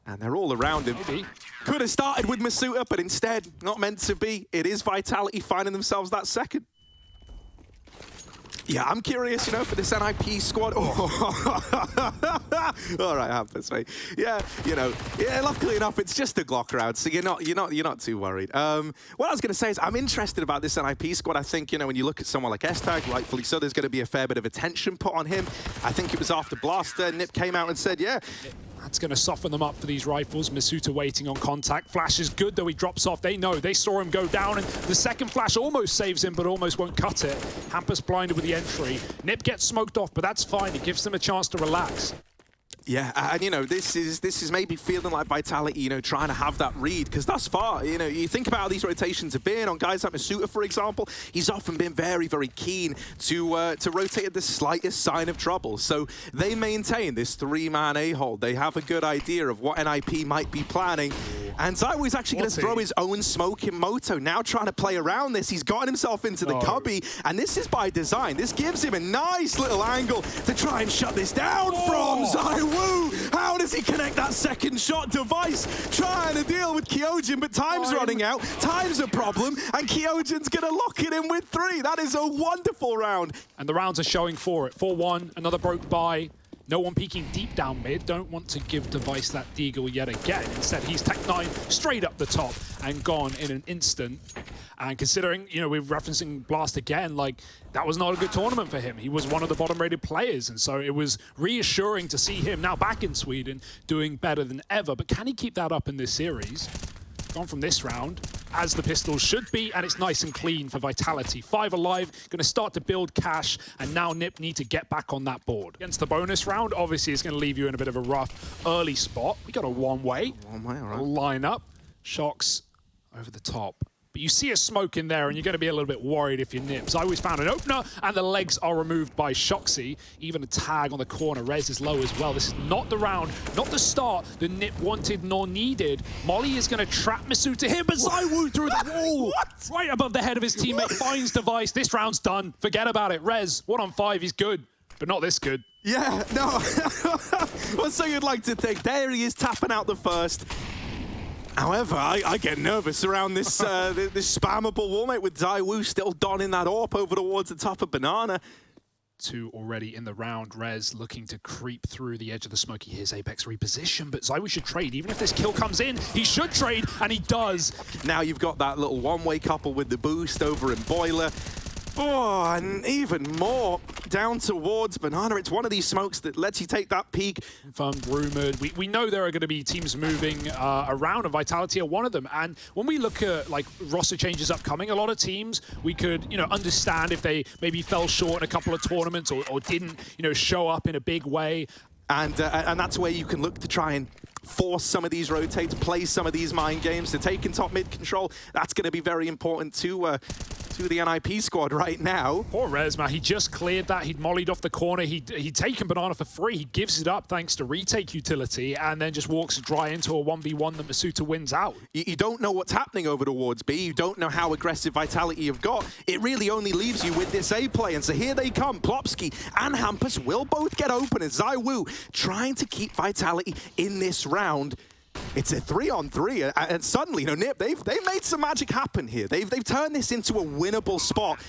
and they're all around him. Could have started with Masuta, but instead, not meant to be. It is Vitality finding themselves that second. Yeah, I'm curious, you know, for this NIP squad. All right, Hampus, mate. Yeah, you know, yeah. Luckily enough, it's just a Glock round, so you're not too worried. What I was going to say is, I'm interested about this NIP squad. I think, you know, when you look at someone like S-Tag, rightfully so, there's going to be a fair bit of attention put on him. I think it was after Blaster, Nip came out and said, yeah. That's going to soften them up for these rifles. Masuta waiting on contact. Flash is good, though he drops off. They know. They saw him go down, and the second flash almost saves him, but almost won't cut it. Hampus blinded with the entry. Nip gets smoked off, but that's fine. It gives them a chance to relax. Yeah, and you know, this is maybe feeling like Vitality, you know, trying to have that read, because thus far, you know, you think about how these rotations have been on guys like Masuta, for example, he's often been very, very keen to rotate at the slightest sign of trouble. So they maintain this three-man A-hold. They have a good idea of what NIP might be planning. And ZywOo's actually going to throw his own smoke in Moto, now trying to play around this. He's gotten himself into the cubby, and this is by design. This gives him a nice little angle to try and shut this down from ZywOo. How does he connect that second shot? Device trying to deal with Kyojin, but time's running out. Time's a problem, and Kyojin's going to lock it in with 3. That is a wonderful round. And the rounds are showing for it. 4-1, another broke by. No one peeking deep down mid. Don't want to give Device that deagle yet again. Instead, he's Tech9 straight up the top and gone in an instant. And considering, you know, we're referencing Blast again, like, that was not a good tournament for him. He was one of the bottom-rated players, and so it was reassuring to see him now back in Sweden doing better than ever. But can he keep that up in this series? Gone from this round, as the pistols should be, and it's nice and clean for Vitality. 5 alive, going to start to build cash, and now Nip need to get back on that board. Against the bonus round, obviously it's going to leave you in a bit of a rough early spot. We got a one-way. One-way, all right. Line up. Shox over the top. But you see a smoke in there, and you're going to be a little bit worried if you're Nips. I always found an opener, and the legs are removed by Shoxy. Even a tag on the corner. Rez is low as well. This is not the round, not the start the Nip wanted nor needed. Molly is going to trap Masuta here, but ZywOo through the wall. Right above the head of his teammate, finds Device. This round's done. Forget about it. Rez, 1-on-5, he's good, but not this good. Yeah, no. Well, so you'd like to think. There he is tapping out the first. However, I get nervous around this this spammable wall, mate, with ZywOo still donning that AWP over towards the top of Banana. 2 already in the round. Rez looking to creep through the edge of the smoke. He hears Apex reposition, but ZywOo should trade. Even if this kill comes in, he should trade, and he does. Now you've got that little one-way couple with the boost over in Boiler. Oh, and even more down towards Banana. It's one of these smokes that lets you take that peek. Confirmed, rumored. We know there are going to be teams moving around, and Vitality are one of them. And when we look at like roster changes upcoming, a lot of teams we could, you know, understand if they maybe fell short in a couple of tournaments or didn't, you know, show up in a big way. And that's where you can look to try and force some of these rotates, play some of these mind games, to take in top mid control. That's going to be very important to the NIP squad right now. Poor Rez, man. He just cleared that. He'd mollied off the corner. He'd taken Banana for free. He gives it up thanks to retake utility, and then just walks dry into a 1v1 that Masuta wins out. You don't know what's happening over towards B. You don't know how aggressive Vitality you've got. It really only leaves you with this A play, and so here they come. Plopsky and Hampus will both get open as ZywOo trying to keep Vitality in this round. It's a 3-on-3, and suddenly, you know, Nip, they've made some magic happen here. They've turned this into a winnable spot.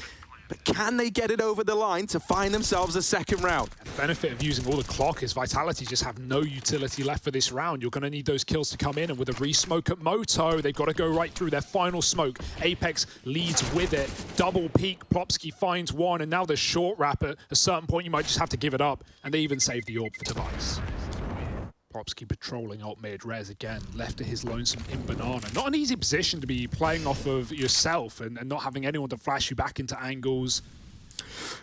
But can they get it over the line to find themselves a second round? The benefit of using all the clock is Vitality just have no utility left for this round. You're going to need those kills to come in, and with a re-smoke at Moto, they've got to go right through their final smoke. Apex leads with it. Double peek, Plopsky finds one, and now the short wrap. At a certain point, you might just have to give it up, and they even save the AWP for Device. Plopsky patrolling alt mid. Rez again left to his lonesome in Banana. Not an easy position to be playing off of yourself and not having anyone to flash you back into angles.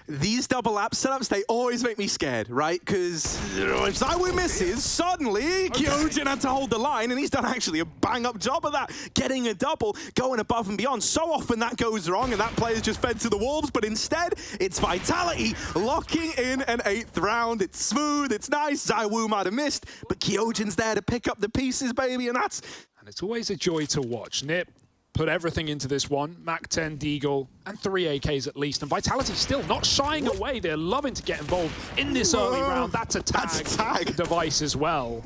These double app setups, they always make me scared, right? Because if ZywOo misses, suddenly Kyojin had to hold the line, and he's done actually a bang-up job of that, getting a double, going above and beyond. So often that goes wrong, and that player's just fed to the wolves, but instead, it's Vitality locking in an 8th round. It's smooth, it's nice. ZywOo might have missed, but Kyojin's there to pick up the pieces, baby, and that's... And it's always a joy to watch. Nip put everything into this one. Mac 10, Deagle, and 3 AKs at least. And Vitality still not shying away. They're loving to get involved in this early round. That's a tag. Device as well.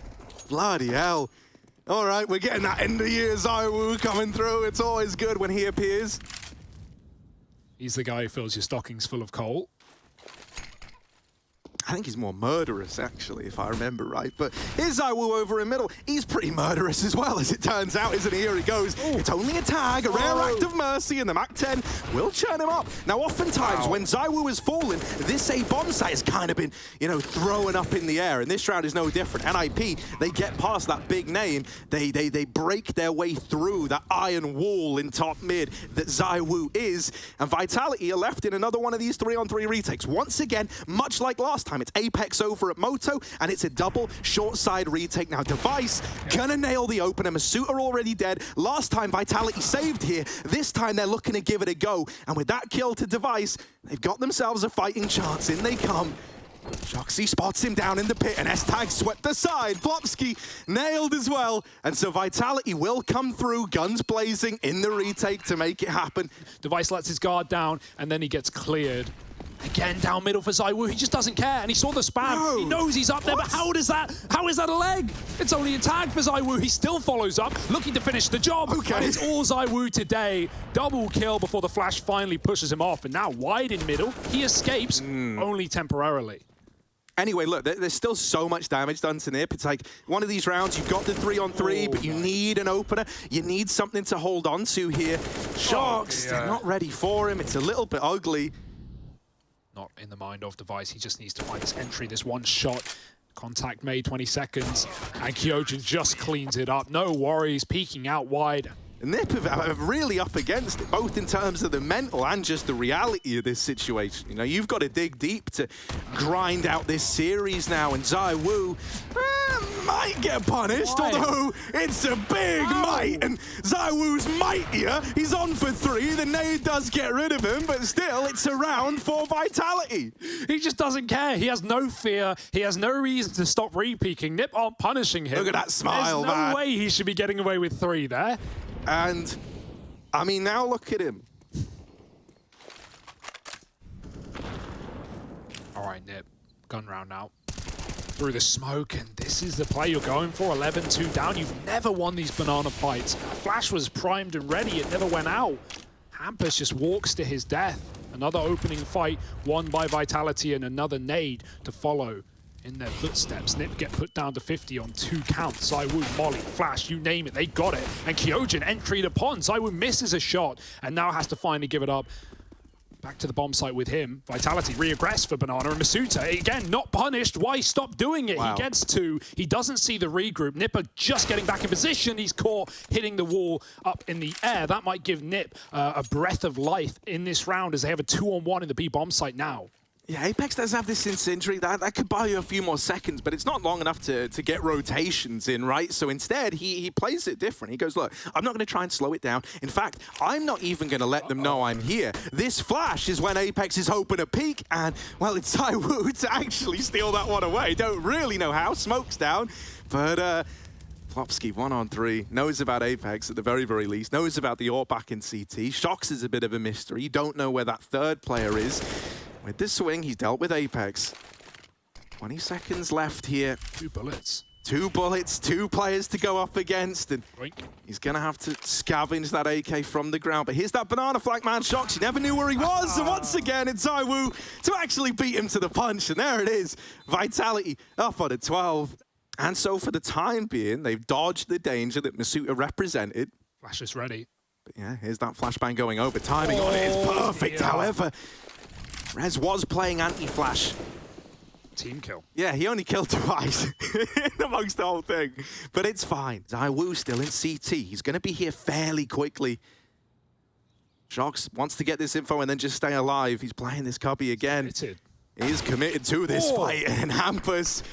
Bloody hell. All right, we're getting that end of year ZywOo coming through. It's always good when he appears. He's the guy who fills your stockings full of coal. I think he's more murderous, actually, if I remember right. But here's ZywOo over in middle. He's pretty murderous as well, as it turns out, isn't he? Here he goes. Ooh. It's only a tag, a rare act of mercy, and the Mac 10 will churn him up. Now, oftentimes, when ZywOo has fallen, this A bomb site has kind of been, you know, thrown up in the air, and this round is no different. NIP, they get past that big name. They break their way through that iron wall in top mid that ZywOo is, and Vitality are left in another one of these 3-on-3 retakes. Once again, much like last time, it's Apex over at Moto, and it's a double short side retake. Now, Device gonna nail the opener. Masuta already dead. Last time, Vitality saved here. This time, they're looking to give it a go. And with that kill to Device, they've got themselves a fighting chance. In they come. Shoxy spots him down in the pit, and S-Tag swept aside. Plopsky nailed as well. And so Vitality will come through, guns blazing in the retake to make it happen. Device lets his guard down, and then he gets cleared. Again, down middle for ZywOo. He just doesn't care, and he saw the spam. No. He knows he's up there, but how is that a leg? It's only a tag for ZywOo. He still follows up, looking to finish the job. Okay. And it's all ZywOo today. Double kill before the flash finally pushes him off, and now wide in middle. He escapes, only temporarily. Anyway, look, there's still so much damage done to Nip. It's like one of these rounds, you've got the 3-on-3, but you need an opener. You need something to hold on to here. Shox, they're not ready for him. It's a little bit ugly. Not in the mind of Device. He just needs to find this entry, this one shot. Contact made, 20 seconds, and Kyojin just cleans it up. No worries, peeking out wide. Nip are really up against it, both in terms of the mental and just the reality of this situation. You know, you've got to dig deep to grind out this series now, and ZywOo might get punished, although it's a big might, and ZywOo's mightier. He's on for 3. The nade does get rid of him, but still, it's a round for Vitality. He just doesn't care. He has no fear. He has no reason to stop re-peeking. Nip aren't punishing him. Look at that smile, There's man. no way he should be getting away with 3 there. And, I mean, now look at him. All right, Nip. Gun round now. Through the smoke, and this is the play you're going for. 11-2 down. You've never won these banana fights. Flash was primed and ready. It never went out. Hampus just walks to his death. Another opening fight won by Vitality, and another nade to follow in their footsteps. Nip get put down to 50 on 2 counts. ZywOo, Molly, Flash, you name it, they got it. And Kyojin entry upon. ZywOo misses a shot and now has to finally give it up. Back to the bomb site with him. Vitality re-aggress for Banana, and Masuta, again, not punished. Why stop doing it? Wow. He gets 2. He doesn't see the regroup. Nipper just getting back in position. He's caught hitting the wall up in the air. That might give Nip a breath of life in this round as they have a 2-on-1 in the B bomb site now. Yeah, Apex does have this incendiary. That could buy you a few more seconds, but it's not long enough to get rotations in, right? So instead, he plays it different. He goes, look, I'm not going to try and slow it down. In fact, I'm not even going to let them know I'm here. This flash is when Apex is hoping to peek, and, well, it's ZywOo to actually steal that one away. Don't really know how. Smoke's down, but... Plopsky, 1-on-3, knows about Apex at the very, very least, knows about the AWP back in CT. Shox is a bit of a mystery. Don't know where that third player is. With this swing, he's dealt with Apex. 20 seconds left here. 2 bullets. 2 bullets, 2 players to go up against, and he's going to have to scavenge that AK from the ground. But here's that banana flank man, Shox. You never knew where he was, and once again, it's ZywOo to actually beat him to the punch, and there it is. Vitality up on a 12. And so for the time being, they've dodged the danger that Masuta represented. Flash is ready. But yeah, here's that flashbang going over. Timing on it is perfect. Yeah. However, Rez was playing anti-flash. Team kill. Yeah, he only killed twice amongst the whole thing. But it's fine. ZywOo still in CT. He's going to be here fairly quickly. Shox wants to get this info and then just stay alive. He's playing this cubby again. He's committed to this fight, and Hampus,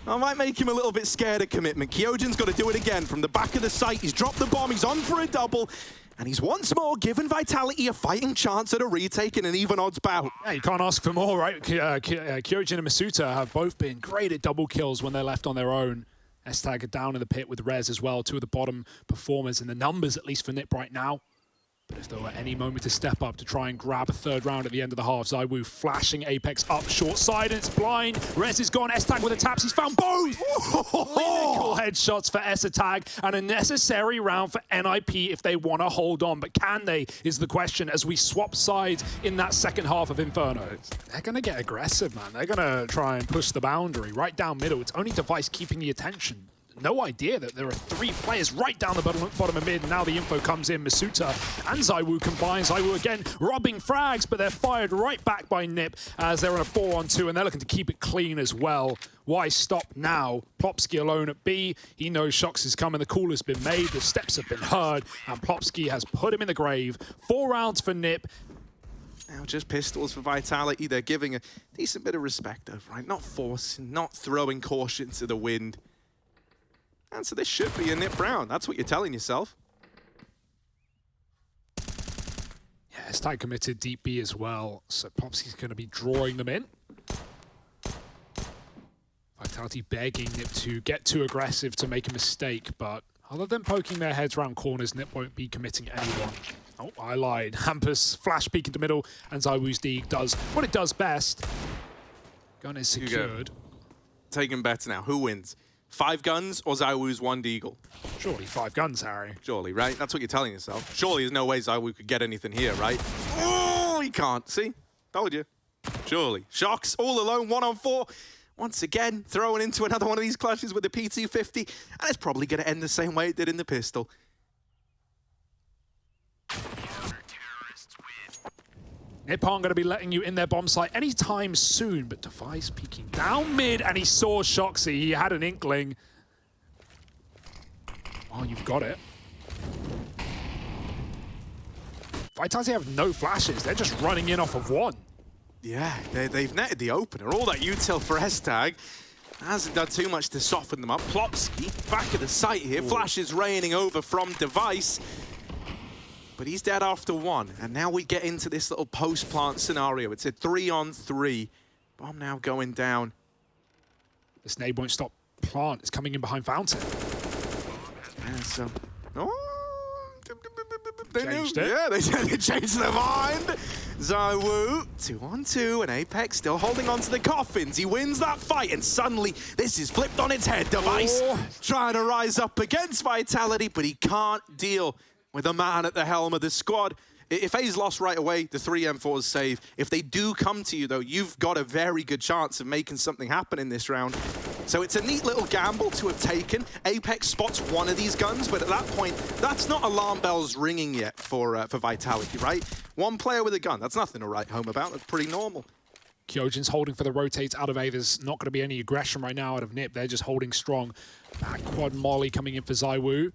I might make him a little bit scared of commitment. Kyojin's got to do it again from the back of the site. He's dropped the bomb, he's on for a double, and he's once more given Vitality a fighting chance at a retake in an even odds bout. Yeah, you can't ask for more, right? Kyojin and Masuta have both been great at double kills when they're left on their own. S-Tag are down in the pit with Rez as well, two of the bottom performers in the numbers, at least for NiP right now. But if there were any moment to step up to try and grab a third round at the end of the half, ZywOo flashing Apex up short side, and it's blind. Rez is gone, S-Tag with the taps, he's found both! Clinical headshots for S-Tag, and a necessary round for NIP if they want to hold on. But can they, is the question, as we swap sides in that second half of Inferno. They're going to get aggressive, man. They're going to try and push the boundary right down middle. It's only Device keeping the attention. No idea that there are 3 players right down the bottom of mid, and now the info comes in. Masuta and ZywOo combine. ZywOo again robbing frags, but they're fired right back by NiP as they're on a 4-on-2, and they're looking to keep it clean as well. Why stop now? Plopsky alone at B. He knows Shox is coming. The call has been made. The steps have been heard, and Plopsky has put him in the grave. 4 rounds for NiP. Now just pistols for Vitality. They're giving a decent bit of respect, though, right? Not forcing, not throwing caution to the wind. And so this should be a NiP round. That's what you're telling yourself. Yeah, S-Tag committed deep B as well, so Plopsky's going to be drawing them in. Vitality begging NiP to get too aggressive to make a mistake, but other than poking their heads around corners, NiP won't be committing anyone. Oh, I lied. Hampus flash peek into middle, and ZywOo's Deeg does what it does best. Gun is secured. Taking bets now. Who wins? 5 guns or ZywOo's 1 deagle? Surely 5 guns, Harry. Surely, right? That's what you're telling yourself. Surely there's no way ZywOo could get anything here, right? Oh, he can't. See? Told you. Surely. Shox all alone, 1-on-4. Once again, throwing into another one of these clashes with the P250, and it's probably going to end the same way it did in the pistol. NiP aren't going to be letting you in their bomb site anytime soon, but Device peeking down mid, and he saw Shoxy. He had an inkling. Oh, you've got it. Vitality have no flashes. They're just running in off of 1. Yeah, they've netted the opener. All that util for S-Tag hasn't done too much to soften them up. Plopsky, back of the site here. Flashes raining over from Device. But he's dead after 1, and now we get into this little post-plant scenario. It's a 3-on-3. Bomb now going down. This nade won't stop plant. It's coming in behind Fountain. And so, they changed knew. it. Yeah, they changed their mind. ZywOo, 2-on-2, and Apex still holding on to the coffins. He wins that fight, and suddenly this is flipped on its head. Device trying to rise up against Vitality, but he can't deal with a man at the helm of the squad. If FaZe lost right away, the 3 M4s save. If they do come to you, though, you've got a very good chance of making something happen in this round. So it's a neat little gamble to have taken. Apex spots one of these guns, but at that point, that's not alarm bells ringing yet for Vitality, right? 1 player with a gun, that's nothing to write home about. That's pretty normal. Kyojin's holding for the rotates out of A. There's not going to be any aggression right now out of NiP. They're just holding strong. Back quad Molly coming in for ZywOo.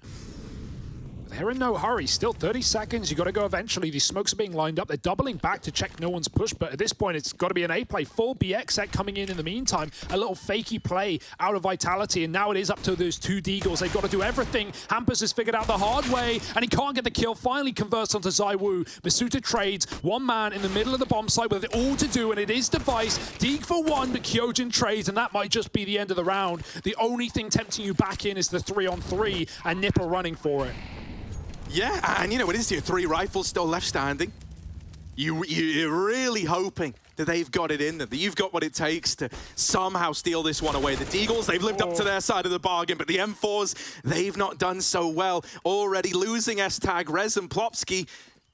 They're in no hurry. Still 30 seconds. You got to go eventually. These smokes are being lined up. They're doubling back to check no one's push, but at this point, it's got to be an A play. Full BX set coming in the meantime. A little fakey play out of Vitality, and now it is up to those 2 deagles. They've got to do everything. Hampus has figured out the hard way, and he can't get the kill. Finally converts onto ZywOo. Masuta trades 1 man in the middle of the bomb site with it all to do, and it is Device. Deeg for 1, but Kyojin trades, and that might just be the end of the round. The only thing tempting you back in is the 3-on-3, and NiP are running for it. Yeah, and you know, it is your 3 rifles still left standing. You're really hoping that they've got it in them, that you've got what it takes to somehow steal this one away. The Deagles, they've lived up to their side of the bargain, but the M4s, they've not done so well. Already losing S-Tag, Rez and Plopsky.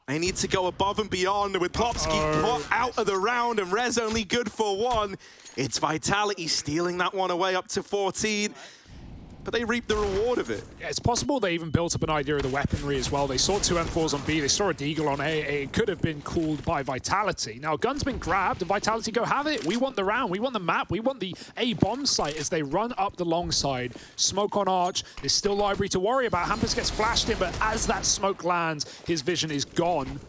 They need to go above and beyond with Plopsky put out of the round and Rez only good for 1. It's Vitality stealing that one away up to 14. But they reap the reward of it. Yeah, it's possible they even built up an idea of the weaponry as well. They saw 2 M4s on B, they saw a Deagle on A. It could have been called by Vitality. Now, gun's been grabbed, and Vitality go, have it. We want the round, we want the map, we want the A bomb site as they run up the long side. Smoke on Arch, there's still Library to worry about. Hampus gets flashed in, but as that smoke lands, his vision is gone.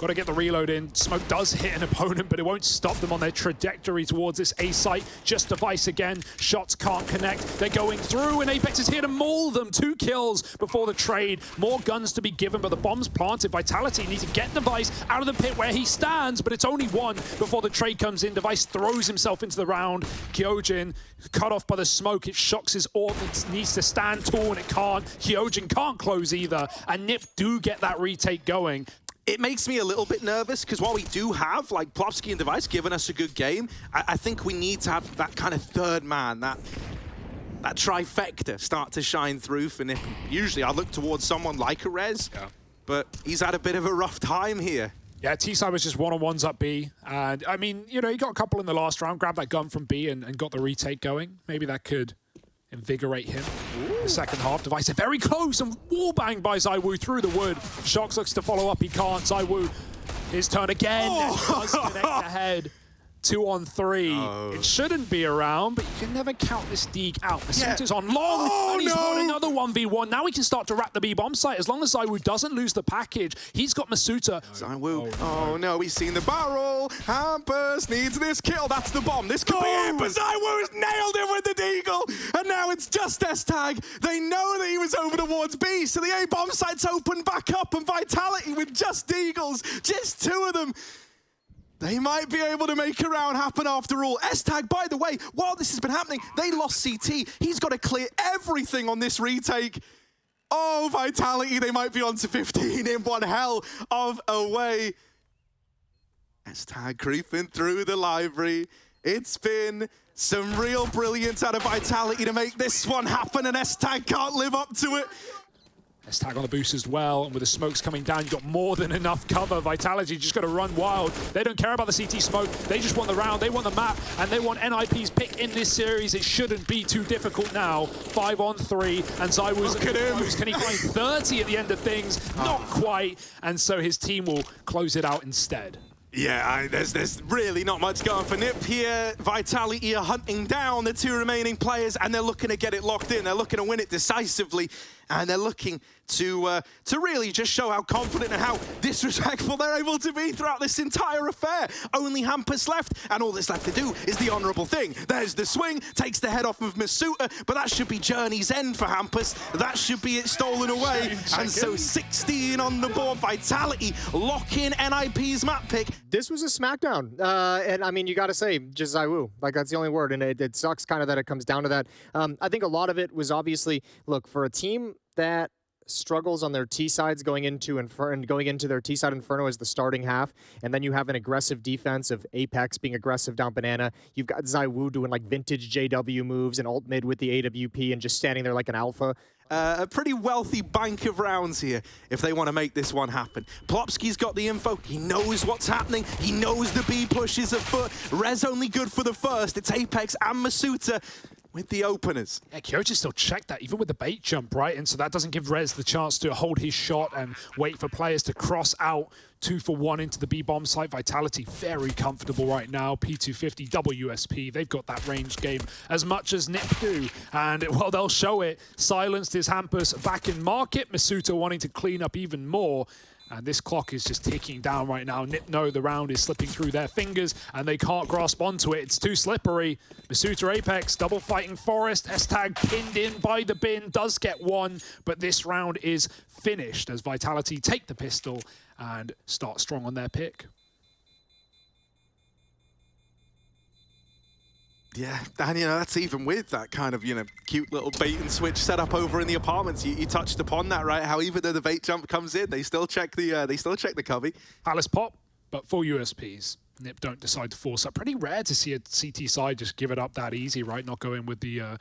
Got Got to get the reload in. Smoke does hit an opponent, but it won't stop them on their trajectory towards this A site. Just Device again. Shots can't connect. They're going through, and Apex is here to maul them. 2 kills before the trade. More guns to be given, but the bomb's planted. Vitality needs to get Device out of the pit where he stands, but it's only 1 before the trade comes in. Device throws himself into the round. Kyojin cut off by the smoke. It shocks his orb. It needs to stand tall, and it can't. Kyojin can't close either, and Nip do get that retake going. It makes me a little bit nervous because while we do have like Plopsky and Device giving us a good game, I think we need to have that kind of third man, that trifecta start to shine through for Nip. Usually I look towards someone like a Rez, but he's had a bit of a rough time here. Yeah, T-side was just one-on-ones up B. And I mean, you know, he got a couple in the last round, grabbed that gun from B and got the retake going. Maybe that could invigorate him. The second half, Device are very close and wallbanged by ZywOo through the wood. Shox looks to follow up, he can't. ZywOo, his turn again. Does connect the head. 2 on 3. It shouldn't be around, but you can never count this Deeg out. Masuta's on long, and he's won another 1v1. Now he can start to wrap the B bomb site. As long as ZywOo doesn't lose the package, he's got Masuta. ZywOo, oh no, he's seen the barrel. Hampus needs this kill. That's the bomb. This could be it, but ZywOo's nailed him with the Deagle. And now it's just S-Tag. They know that he was over towards B, so the A bomb site's opened back up, and Vitality with just Deagles, just 2 of them. They might be able to make a round happen after all. S-Tag, by the way, while this has been happening, they lost CT. He's got to clear everything on this retake. Oh, Vitality, they might be on to 15 in one hell of a way. S-Tag creeping through the library. It's been some real brilliance out of Vitality to make this one happen, and S-Tag can't live up to it. S-Tag on the boost as well, and with the smokes coming down, you've got more than enough cover. Vitality just got to run wild. They don't care about the CT smoke. They just want the round, they want the map, and they want NIP's pick in this series. It shouldn't be too difficult now. 5 on 3, and ZywOo's close. Can he find 30 at the end of things? Not quite, and so his team will close it out instead. Yeah, there's really not much going for Nip here. Vitality are hunting down the 2 remaining players, and they're looking to get it locked in. They're looking to win it decisively, and they're looking to really just show how confident and how disrespectful they're able to be throughout this entire affair. Only Hampus left, and all that's left to do is the honourable thing. There's the swing, takes the head off of Masuta, but that should be Journey's end for Hampus. That should be it stolen away. And so 16 on the board. Vitality lock in NIP's map pick. This was a smackdown, and I mean, you got to say, just ZywOo. Like, that's the only word, and it sucks kind of that it comes down to that. I think a lot of it was obviously, look, for a team that struggles on their T sides going into their T side Inferno as the starting half, and then you have an aggressive defense of Apex being aggressive down banana. You've got ZywOo doing like vintage JW moves and ult mid with the AWP and just standing there like an alpha. A pretty wealthy bank of rounds here if they want to make this one happen. Plopsky's got the info. He knows what's happening. He knows the B push is afoot. Rez only good for the first. It's Apex and Masuta with the openers. Yeah, Kyojin still checked that, even with the bait jump, right? And so that doesn't give Rez the chance to hold his shot and wait for players to cross out 2 for 1 into the B bomb site. Vitality very comfortable right now. P250, WSP. They've got that range game as much as Nip do. And, well, they'll show it. Silenced his Hampus back in market. Masuta wanting to clean up even more. And this clock is just ticking down right now. Nip know the round is slipping through their fingers, and they can't grasp onto it. It's too slippery. Masuta Apex, double fighting Forest. S-Tag pinned in by the bin, does get 1, but this round is finished as Vitality take the pistol and start strong on their pick. Yeah, and that's even with that kind of, cute little bait and switch setup over in the apartments. You touched upon that, right? How even though the bait jump comes in, they still check the cubby. Alice pop, but 4 USPs. Nip don't decide to force up. Pretty rare to see a CT side just give it up that easy, right? Not go in with the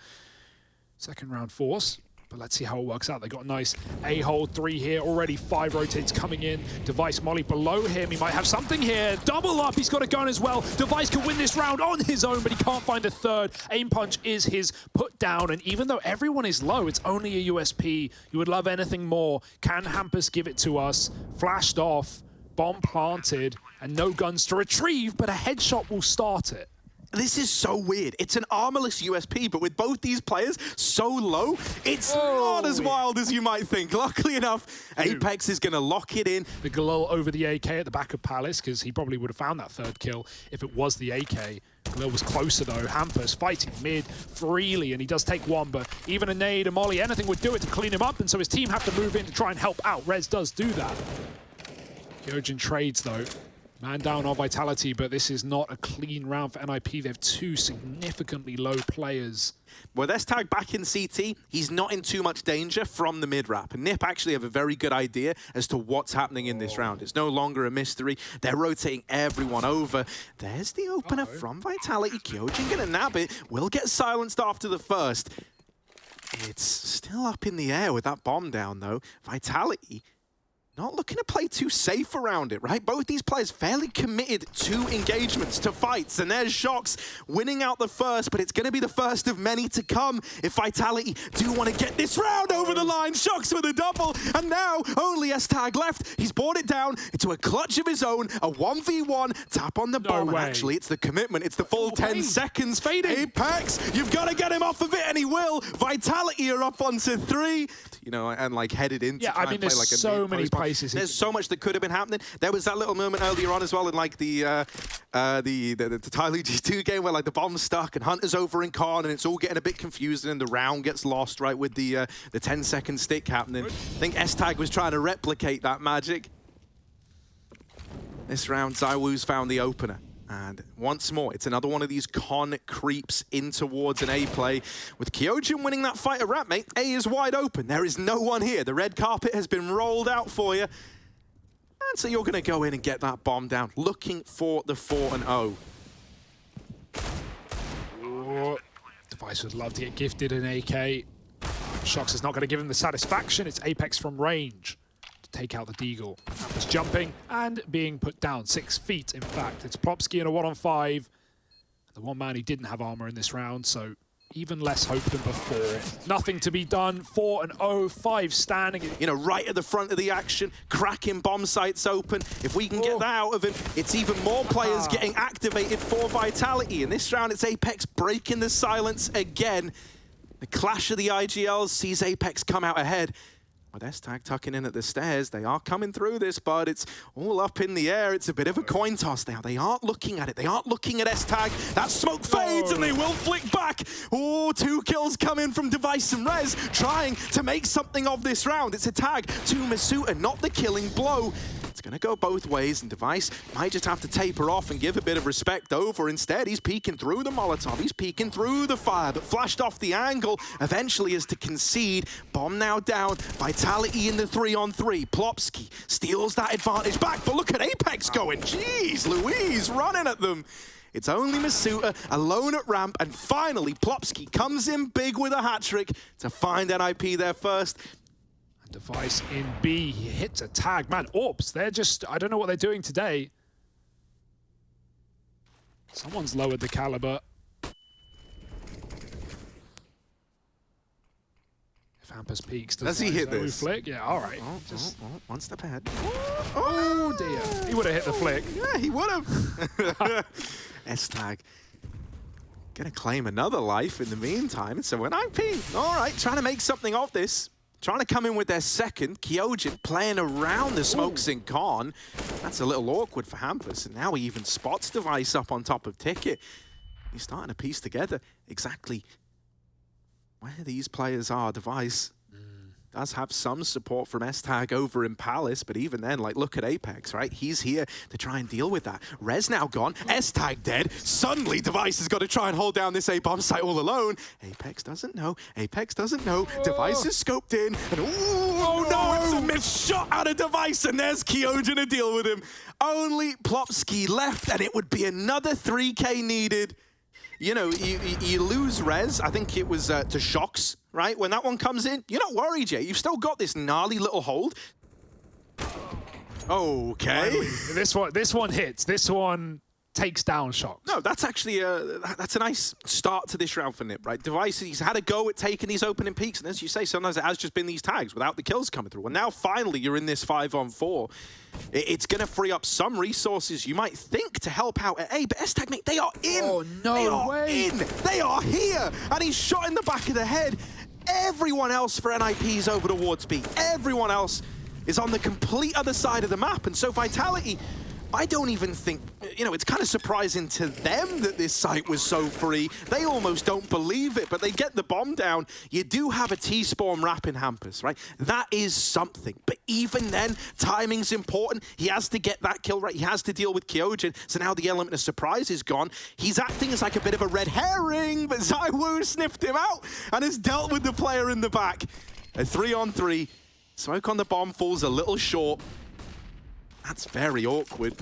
second round force. But let's see how it works out. They got a nice A-hold 3 here. Already 5 rotates coming in. Device Molly below him. He might have something here. Double up. He's got a gun as well. Device can win this round on his own, but he can't find a third. Aim punch is his put down. And even though everyone is low, it's only a USP. You would love anything more. Can Hampus give it to us? Flashed off. Bomb planted. And no guns to retrieve, but a headshot will start it. This is so weird. It's an armorless USP, but with both these players so low, it's not as wild as you might think. Luckily enough, Apex is going to lock it in. The Galil over the AK at the back of Palace, because he probably would have found that third kill if it was the AK. Galil was closer though. Hampus fighting mid freely, and he does take one, but even a nade, a molly, anything would do it to clean him up, and so his team have to move in to try and help out. Rez does do that. Kyojin trades though. Man down on Vitality, but this is not a clean round for NIP. They have two significantly low players. With S-Tag back in CT, he's not in too much danger from the mid-rap. And NIP actually have a very good idea as to what's happening in this round. It's no longer a mystery. They're rotating everyone over. There's the opener from Vitality. Kyojin gonna nab it. Will get silenced after the first. It's still up in the air with that bomb down, though. Vitality not looking to play too safe around it, right? Both these players fairly committed to engagements, to fights, and there's Shox winning out the first, but it's going to be the first of many to come if Vitality do want to get this round over the line. Shox with a double, and now only S-Tag left. He's brought it down into a clutch of his own, a 1v1, tap on the bomb, and actually it's the commitment, it's the full 10 seconds. Apex, you've got to get him off of it, and he will. Vitality are up onto 3, you know, and like headed into I mean, there's like so many places. There's so much that could have been happening. There was that little moment earlier on as well in like the Tyloo G2 game where like the bomb's stuck and Hunter's over in Khan and it's all getting a bit confusing and the round gets lost, right, with the 10-second stick happening. I think S-Tag was trying to replicate that magic. This round, ZywOo's found the opener. And once more, it's another one of these con creeps in towards an A play. With Kyojin winning that fight at Rat, mate, A is wide open. There is no one here. The red carpet has been rolled out for you. And so you're going to go in and get that bomb down, looking for the 4-0. Device would love to get gifted an AK. Shox is not going to give him the satisfaction. It's Apex from range. Take out the Deagle. It's jumping and being put down 6 feet, in fact. It's Plopsky in a 1-on-5. The one man he didn't have armor in this round, so even less hope than before. Nothing to be done. 4-0, 5 standing. You know, right at the front of the action, cracking bomb sites open. If we can get that out of him, it's even more players getting activated for Vitality. In this round, it's Apex breaking the silence again. The clash of the IGLs sees Apex come out ahead. With S-Tag tucking in at the stairs, they are coming through this, but it's all up in the air. It's a bit of a coin toss now. They aren't looking at it. They aren't looking at S-Tag. That smoke fades, and they will flick back. Oh, 2 kills come in from Device and Rez, trying to make something of this round. It's a tag to Masuta, not the killing blow. It's going to go both ways, and Device might just have to taper off and give a bit of respect over. Instead, he's peeking through the Molotov. He's peeking through the fire, but flashed off the angle. Eventually is to concede. Bomb now down. Vitality in the 3-on-3. Plopsky steals that advantage back, but look at Apex going. Jeez, Louise running at them. It's only Masuta alone at ramp, and finally Plopsky comes in big with a hat-trick to find NIP there first. Device in B, he hits a tag. Man, Orbs, they're just, I don't know what they're doing today. Someone's lowered the caliber. If Hampus peaks, does he hit this? Flick? Yeah, all right. One step ahead. Oh dear. He would have hit the flick. Yeah, he would have. S-Tag gonna claim another life in the meantime. So when I'm peeing, all right, trying to make something of this. Trying to come in with their second. Kyojin playing around the smokes in Khan. That's a little awkward for Hampus. And now he even spots Device up on top of Ticket. He's starting to piece together exactly where these players are. Device does have some support from S-Tag over in Palace, but even then, like, look at Apex, right? He's here to try and deal with that. Rez now gone, S-Tag dead. Suddenly, Device has got to try and hold down this A-bomb site all alone. Apex doesn't know. Apex doesn't know. Device is scoped in, and oh no, it's a missed shot out of Device, and there's Kyojin to deal with him. Only Plopsky left, and it would be another 3K needed. You know, you lose Rez, I think it was to Shox, right? When that one comes in, you're not worried yet. You've still got this gnarly little hold. Okay. This one hits. This one takes down Shox. No, that's actually that's a nice start to this round for Nip, right? Device, he's had a go at taking these opening peaks, and as you say, sometimes it has just been these tags without the kills coming through. And now finally you're in this 5-on-4. It's going to free up some resources you might think to help out at A, but S-Tag, mate, they are in! Oh, no way! They are here! And he's shot in the back of the head. Everyone else for NIP is over towards B. Everyone else is on the complete other side of the map, and so Vitality, I don't even think, you know, it's kind of surprising to them that this site was so free. They almost don't believe it, but they get the bomb down. You do have a T-Spawn wrapping Hampus, right? That is something. But even then, timing's important. He has to get that kill right. He has to deal with Kyojin. So now the element of surprise is gone. He's acting as like a bit of a red herring, but ZywOo sniffed him out and has dealt with the player in the back. A 3-on-3. Smoke on the bomb falls a little short. That's very awkward.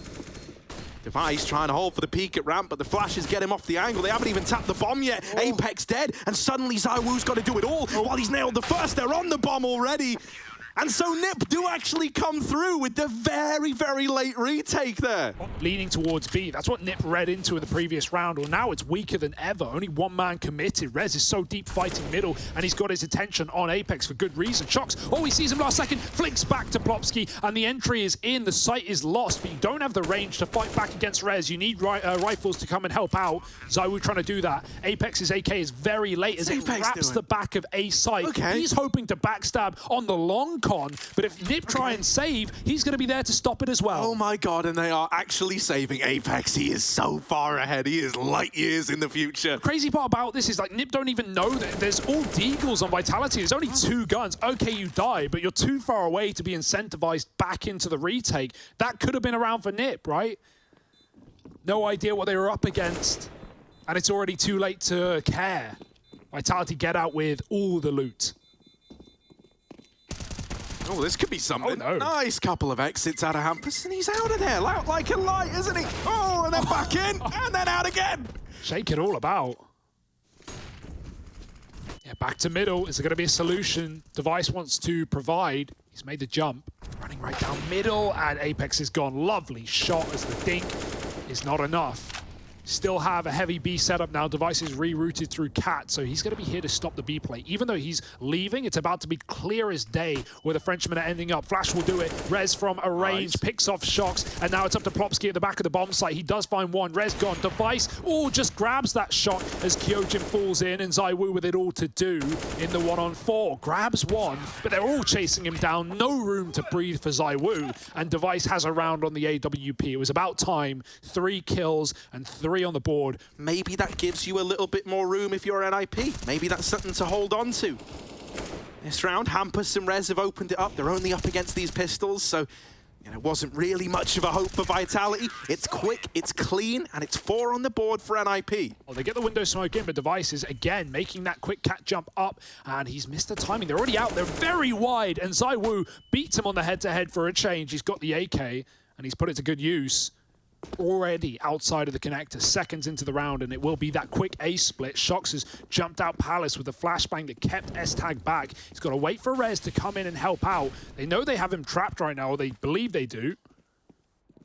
Device trying to hold for the peak at ramp, but the flashes get him off the angle. They haven't even tapped the bomb yet. Oh. Apex dead, and suddenly ZywOo's got to do it all. Oh. While he's nailed the first, they're on the bomb already. And so Nip do actually come through with the very, very late retake there. Leaning towards B. That's what Nip read into in the previous round. Well, now it's weaker than ever. Only one man committed. Rez is so deep fighting middle, and he's got his attention on Apex for good reason. Shox, oh, he sees him last second, flicks back to Plopsky, and the entry is in. The site is lost, but you don't have the range to fight back against Rez. You need rifles to come and help out. ZywOo trying to do that. Apex's AK is very late as it wraps the back of A site. Okay. He's hoping to backstab on the long con, but if Nip try and save, he's going to be there to stop it as well. Oh my god, and they are actually saving Apex. He is so far ahead. He is light years in the future. The crazy part about this is like Nip don't even know that there's all deagles on Vitality. There's only 2 guns. Okay, you die, but you're too far away to be incentivized back into the retake. That could have been around for Nip, right? No idea what they were up against, and it's already too late to care. Vitality get out with all the loot. Oh, this could be something. Oh, no. Nice couple of exits out of Hampus, and he's out of there, out like a light, isn't he? Oh, and then back in, and then out again. Shake it all about. Yeah, back to middle. Is there going to be a solution? Device wants to provide. He's made the jump. Running right down middle, and Apex is gone. Lovely shot as the dink is not enough. Still have a heavy B setup now. Device is rerouted through Cat, so he's going to be here to stop the B play. Even though he's leaving, it's about to be clear as day where the Frenchmen are ending up. Flash will do it. Rez from a range, picks off Shox, and now it's up to Plopsky at the back of the bomb site. He does find one. Rez gone. Device, just grabs that shot as Kyojin falls in, and ZywOo with it all to do in the 1-on-4. Grabs one, but they're all chasing him down. No room to breathe for ZywOo, and Device has a round on the AWP. It was about time. 3 kills and 3 on the board. Maybe that gives you a little bit more room if you're NIP. Maybe that's something to hold on to. This round, Hampus and Rez have opened it up. They're only up against these pistols, so it wasn't really much of a hope for Vitality. It's quick, it's clean, and it's 4 on the board for NIP. Well, they get the window smoke in, but Device is again making that quick cat jump up, and he's missed the timing. They're already out. They're very wide, and ZywOo beats him on the head-to-head for a change. He's got the AK, and he's put it to good use. Already outside of the connector, seconds into the round, and it will be that quick A split. Shox has jumped out Palace with a flashbang that kept S-Tag back. He's got to wait for Rez to come in and help out. They know they have him trapped right now, or they believe they do.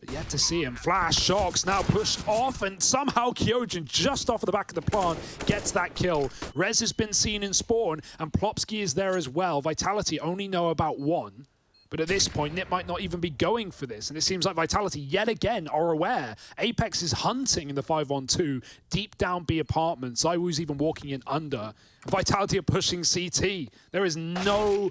But yet to see him. Flash, Shox now pushed off, and somehow Kyojin just off of the back of the plant gets that kill. Rez has been seen in spawn, and Plopsky is there as well. Vitality only know about 1. But at this point, Nip might not even be going for this. And it seems like Vitality, yet again, are aware. Apex is hunting in the 5-on-2, deep down B apartments. ZywOo's even walking in under. Vitality are pushing CT. There is no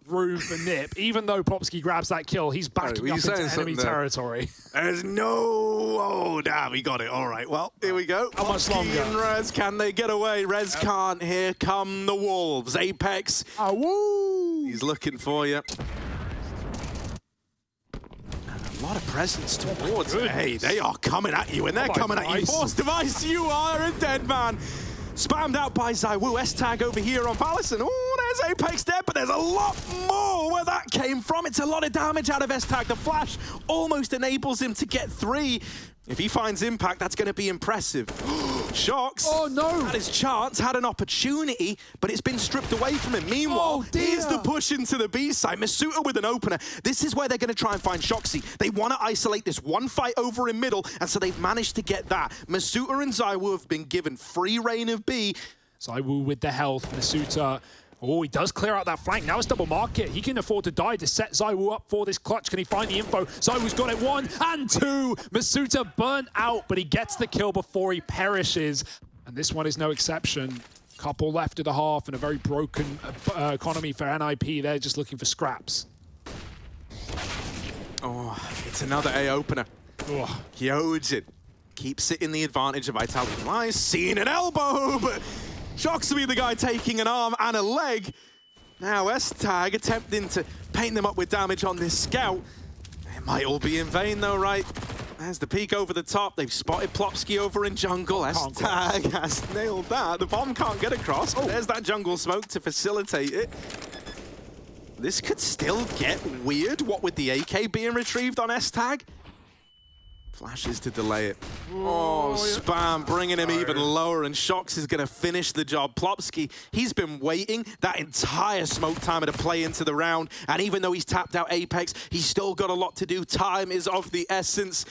room for Nip. Even though Plopsky grabs that kill, he's backing up into enemy territory. There's no... Oh, damn, he got it. All right, well, here we go. How much longer? And Rez, can they get away? Rez can't. Here come the Wolves. Apex. Woo! He's looking for you. A lot of presence towards it. Hey, they are coming at you, and they're coming at you. Force Device, you are a dead man. Spammed out by ZywOo. S-Tag over here on Palace, and There's Apex dead, but there's a lot more where that came from. It's a lot of damage out of S-Tag. The flash almost enables him to get 3. If he finds impact, that's going to be impressive. Shox. Oh, no. Had his chance, had an opportunity, but it's been stripped away from him. Meanwhile, here's the push into the B side. Masuta with an opener. This is where they're going to try and find Shoxy. They want to isolate this one fight over in middle, and so they've managed to get that. Masuta and ZywOo have been given free reign of B. ZywOo with the health. Masuta. Oh, he does clear out that flank. Now it's double market. He can afford to die to set ZywOo up for this clutch. Can he find the info? ZywOo's got it 1 and 2. Masuta burnt out, but he gets the kill before he perishes. And this one is no exception. Couple left of the half and a very broken economy for NIP. They're just looking for scraps. Oh, it's another A opener. Oh. Kyojin keeps it in the advantage of Vitality. Nice, seeing an elbow, but Shox will be the guy taking an arm and a leg. Now S-Tag attempting to paint them up with damage on this scout. It might all be in vain though, right? There's the peek over the top. They've spotted Plopsky over in jungle. S-Tag has nailed that. The bomb can't get across. Oh. There's that jungle smoke to facilitate it. This could still get weird, what with the AK being retrieved on S-Tag. Flashes to delay it. Oh, Spam bringing him even lower, and Shox is going to finish the job. Plopsky, he's been waiting that entire smoke timer to play into the round, and even though he's tapped out Apex, he's still got a lot to do. Time is of the essence,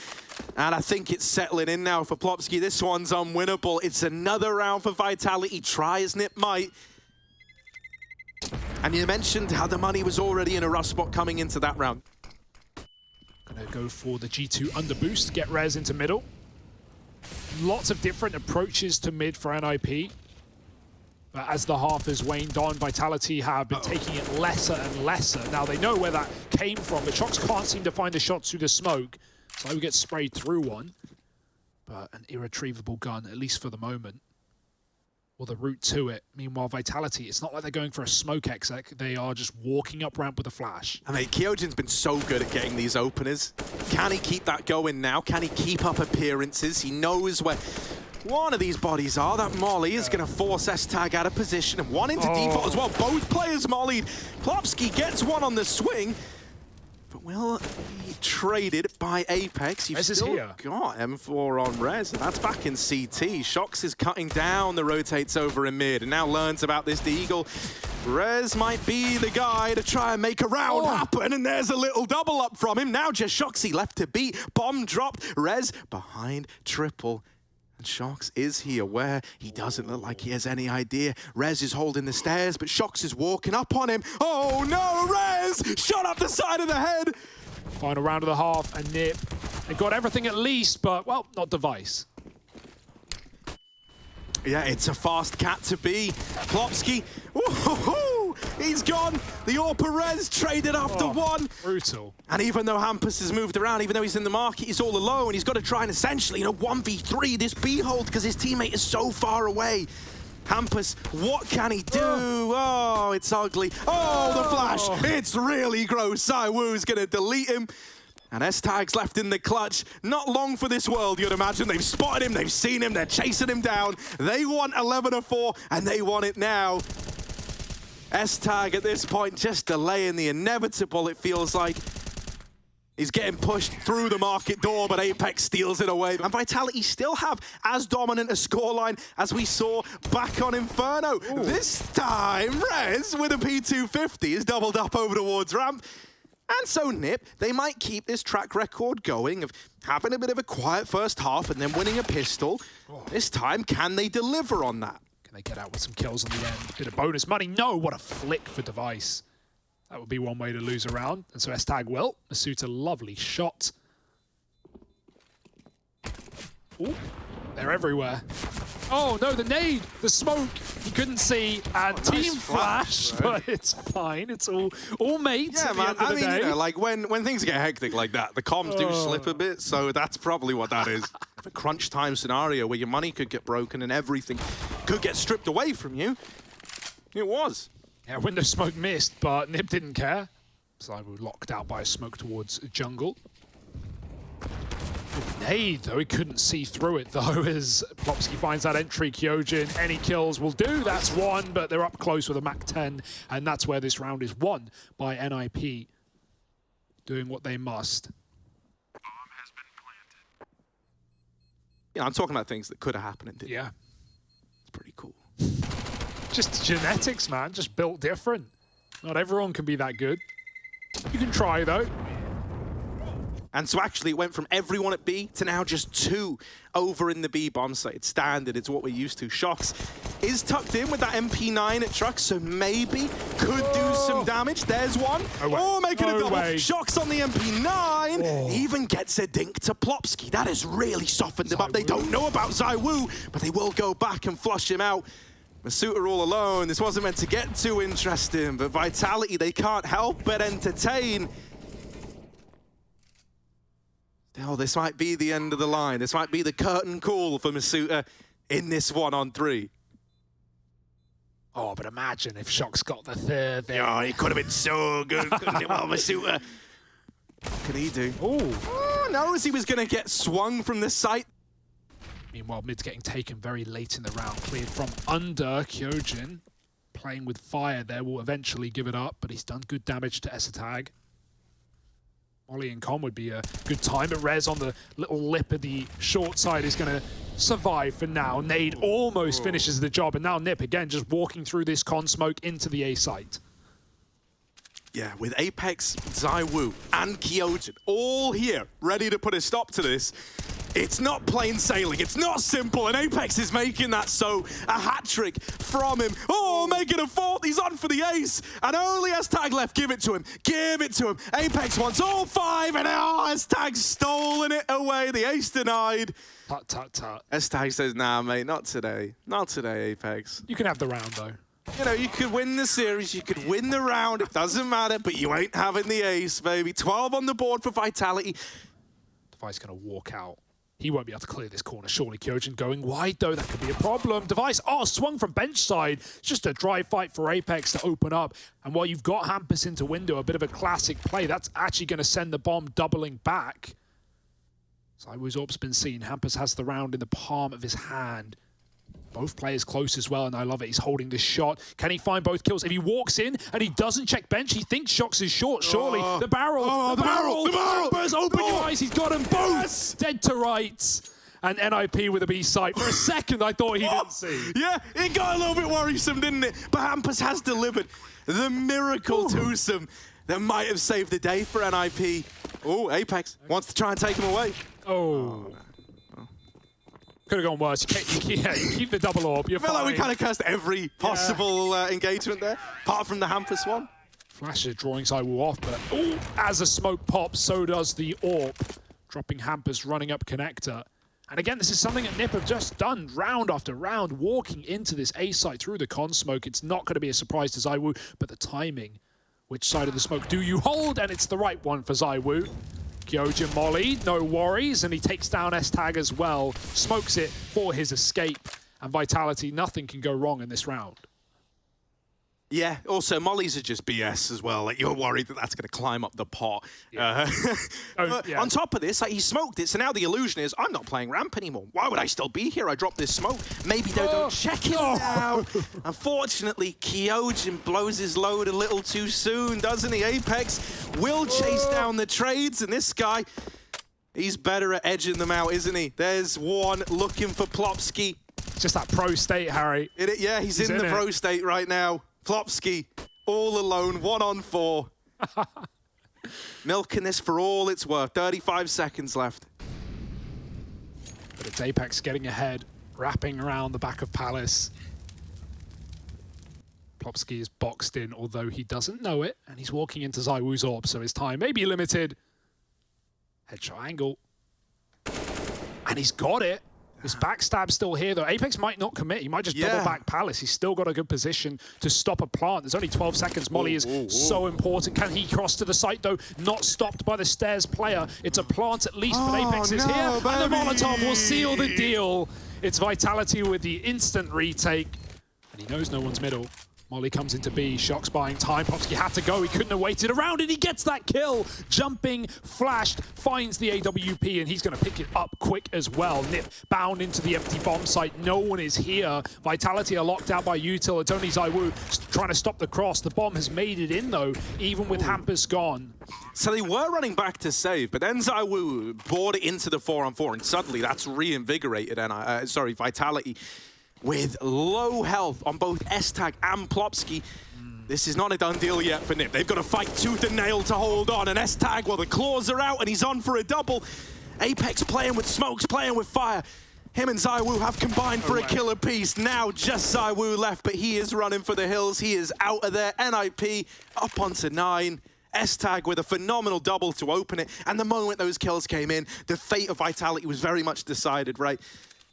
and I think it's settling in now for Plopsky. This one's unwinnable. It's another round for Vitality. Try as Nip might. And you mentioned how the money was already in a rough spot coming into that round. Gonna go for the G2 under boost, get Rez into middle. Lots of different approaches to mid for NIP. But as the half has waned on, Vitality have been taking it lesser and lesser. Now they know where that came from, but Shox can't seem to find the shots through the smoke. So he gets sprayed through one. But an irretrievable gun, at least for the moment. Or the route to it. Meanwhile, Vitality, it's not like they're going for a smoke exec. They are just walking up ramp with a flash. I mean, Kyojin's been so good at getting these openers. Can he keep that going now? Can he keep up appearances? He knows where one of these bodies are. That molly is going to force S-Tag out of position, and one into default as well. Both players mollied. Plopsky gets one on the swing, but will be traded by Apex. You've still got M4 on Rez, and that's back in CT. Shox is cutting down the rotates over in mid, and now learns about this Deagle. Rez might be the guy to try and make a round happen, and there's a little double up from him. Now just Shoxy left to beat. Bomb dropped. Rez behind triple. And Shox, is he aware? He doesn't look like he has any idea. Rez is holding the stairs, but Shox is walking up on him. Oh no, Rez! Shot up the side of the head! Final round of the half, and Nip. They got everything at least, but, well, not Device. Yeah, it's a fast cat to be. Plopsky, he's gone. The Orpa Rez traded after one. Brutal. And even though Hampus has moved around, even though he's in the market, he's all alone. He's got to try and essentially, 1v3 this B-hold because his teammate is so far away. Hampus, what can he do? Oh, it's ugly. Oh, the flash. It's really gross. ZywOo's going to delete him. And S-Tag's left in the clutch. Not long for this world, you'd imagine. They've spotted him, they've seen him, they're chasing him down. They want 11-4, and they want it now. S-Tag at this point just delaying the inevitable, it feels like. He's getting pushed through the market door, but Apex steals it away. And Vitality still have as dominant a scoreline as we saw back on Inferno. Ooh. This time, Rez with a P250 is doubled up over towards ramp. And so Nip, they might keep this track record going of having a bit of a quiet first half and then winning a pistol. This time, can they deliver on that? Can they get out with some kills on the end? Bit of bonus money? No, what a flick for Device. That would be one way to lose a round. And so S-Tag will. Masuta, lovely shot. Ooh, they're everywhere. Oh no, the nade, the smoke, he couldn't see, and team flash, but it's fine. It's all mates. Yeah, man. I mean, like when things get hectic like that, the comms do slip a bit. So that's probably what that is. A crunch time scenario where your money could get broken and everything could get stripped away from you. It was. Yeah, window smoke missed, but Nip didn't care. ZywOo locked out by a smoke towards jungle. Nade, though, he couldn't see through it, though, as Plopsky finds that entry. Kyojin, any kills will do. That's one, but they're up close with a Mach 10, and that's where this round is won by NIP, doing what they must. Yeah, I'm talking about things that could have happened and didn't. Yeah. It's pretty cool. Just genetics, man, just built different. Not everyone can be that good. You can try, though. And so actually it went from everyone at B to now just 2 over in the B bomb site. It's standard, it's what we're used to. Shox is tucked in with that MP9 at truck, so maybe could do some damage. There's one. Oh, making a double. Shox on the MP9. Oh. Even gets a dink to Plopsky. That has really softened him up. They don't know about ZywOo, but they will go back and flush him out. Masuta all alone. This wasn't meant to get too interesting, but Vitality, they can't help but entertain. Oh, this might be the end of the line. This might be the curtain call for Masuta in this 1-on-3. Oh, but imagine if Shox got the third there. Oh, it could have been so good, couldn't it? Well, Masuta. What could he do? Oh, knows he was going to get swung from the site. Meanwhile, mid's getting taken very late in the round. Cleared from under. Kyojin playing with fire there will eventually give it up, but he's done good damage to Esatag. Molly and Con would be a good time, but Rez on the little lip of the short side is going to survive for now. Nade almost finishes the job, and now Nip again just walking through this con smoke into the A site. Yeah, with Apex, ZywOo, and Kyojin all here, ready to put a stop to this. It's not plain sailing, it's not simple, and Apex is making that so. A hat trick from him. Oh, making a 4th, he's on for the ace, and only Esatag left. Give it to him, give it to him. Apex wants all 5, and Esatag's stolen it away. The ace denied. Tut, tut, tut. Esatag says, nah, mate, not today. Not today, Apex. You can have the round, though. You know, you could win the series, you could win the round, it doesn't matter, but you ain't having the ace, baby. 12 on the board for Vitality. Device going to walk out. He won't be able to clear this corner, surely. Kyojin going wide, though. That could be a problem. Device, swung from bench side. It's just a dry fight for Apex to open up. And while you've got Hampus into window, a bit of a classic play, that's actually going to send the bomb doubling back. ZywOo's orb's been seen. Hampus has the round in the palm of his hand. Both players close as well, and I love it. He's holding this shot. Can he find both kills? If he walks in and he doesn't check bench, he thinks Shox is short, surely. The barrel, the barrel. Buzz, open your eyes, he's got them both. Yes. Dead to rights. And NIP with a B site. For a second, I thought he didn't see. Yeah, it got a little bit worrisome, didn't it? But Hampus has delivered the miracle twosome that might have saved the day for NIP. Oh, Apex wants to try and take him away. Oh. Could have gone worse. You keep the double orb. You're I feel fine. like we kind of cast every possible engagement there, apart from the Hampus one. Flash is drawing ZywOo off, but as a smoke pops, so does the orb. Dropping Hampus, running up connector. And again, this is something that Nip have just done round after round, walking into this A site through the con smoke. It's not going to be a surprise to ZywOo, but the timing. Which side of the smoke do you hold? And it's the right one for ZywOo. Kyojin Molly, no worries, and he takes down Esatag as well. Smokes it for his escape. And Vitality, nothing can go wrong in this round. Yeah, also, mollies are just BS as well. Like, you're worried that that's going to climb up the pot. Yeah. On top of this, like, he smoked it, so now the illusion is, I'm not playing ramp anymore. Why would I still be here? I dropped this smoke. Maybe they don't check it now. Unfortunately, Kyojin blows his load a little too soon, doesn't he? Apex will chase down the trades, and this guy, he's better at edging them out, isn't he? There's one looking for Plopsky. Just that pro state, Harry. Yeah, he's in the pro state right now. Plopsky, all alone, 1-on-4. Milking this for all it's worth. 35 seconds left. But it's Apex getting ahead, wrapping around the back of Palace. Plopsky is boxed in, although he doesn't know it, and he's walking into ZywOo's orb, so his time may be limited. Headshot angle. And he's got it. His backstab's still here, though. Apex might not commit. He might just double back Palace. He's still got a good position to stop a plant. There's only 12 seconds. Molly is so important. Can he cross to the site, though? Not stopped by the stairs player. It's a plant at least, but Apex is here. And the Molotov will seal the deal. It's Vitality with the instant retake. And he knows no one's middle. Molly comes into B, Shock's buying time, Popsky had to go, he couldn't have waited around and he gets that kill. Jumping, flashed, finds the AWP and he's gonna pick it up quick as well. Nip bound into the empty bomb site, no one is here. Vitality are locked out by Util, it's only ZywOo trying to stop the cross. The bomb has made it in though, even with Hampus gone. So they were running back to save, but then ZywOo brought it into the 4-on-4 and suddenly that's reinvigorated Vitality. With low health on both S-Tag and Plopsky. This is not a done deal yet for Nip. They've got to fight tooth and nail to hold on. And S-Tag, well, the claws are out and he's on for a double. Apex playing with smokes, playing with fire. Him and ZywOo have combined for a kill apiece. Now just ZywOo left, but he is running for the hills. He is out of there. NIP up onto 9. S-Tag with a phenomenal double to open it. And the moment those kills came in, the fate of Vitality was very much decided, right?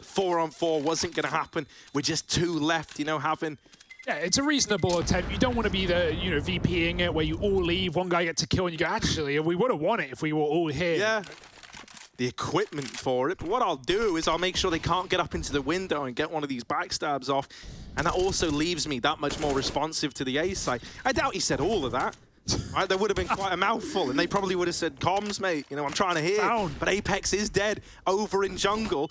4-on-4 wasn't going to happen. We're just 2 left, you know, having... Yeah, it's a reasonable attempt. You don't want to be the, you know, VPing it where you all leave, one guy gets a kill and you go, actually, we would have won it if we were all here. Yeah, the equipment for it. But what I'll do is I'll make sure they can't get up into the window and get one of these backstabs off. And that also leaves me that much more responsive to the A side. I doubt he said all of that. Right, there would have been quite a mouthful, and they probably would have said, comms, mate, you know, I'm trying to hear. But Apex is dead over in jungle.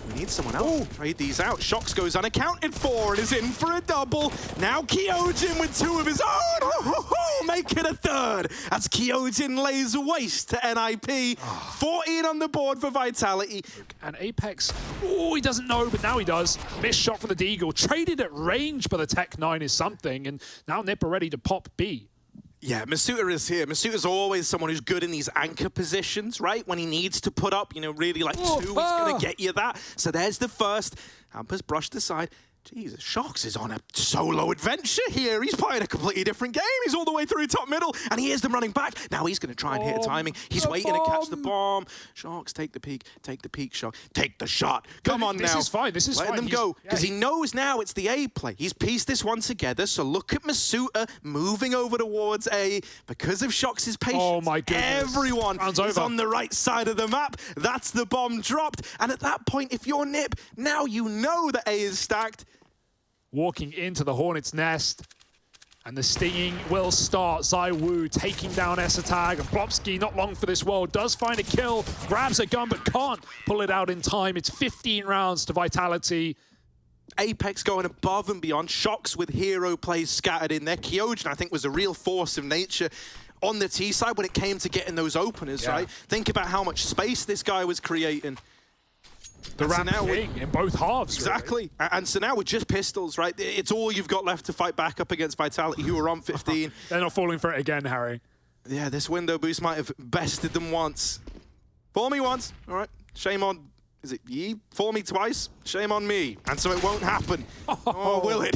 We need someone else to trade these out. Shox goes unaccounted for and is in for a double. Now Kyojin with 2 of his own. Make it a 3rd as Kyojin lays waste to NIP. 14 on the board for Vitality. And Apex, he doesn't know, but now he does. Missed shot from the Deagle. Traded at range, but the Tech 9 is something. And now Nip are ready to pop B. Yeah, Masuta is here. Masuta's always someone who's good in these anchor positions, right? When he needs to put up, you know, really like 2, he's going to get you that. So there's the first. Hampus brushed aside. Jesus, Shox is on a solo adventure here. He's playing a completely different game. He's all the way through top middle, and he hears them running back. Now he's going to try and hit a timing. He's waiting to catch the bomb. Shox, take the peek, Shox. Take the shot. Come on now. This is fine, this is fine. Let them go, because he knows now it's the A play. He's pieced this one together, so look at Masuta moving over towards A. Because of Shox's patience, oh my goodness. Everyone is on the right side of the map. That's the bomb dropped, and at that point, if you're Nip, now you know that A is stacked. Walking into the Hornet's nest. And the stinging will start. ZywOo taking down S-Tag. And Plopsky, not long for this world, does find a kill. Grabs a gun, but can't pull it out in time. It's 15 rounds to Vitality. Apex going above and beyond. Shox with hero plays scattered in there. Kyojin, I think, was a real force of nature on the T side when it came to getting those openers, right? Think about how much space this guy was creating. The ramp king in both halves. Exactly. Really. And so now with just pistols, right? It's all you've got left to fight back up against Vitality, who are on 15. They're not falling for it again, Harry. Yeah, this window boost might have bested them once. Fool me once. All right. Shame on... Is it ye? Fool me twice. Shame on me. And so it won't happen. Oh, will it?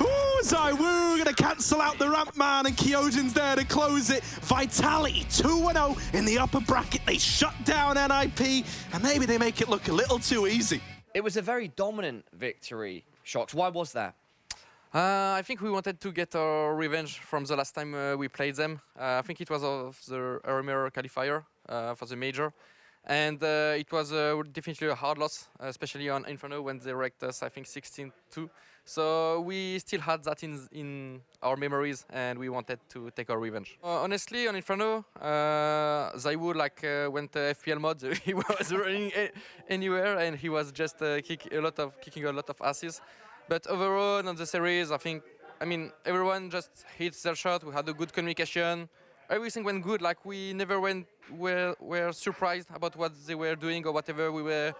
Ooh, ZywOo gonna cancel out the ramp man, and Kyojin's there to close it. Vitality 2-0 in the upper bracket. They shut down NIP, and maybe they make it look a little too easy. It was a very dominant victory, Shox. Why was that? I think we wanted to get our revenge from the last time we played them. I think it was of the Armor qualifier for the major. And it was definitely a hard loss, especially on Inferno when they wrecked us, I think, 16-2. So we still had that in our memories, and we wanted to take our revenge. Honestly, on Inferno, ZywOo went FPL mode. He was running anywhere, and he was just kicking a lot of asses. But overall, on the series, I mean, everyone just hits their shot. We had a good communication. Everything went good. Like, we never were surprised about what they were doing or whatever. We were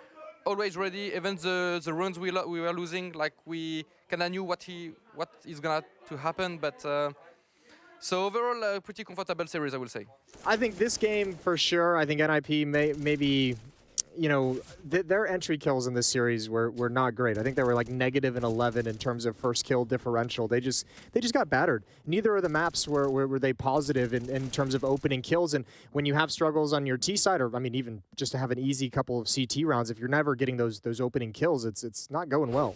always ready. Even the runs we were losing, like, we kind of knew what is gonna to happen. But so overall, a pretty comfortable series, I will say. I think this game for sure. I think NIP maybe. You know, their entry kills in this series were not great. I think they were like -11 in terms of first kill differential. They just got battered. Neither of the maps were they positive in terms of opening kills. And when you have struggles on your T side, or I mean even just to have an easy couple of CT rounds, if you're never getting those opening kills, it's not going well.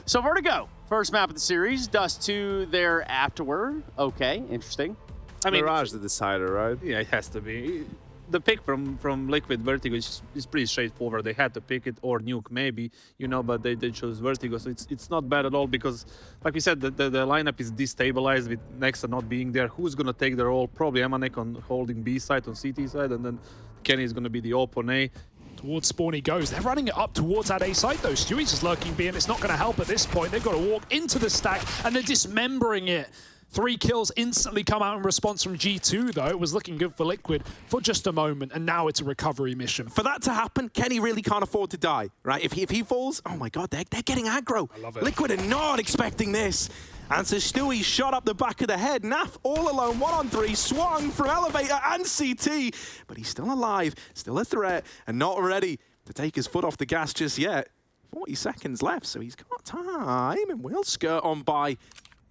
So Vertigo, first map of the series. Dust 2 there afterward. Okay, interesting. I mean, Mirage the decider, right? Yeah, it has to be. the pick from Liquid Vertigo is pretty straightforward. They had to pick it or nuke maybe, you know, but they chose Vertigo, so it's not bad at all because, like we said, the lineup is destabilized with Nexa not being there. Who's gonna take the role? Probably Amanek on holding B side, on CT side, and then Kenny is gonna be the op on A. Towards Spawn he goes. They're running it up towards that A side though. Stewie's just lurking B, and it's not going to help at this point. They've got to walk into the stack, and they're dismembering it. 3 kills instantly come out in response from G2 though. It was looking good for Liquid for just a moment, and now it's a recovery mission. For that to happen, Kenny really can't afford to die, right? If he falls, oh my god, they're getting aggro. I love it. Liquid are not expecting this. And so Stewie shot up the back of the head. Naf all alone, 1-on-3, swung from Elevator and CT. But he's still alive, still a threat, and not ready to take his foot off the gas just yet. 40 seconds left, so he's got time, and we'll skirt on by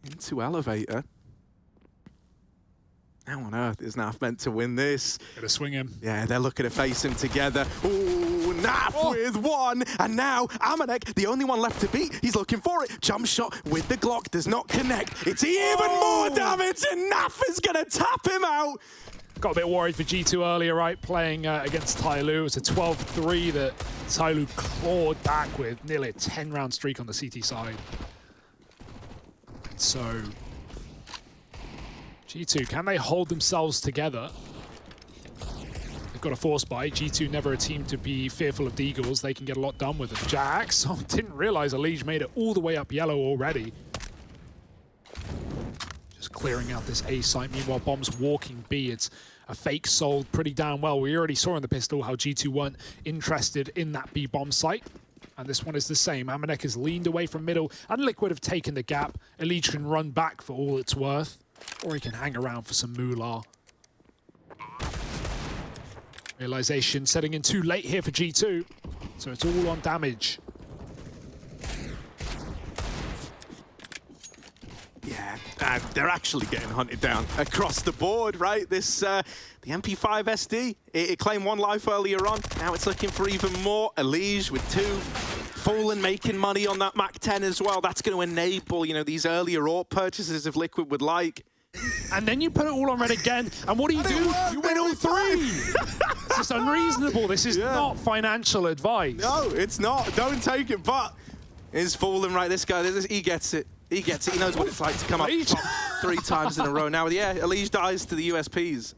into Elevator. How on earth is Naf meant to win this? Gonna swing him. Yeah, they're looking to face him together. Ooh, Naf with 1, and now Amanek, the only one left to beat. He's looking for it. Jump shot with the Glock does not connect. It's even more damage, and Naf is gonna tap him out. Got a bit worried for G2 earlier, right? Playing against Tyloo. It's a 12-3 that Tyloo clawed back with nearly a 10-round streak on the CT side. So G2, can they hold themselves together? They've got a force bite. G2 never a team to be fearful of Deagles. They can get a lot done with them. Jax, oh, didn't realize Elige made it all the way up yellow already. Just clearing out this A site. Meanwhile, Bomb's walking B. It's a fake sold pretty damn well. We already saw in the pistol how G2 weren't interested in that B bomb site. And this one is the same. Amanek has leaned away from middle, and Liquid have taken the gap. Elige can run back for all it's worth, or he can hang around for some moolah. Realization setting in too late here for G2, so it's all on damage. Yeah, and they're actually getting hunted down across the board, right? This, the MP5 SD, it claimed 1 life earlier on. Now it's looking for even more. Elige with 2. Fallen making money on that Mac 10 as well. That's going to enable, you know, these earlier AWP purchases if Liquid would like. And then you put it all on red again, and what do? You win all 3! It's just unreasonable. This is not financial advice. No, it's not. Don't take it, but it's Fallen, right? This guy, he gets it. He gets it. He knows what it's like to come up top 3 times in a row. Now, yeah, Elige dies to the USPs.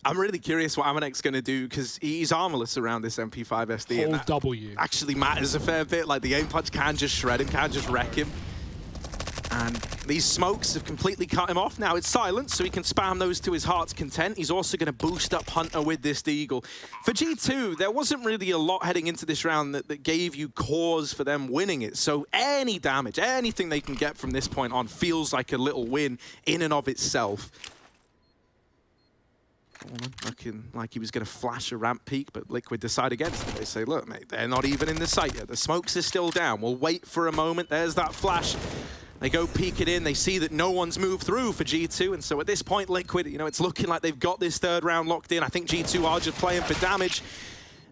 I'm really curious what Amanek's going to do, because he's armorless around this MP5 SD. Hold and that W. actually matters a fair bit. Like, the aim punch can just shred him, can just wreck him. And these smokes have completely cut him off. Now it's silent, so he can spam those to his heart's content. He's also going to boost up Hunter with this Deagle. For G2, there wasn't really a lot heading into this round that gave you cause for them winning it. So any damage, anything they can get from this point on feels like a little win in and of itself. Looking like he was going to flash a ramp peak, but Liquid decide against it. They say, look, mate, they're not even in the site yet. The smokes are still down. We'll wait for a moment. There's that flash. They go peek it in. They see that no one's moved through for G2. And so at this point, Liquid, you know, it's looking like they've got this 3rd round locked in. I think G2 are just playing for damage.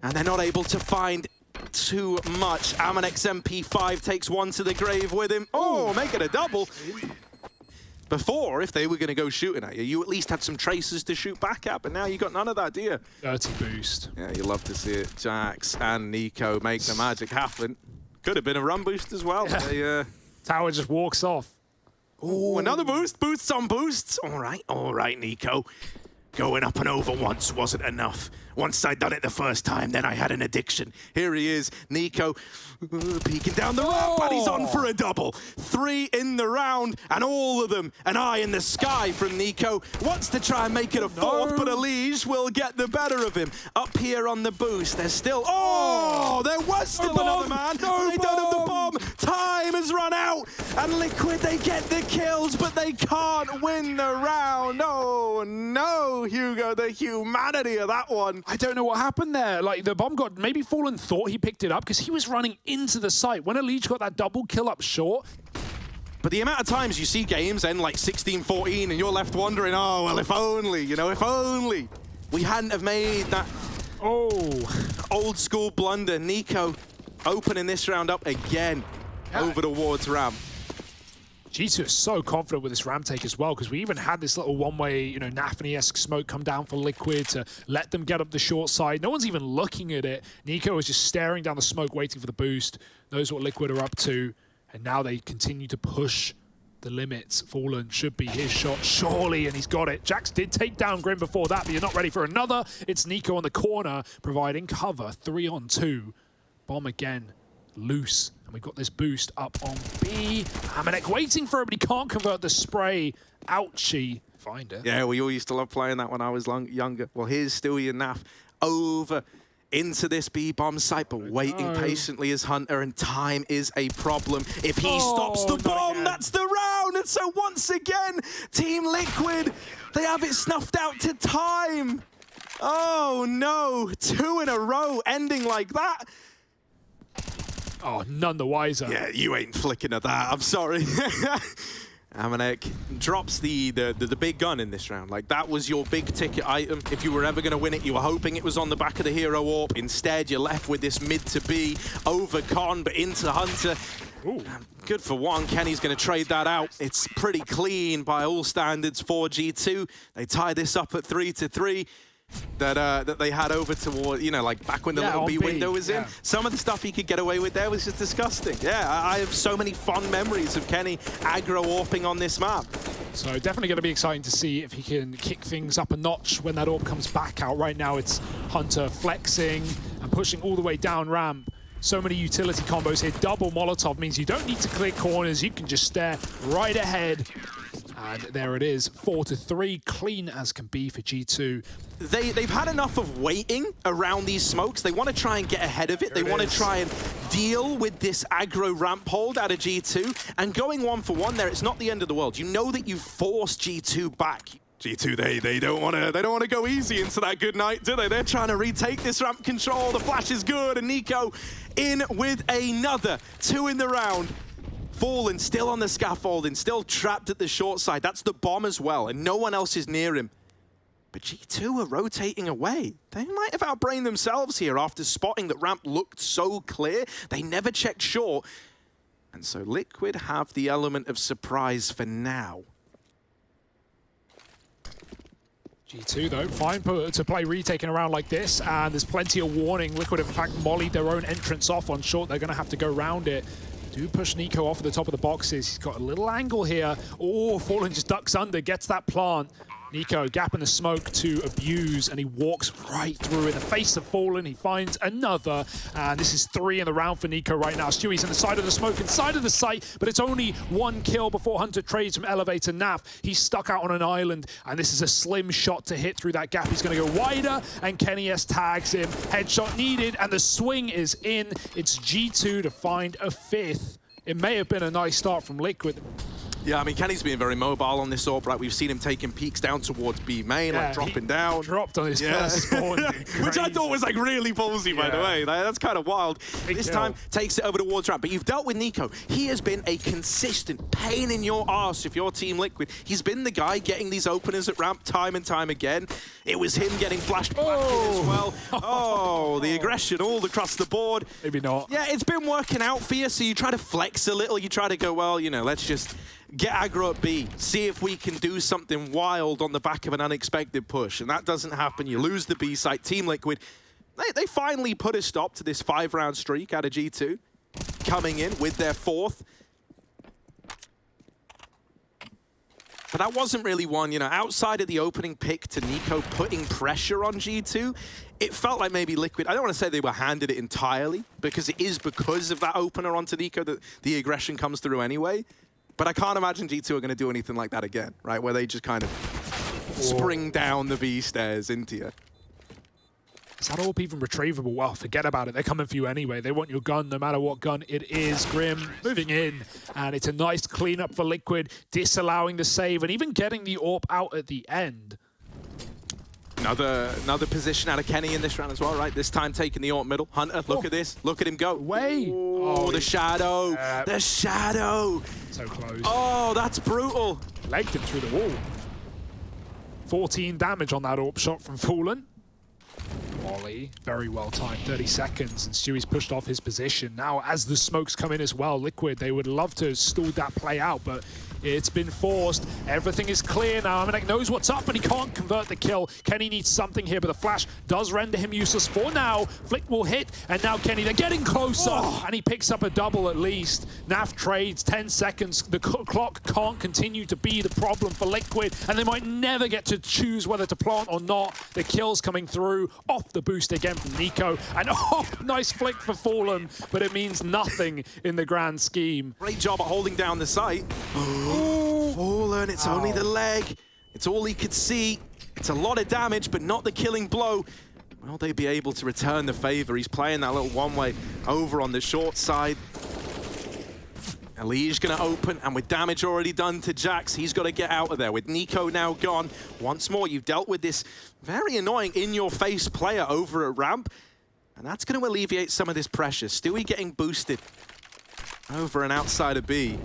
And they're not able to find too much. Amanek's MP5 takes 1 to the grave with him. Oh, make it a double. Before, if they were going to go shooting at you, you at least had some traces to shoot back at, but now you got none of that, do you? Dirty boost. Yeah, you love to see it. Jax and Nico make the magic happen. Could have been a run boost as well. They, Tower just walks off. Oh, another boost. Boosts on boosts. All right, Nico. Going up and over once wasn't enough. Once I'd done it the first time, then I had an addiction. Here he is, Nico, peeking down the ramp, and he's on for a double. 3 in the round, and all of them an eye in the sky from Nico. Wants to try and make it a 4th, but Elige will get the better of him. Up here on the boost, there's still... Oh, there was still another man. No, they don't have the bomb. Time has run out, and Liquid, they get the kills, but they can't win the round. Oh, no, Hugo, the humanity of that one. I don't know what happened there. Like, the bomb got... Maybe Fallen thought he picked it up because he was running into the site. When Elige got that double kill up short... But the amount of times you see games end like 16-14 and you're left wondering, oh, well, if only, you know, if only we hadn't have made that old school blunder. Nico opening this round up again over towards ramp. G2 is so confident with this ramp take as well, because we even had this little one-way, you know, Nafany-esque smoke come down for Liquid to let them get up the short side. No one's even looking at it. Nico is just staring down the smoke, waiting for the boost, knows what Liquid are up to, and now they continue to push the limits. Fallen should be his shot, surely, and he's got it. Jax did take down Grim before that, but you're not ready for another. It's Nico on the corner, providing cover, 3-on-2. Bomb again, loose. We've got this boost up on B. Amanek waiting for it, but he can't convert the spray. Ouchie. Find it. Yeah, we all used to love playing that when I was younger. Well, here's Stewie and Naf over into this B-bomb site, but waiting patiently as Hunter, and time is a problem. If he stops the bomb, that's the round! And so once again, Team Liquid, they have it snuffed out to time. Oh no, 2 in a row ending like that. Oh, none the wiser. Yeah, you ain't flicking at that. I'm sorry. Amanek drops the big gun in this round. Like, that was your big ticket item. If you were ever going to win it, you were hoping it was on the back of the hero AWP. Instead, you're left with this mid to B over Con, but into Hunter. Good for one. Kenny's going to trade that out. It's pretty clean by all standards for G2. They tie this up at 3-3. That they had over toward, you know, like back when the little B window was in. Some of the stuff he could get away with there was just disgusting. Yeah, I have so many fond memories of Kenny aggro AWPing on this map. So definitely going to be exciting to see if he can kick things up a notch when that AWP comes back out. Right now it's Hunter flexing and pushing all the way down ramp. So many utility combos here. Double Molotov means you don't need to clear corners. You can just stare right ahead. And there it is, 4-3, clean as can be for G2. They've had enough of waiting around these smokes. They want to try and get ahead of it. They want to try and deal with this aggro ramp hold out of G2. And going 1-for-1 there, it's not the end of the world. You know that you've forced G2 back. G2, they don't want to go easy into that good night, do they? They're trying to retake this ramp control. The flash is good, and Nico in with another 2 in the round. Fallen, still on the scaffolding, still trapped at the short side. That's the bomb as well, and no one else is near him. But G2 are rotating away. They might have outbrained themselves here after spotting that ramp looked so clear. They never checked short. And so Liquid have the element of surprise for now. G2, though, fine to play retaking around like this, and there's plenty of warning. Liquid, in fact, mollied their own entrance off on short. They're going to have to go round it. Do push Nico off at the top of the boxes. He's got a little angle here. Oh, Fallen just ducks under, gets that plant. Nico, gap in the smoke to abuse, and he walks right through in the face of Fallen. He finds another, and this is 3 in the round for Nico right now. Stewie's in the side of the smoke, inside of the site, but it's only 1 kill before Hunter trades from Elevator Naf. He's stuck out on an island, and this is a slim shot to hit through that gap. He's going to go wider, and Kenny S tags him. Headshot needed, and the swing is in. It's G2 to find a 5th. It may have been a nice start from Liquid. Yeah, I mean, Kenny's been very mobile on this AWP, right? We've seen him taking peeks down towards B main, like dropping down. Dropped on his first spawn. Which I thought was like really ballsy, by the way. That's kind of wild. This time, takes it over towards ramp. But you've dealt with Nico. He has been a consistent pain in your arse if you're Team Liquid. He's been the guy getting these openers at ramp time and time again. It was him getting flashed back in as well. Oh, the aggression all across the board. Maybe not. Yeah, it's been working out for you, so you try to flex a little. You try to go, well, you know, let's just get aggro at B, see if we can do something wild on the back of an unexpected push. And that doesn't happen. You lose the B site. Team Liquid, they finally put a stop to this 5-round streak out of G2, coming in with their 4th. But that wasn't really one, you know, outside of the opening pick to Nico putting pressure on G2, it felt like maybe Liquid, I don't want to say they were handed it entirely, because it is because of that opener onto Nico that the aggression comes through anyway. But I can't imagine G2 are going to do anything like that again, right? Where they just kind of spring down the B stairs into you. Is that AWP even retrievable? Well, forget about it. They're coming for you anyway. They want your gun, no matter what gun it is. Grim moving in, and it's a nice cleanup for Liquid, disallowing the save, and even getting the AWP out at the end. Another position out of Kenny in this round as well, right? This time taking the AWP middle. Hunter, look at this. Look at him go. Oh, the shadow. The shadow. So close. Oh, that's brutal. Legged him through the wall. 14 damage on that AWP shot from Fallen. molly. Very well timed, 30 seconds, and Stewie's pushed off his position. Now, as the smokes come in as well, Liquid, they would love to stall that play out, but it's been forced. Everything is clear now. Amanek knows what's up, but he can't convert the kill. Kenny needs something here, but the flash does render him useless for now. Flick will hit, and now Kenny, they're getting closer, and he picks up a double at least. Naf trades 10 seconds. The clock can't continue to be the problem for Liquid, and they might never get to choose whether to plant or not. The kills coming through off the boost again from Nico, and nice flick for Fallen, but it means nothing in the grand scheme. Great job at holding down the site. Fallen, it's only the leg. It's all he could see. It's a lot of damage, but not the killing blow. Will they be able to return the favor? He's playing that little one-way over on the short side. Elige gonna open, and with damage already done to Jax, he's got to get out of there. With Nico now gone, once more, you've dealt with this very annoying in-your-face player over at ramp, and that's going to alleviate some of this pressure. Stewie getting boosted over and outside of B.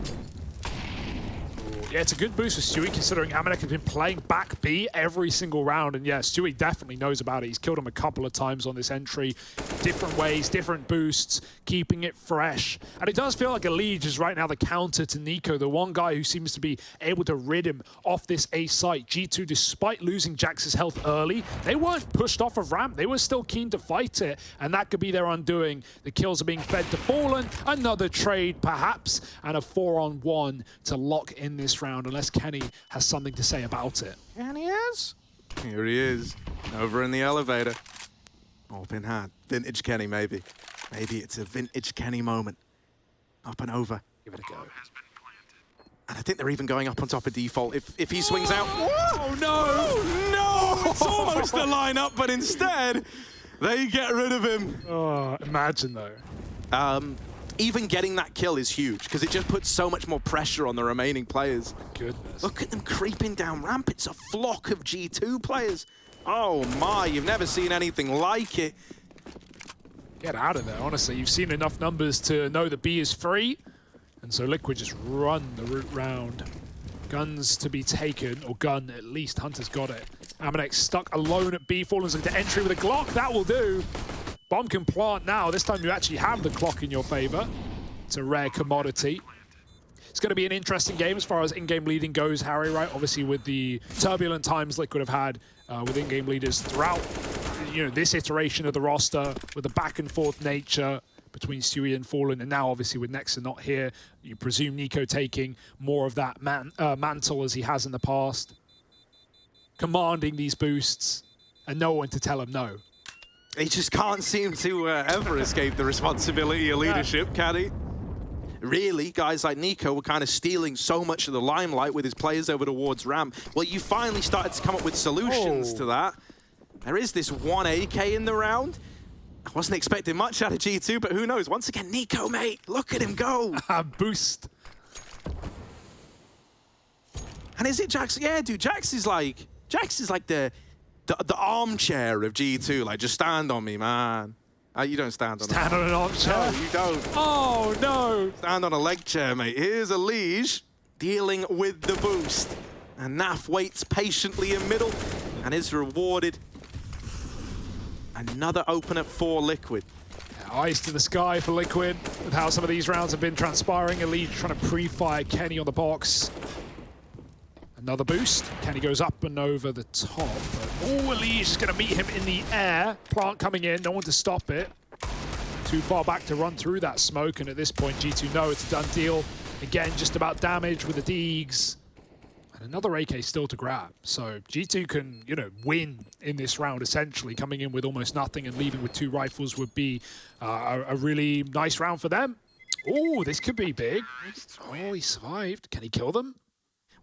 Yeah, it's a good boost for Stewie, considering Amanek has been playing back B every single round. And yeah, Stewie definitely knows about it. He's killed him a couple of times on this entry. Different ways, different boosts, keeping it fresh. And it does feel like Elige is right now the counter to Nico, the one guy who seems to be able to rid him off this A site. G2, despite losing Jax's health early, they weren't pushed off of ramp. They were still keen to fight it, and that could be their undoing. The kills are being fed to Fallen. Another trade, perhaps, and a 4-on-1 to lock in this round, unless Kenny has something to say about it. And he is. Here he is, over in the elevator. Open hand. Vintage Kenny, maybe. Maybe it's a vintage Kenny moment. Up and over. Give it a go. And I think they're even going up on top of default if he swings out. Oh, no! Oh, no! It's almost the lineup, but instead, they get rid of him. Oh, imagine, though. Even getting that kill is huge, because it just puts so much more pressure on the remaining players. Goodness. Look at them creeping down ramp. It's a flock of G2 players. Oh my, you've never seen anything like it. Get out of there, honestly. You've seen enough numbers to know that B is free, and so Liquid just run the route round. Guns to be taken, or gun at least. Hunter's got it. Amanek stuck alone at B. Fallen's into entry with a Glock. That will do. Bomb can plant now. This time you actually have the clock in your favor. It's a rare commodity. It's going to be an interesting game as far as in-game leading goes, Harry, right? Obviously with the turbulent times Liquid have had with in-game leaders throughout, this iteration of the roster, with the back and forth nature between Stewie and Fallen, and now obviously with Nexa not here, you presume Nico taking more of that mantle as he has in the past, commanding these boosts, and no one to tell him no. He just can't seem to ever escape the responsibility of leadership, can he? Really, guys like Nico were kind of stealing so much of the limelight with his players over towards ramp. Well, you finally started to come up with solutions to that. There is this one AK in the round. I wasn't expecting much out of G2, but who knows? Once again, Nico, mate, look at him go. Boost. And is it Jax? Yeah, dude, Jax is like the armchair of G2, like, just stand on me, man. You don't stand on an armchair? No, you don't. Oh, no. Stand on a leg chair, mate. Here's Elige dealing with the boost. And Naf waits patiently in middle and is rewarded. Another opener for Liquid. Eyes to the sky for Liquid with how some of these rounds have been transpiring. Elige trying to pre-fire Kenny on the box. Another boost. Kenny goes up and over the top. Elige is going to meet him in the air. Plant coming in, no one to stop it. Too far back to run through that smoke, and at this point, G2 know it's a done deal. Again, just about damage with the Deegs. And another AK still to grab. So G2 can, win in this round, essentially. Coming in with almost nothing and leaving with 2 rifles would be a really nice round for them. Oh, this could be big. Oh, he survived. Can he kill them?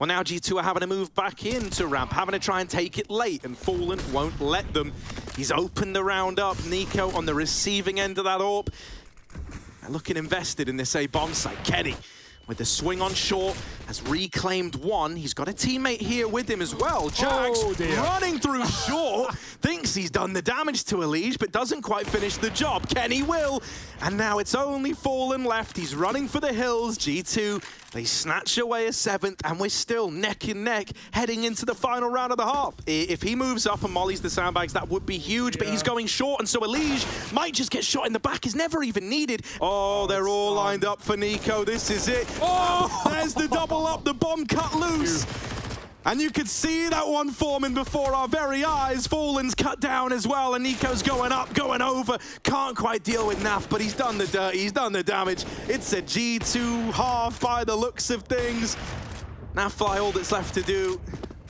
Well, now G2 are having to move back into ramp, having to try and take it late, and Fallen won't let them. He's opened the round up. Nico on the receiving end of that AWP. And looking invested in this A bomb site. Kenny, with the swing on short, has reclaimed one. He's got a teammate here with him as well. Jax running through short, thinks he's done the damage to Elige, but doesn't quite finish the job. Kenny will, and now it's only Fallen left. He's running for the hills. G2 They snatch away a 7th, and we're still neck and neck heading into the final round of the half. If he moves up and mollies the sandbags, that would be huge, but he's going short, and so Elige might just get shot in the back. Is never even needed. Oh, they're all lined up for Nico. This is it. Oh, there's the double up. The bomb cut loose. And you could see that one forming before our very eyes. Fallen's cut down as well, and Nico's going up, going over. Can't quite deal with Naf, but he's done the dirt, he's done the damage. It's a G2 half by the looks of things. Nafly, all that's left to do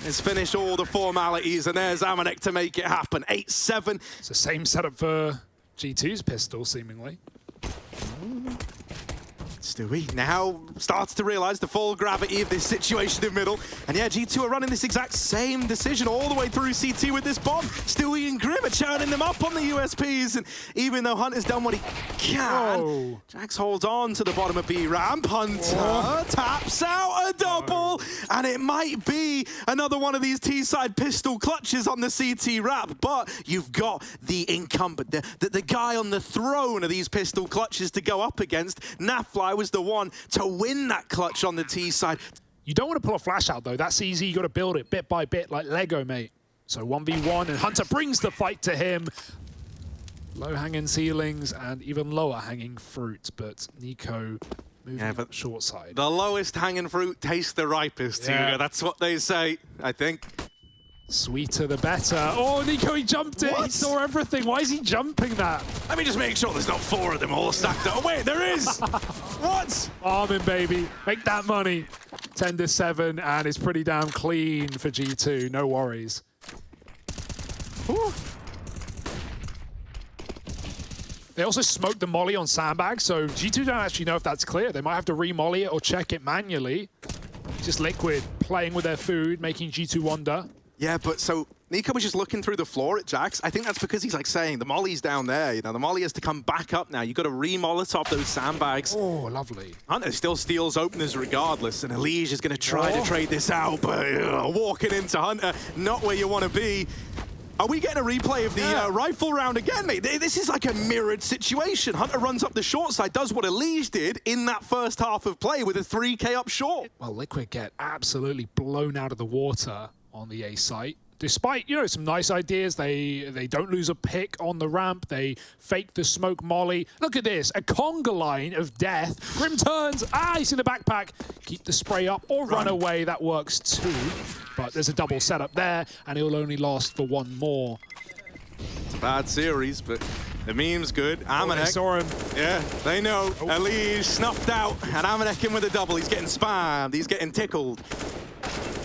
is finish all the formalities, and there's Amanek to make it happen. 8-7. It's the same setup for G2's pistol, seemingly. Stewie now starts to realize the full gravity of this situation in middle. And yeah, G2 are running this exact same decision all the way through CT with this bomb. Stewie and Grim are churning them up on the USPs. And even though Hunter's done what he can, Jax holds on to the bottom of B ramp. Hunter taps out a double. And it might be another one of these T-side pistol clutches on the CT wrap. But you've got the incumbent, the guy on the throne of these pistol clutches to go up against. Nafly was the one to win that clutch on the T side. You don't want to pull a flash out, though. That's easy. You got to build it bit by bit like Lego, mate. So 1v1, and Hunter brings the fight to him. Low-hanging ceilings and even lower-hanging fruit, but Nico moving up short side. The lowest hanging fruit tastes the ripest, Hugo. That's what they say, I think. Sweeter the better. Oh, Nico, he jumped it. He saw everything. Why is he jumping that? Let me just make sure there's not 4 of them all stacked up. Oh, wait, there is. What? Armin, baby. Make that money. 10-7, and it's pretty damn clean for G2. No worries. Whew. They also smoked the molly on sandbag, so G2 don't actually know if that's clear. They might have to re-molly it or check it manually. Just Liquid playing with their food, making G2 wonder. Yeah, but so Nico was just looking through the floor at Jax. I think that's because he's like saying the molly's down there. You know, the molly has to come back up now. You've got to re-molotov those sandbags. Oh, lovely. Hunter still steals openers regardless, and Elige is going to try to trade this out, but walking into Hunter, not where you want to be. Are we getting a replay of the rifle round again, mate? This is like a mirrored situation. Hunter runs up the short side, does what Elige did in that first half of play with a 3K up short. Well, Liquid get absolutely blown out of the water on the A site. Despite, you know, some nice ideas, they don't lose a pick on the ramp. They fake the smoke molly. Look at this, a conga line of death. Grim turns, he's in the backpack. Keep the spray up or run away, that works too. But there's a double setup there, and it'll only last for one more. It's a bad series, but the meme's good. Amanek. They saw him. Yeah, they know. Elige snuffed out, and Amanek in with a double. He's getting spammed, he's getting tickled.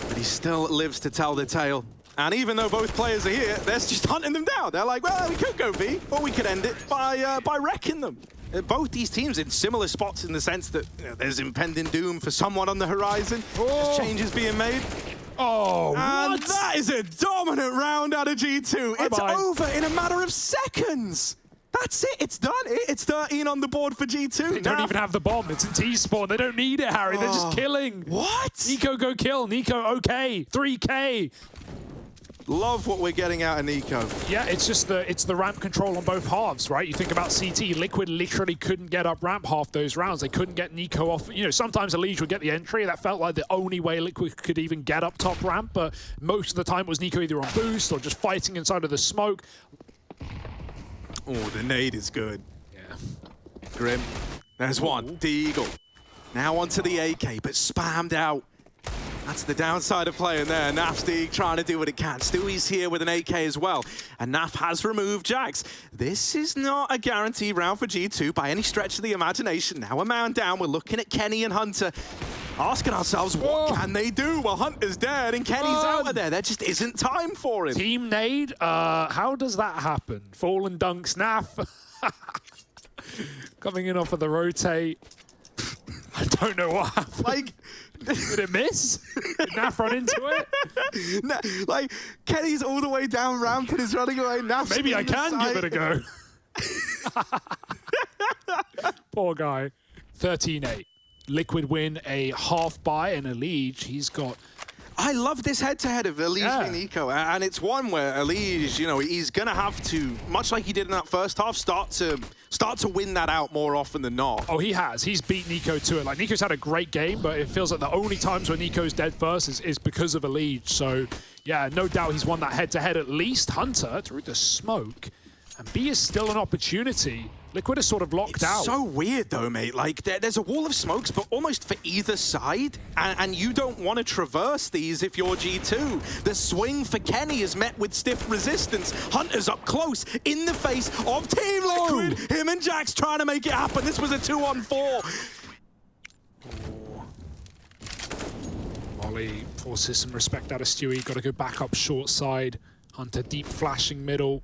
But he still lives to tell the tale. And even though both players are here, they're just hunting them down. They're like, well, we could go B, or we could end it by wrecking them. Both these teams in similar spots in the sense that there's impending doom for someone on the horizon. There's changes being made. Oh, and what? that is a dominant round out of G2. It's over in a matter of seconds. That's it. It's done. It's 13 on the board for G2. They don't even have the bomb. It's in T-spawn. They don't need it, Harry. They're just killing. What? Nico, go kill. Nico, okay. 3K. Love what we're getting out of Nico. Yeah, it's just the ramp control on both halves, right? You think about CT, Liquid literally couldn't get up ramp half those rounds. They couldn't get Nico off. You know, sometimes Elige would get the entry. That felt like the only way Liquid could even get up top ramp, but most of the time it was Nico either on boost or just fighting inside of the smoke. Oh, the nade is good. Yeah. Grim. There's one. Deagle. Now onto the AK, but spammed out. That's the downside of playing there. Naf's trying to do what it can. Stewie's here with an AK as well. And Naf has removed Jax. This is not a guaranteed round for G2 by any stretch of the imagination. Now a man down. We're looking at Kenny and Hunter, asking ourselves, what can they do? Well, Hunter's dead and Kenny's out of there. There just isn't time for him. Team nade? How does that happen? Fallen dunks, Naf. Coming in off of the rotate. I don't know what happened. Like, did it miss? Did Naf run into it? No, like, Kenny's all the way down ramp and is running away. Naf's Maybe I can give it a go. Poor guy. 13-8. Liquid win a half buy and Elige. He's got I love this head-to-head of Elige and Nico, and it's one where Elige, you know, he's gonna have to, much like he did in that first half, start to win that out more often than not. Oh, he has. He's beat Nico to it. Like, Nico's had a great game, but it feels like the only times when Nico's dead first is because of Elige. So, yeah, no doubt he's won that head-to-head at least. Hunter through the smoke, and B is still an opportunity. Liquid is sort of locked out. It's so weird though, mate. Like, there's a wall of smokes, but almost for either side, and you don't want to traverse these if you're G2. The swing for Kenny is met with stiff resistance. Hunter's up close, in the face of Team Liquid. Him and Jax trying to make it happen. This was a 2-on-4. Molly forces some respect out of Stewie. Got to go back up short side. Hunter deep flashing middle.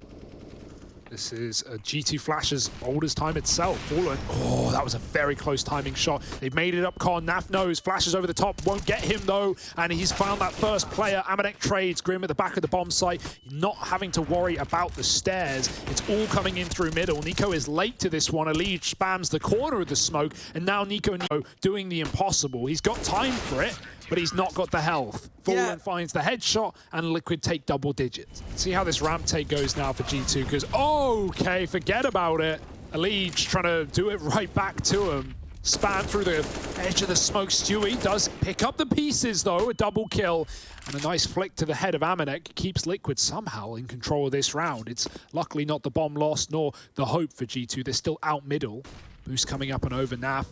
This is a G2 flash as old as time itself. Fallen. Oh, that was a very close timing shot. They've made it up, Con. Naf knows. Flashes over the top. Won't get him, though. And he's found that first player. Amanek trades. Grim at the back of the bomb site. Not having to worry about the stairs. It's all coming in through middle. Nico is late to this one. Elige spams the corner of the smoke. And now Nico doing the impossible. He's got time for it, but he's not got the health. Fallen finds the headshot, and Liquid take double digits. See how this ramp take goes now for G2, because, okay, forget about it. Elige trying to do it right back to him. Spam through the edge of the smoke. Stewie does pick up the pieces, though, a double kill. And a nice flick to the head of Amanek keeps Liquid somehow in control of this round. It's luckily not the bomb loss, nor the hope for G2. They're still out middle. Boost coming up and over Naf.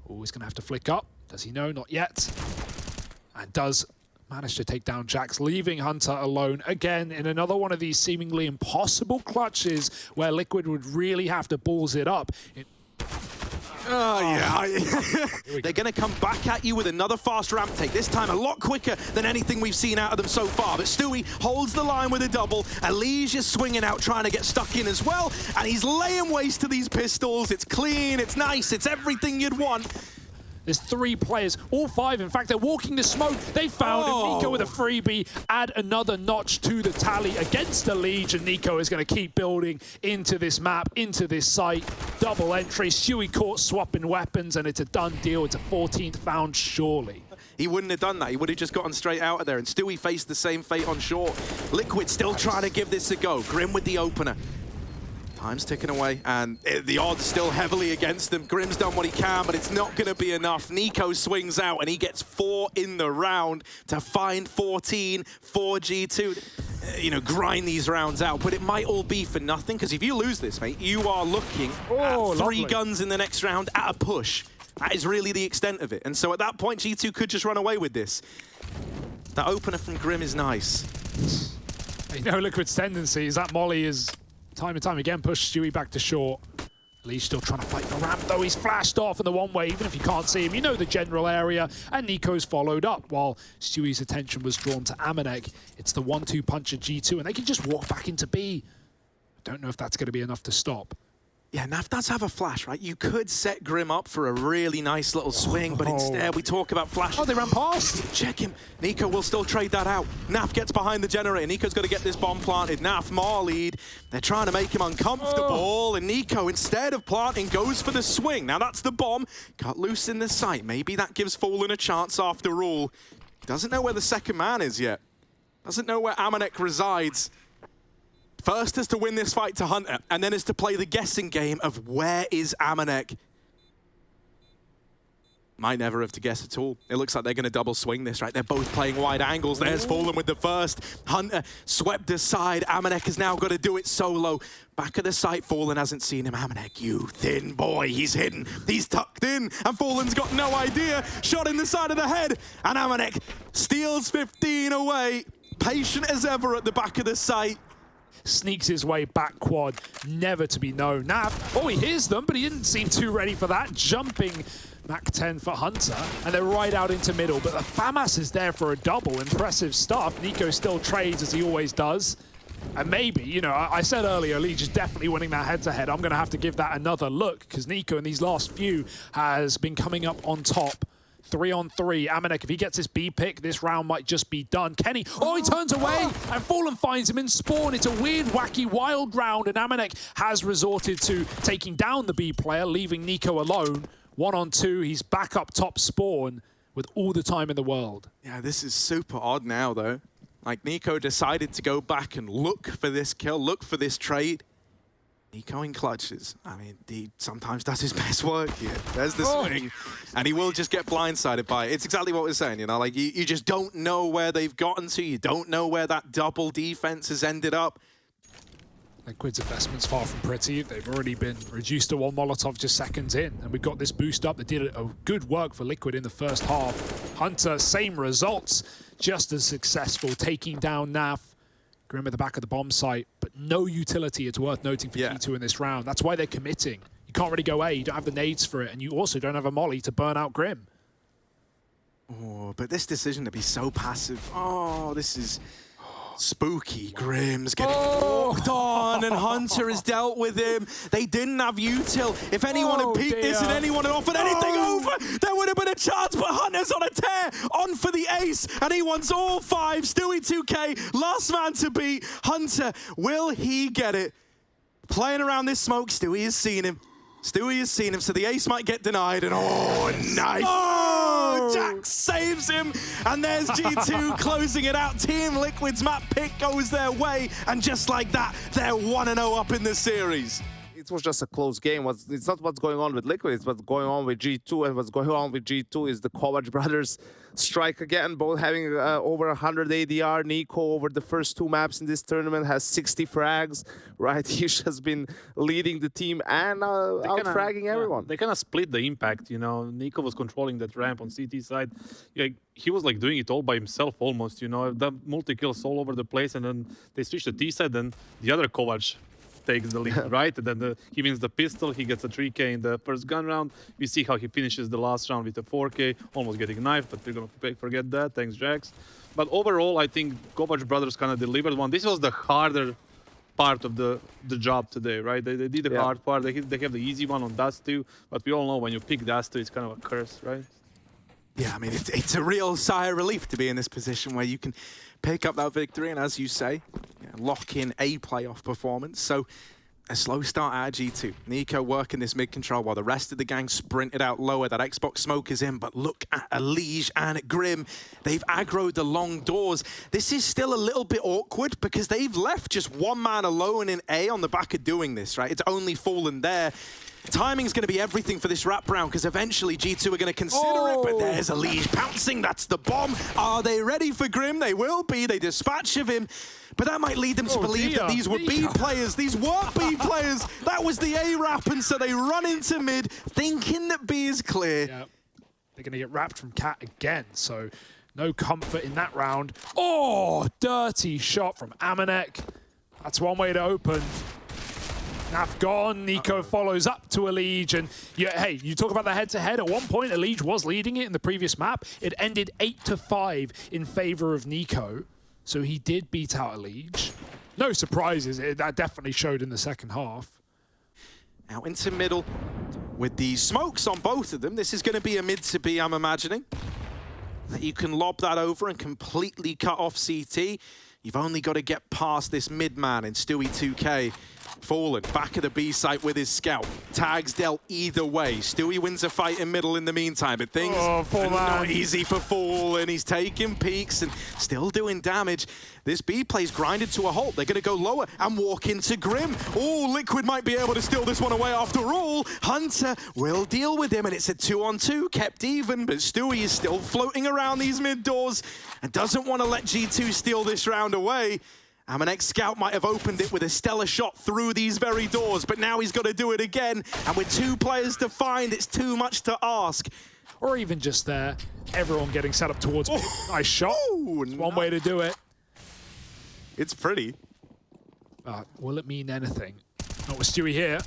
Oh, he's going to have to flick up. Does he know? Not yet. And does manage to take down Jax, leaving Hunter alone again in another one of these seemingly impossible clutches where Liquid would really have to balls it up. Oh, yeah. They're going to come back at you with another fast ramp take, this time a lot quicker than anything we've seen out of them so far. But Stewie holds the line with a double. Elige is swinging out, trying to get stuck in as well. And he's laying waste to these pistols. It's clean, it's nice, it's everything you'd want. There's 3 players, all 5. In fact, they're walking the smoke. They found him. Nico with a freebie. Add another notch to the tally against Elige, and Nico is going to keep building into this map, into this site. Double entry. Stewie caught swapping weapons, and it's a done deal. It's a 14th found, surely. He wouldn't have done that. He would have just gotten straight out of there, and Stewie faced the same fate on short. Liquid still trying to give this a go. Grim with the opener. Time's ticking away, and the odds still heavily against them. Grim's done what he can, but it's not going to be enough. Nico swings out, and he gets 4 in the round to find 14 for G2. You know, grind these rounds out, but it might all be for nothing, because if you lose this, mate, you are looking at 3 guns in the next round at a push. That is really the extent of it. And so at that point, G2 could just run away with this. That opener from Grim is nice. You know, Liquid's tendency is that Molly is time and time again push Stewie back to short. Lee's still trying to fight for ramp, though. He's flashed off in the one way, even if you can't see him. You know the general area, and Nico's followed up while Stewie's attention was drawn to Amanek. It's the 1-2 punch at G2, and they can just walk back into B. Don't know if that's going to be enough to stop. Yeah, Naf does have a flash, right? You could set Grim up for a really nice little swing, but instead we talk about flash. Oh, they ran past. Check him. Nico will still trade that out. Naf gets behind the generator. Nico's got to get this bomb planted. Naf, more lead. They're trying to make him uncomfortable, and Nico, instead of planting, goes for the swing. Now that's the bomb. Cut loose in the site. Maybe that gives Fallen a chance after all. Doesn't know where the second man is yet. Doesn't know where Amanek resides. First is to win this fight to Hunter, and then is to play the guessing game of where is Amanek. Might never have to guess at all. It looks like they're going to double swing this, right? They're both playing wide angles. There's Fallen with the first. Hunter swept aside. Amanek has now got to do it solo. Back of the site, Fallen hasn't seen him. Amanek, you thin boy. He's hidden. He's tucked in, and Fallen's got no idea. Shot in the side of the head, and Amanek steals 15 away. Patient as ever at the back of the site. Sneaks his way back quad, never to be known. Nav, he hears them, but he didn't seem too ready for that. Jumping Mac 10 for Hunter, and they're right out into middle, but the FAMAS is there for a double. Impressive stuff. Nico still trades as he always does. And maybe, you know, I said earlier, Leach is definitely winning that head-to-head. I'm going to have to give that another look, because Nico in these last few has been coming up on top. 3-on-3. Amanek, if he gets this B pick, this round might just be done. Kenny, he turns away, and Fallen finds him in spawn. It's a weird, wacky, wild round, and Amanek has resorted to taking down the B player, leaving Nico alone. 1-on-2, he's back up top spawn with all the time in the world. Yeah, this is super odd now, though. Like, Nico decided to go back and look for this kill, look for this trade. Nico in clutches. I mean, he sometimes does his best work here. There's the swing, and he will just get blindsided by it. It's exactly what we're saying, you know? Like, you just don't know where they've gotten to. You don't know where that double defense has ended up. Liquid's investment's far from pretty. They've already been reduced to 1 Molotov just seconds in, and we got this boost up that did a good work for Liquid in the first half. Hunter, same results, just as successful, taking down Naf. Grim at the back of the bomb site, but no utility, it's worth noting, for G2 in this round. That's why they're committing. You can't really go A, you don't have the nades for it, and you also don't have a molly to burn out Grim. Oh, but this decision to be so passive, oh, this is spooky. Grim's getting walked on, and Hunter has dealt with him. They didn't have util. If anyone had peeked this and anyone had offered anything over, there would have been a chance, but Hunter's on a tear, on for the ace, and he wants all 5. Stewie 2K, last man to beat. Hunter, will he get it? Playing around this smoke, Stewie has seen him. Stewie has seen him, so the ace might get denied, and oh, nice. Oh, Jack saves him, and there's G2 closing it out. Team Liquid's map pick goes their way, and just like that, they're 1-0 up in the series. It was just a close game. It's not what's going on with Liquid, it's what's going on with G2, and what's going on with G2 is the Kovac brothers strike again, both having over 100 ADR. Nico, over the first 2 maps in this tournament, has 60 frags, right? He's just been leading the team and out-fragging everyone. They kind of split the impact, you know. Nico was controlling that ramp on CT side. Like, he was like doing it all by himself almost, you know. The multi-kills all over the place, and then they switched to T side, and the other Kovac takes the lead, right? And then he wins the pistol, he gets a 3K in the first gun round. We see how he finishes the last round with a 4K, almost getting knifed, but we're gonna forget that. Thanks, Jax. But overall, I think Kovac brothers kind of delivered one. This was the harder part of the job today, right? They did the hard part. They have the easy one on Dust 2, but we all know when you pick Dust 2, it's kind of a curse, right? Yeah, I mean, it's a real sigh of relief to be in this position where you can pick up that victory and, as you say, lock in a playoff performance. So a slow start out of G2. Nico working this mid control while the rest of the gang sprinted out lower. That Xbox smoke is in, but look at Elige and Grim. They've aggroed the long doors. This is still a little bit awkward because they've left just one man alone in A on the back of doing this, right? It's only Fallen there. Timing's going to be everything for this wrap round because eventually G2 are going to consider it, but there's Elige pouncing. That's the bomb. Are they ready for Grim? They will be. They dispatch of him. But that might lead them to believe that these were B players. These weren't B players. That was the A wrap, and so they run into mid thinking that B is clear. Yeah. They're going to get wrapped from Cat again, so no comfort in that round. Oh, dirty shot from Amanek. That's one way to open. Naf gone, Nico follows up to Elige, and hey, you talk about the head-to-head. At one point, Elige was leading it in the previous map. It ended 8-5 in favor of Nico, so he did beat out Elige. No surprises, that definitely showed in the second half. Out into middle with the smokes on both of them. This is going to be a mid to B, I'm imagining. That you can lob that over and completely cut off CT. You've only got to get past this mid man in Stewie 2K. Fallen, back of the B site with his scout. Tags dealt either way. Stewie wins a fight in middle in the meantime, but things are not easy for Fallen. He's taking peeks and still doing damage. This B play's grinded to a halt. They're going to go lower and walk into Grim. Oh, Liquid might be able to steal this one away after all. Hunter will deal with him, and it's a 2-on-2, kept even, but Stewie is still floating around these mid doors and doesn't want to let G2 steal this round away. Amanek Scout might have opened it with a stellar shot through these very doors, but now he's got to do it again. And with 2 players to find, it's too much to ask. Or even just there, everyone getting set up towards me. Nice shot. One way to do it. It's pretty. Will it mean anything? Not with Stewie here.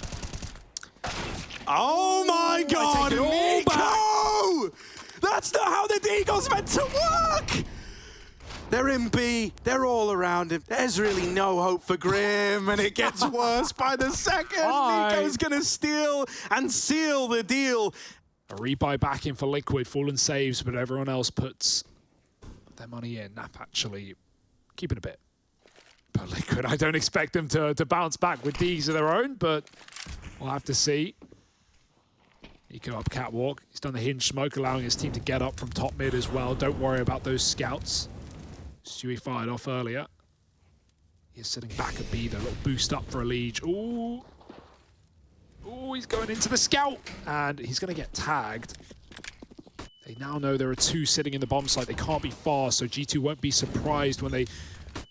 Oh my God, Nico! That's not how the Deagle's meant to work! They're in B, they're all around him. There's really no hope for Grim, and it gets worse by the second. Nico's gonna steal and seal the deal. A rebuy back in for Liquid, Fallen saves, but everyone else puts their money in. Nap actually keeping a bit. But Liquid, I don't expect them to bounce back with Deegs of their own, but we'll have to see. Nico up catwalk. He's done the hinge smoke, allowing his team to get up from top mid as well. Don't worry about those scouts. Stewie fired off earlier. He's sitting back at B though. A little boost up for a Liege. Ooh. Ooh, he's going into the scout. And he's going to get tagged. They now know there are 2 sitting in the bomb site. They can't be far, so G2 won't be surprised when they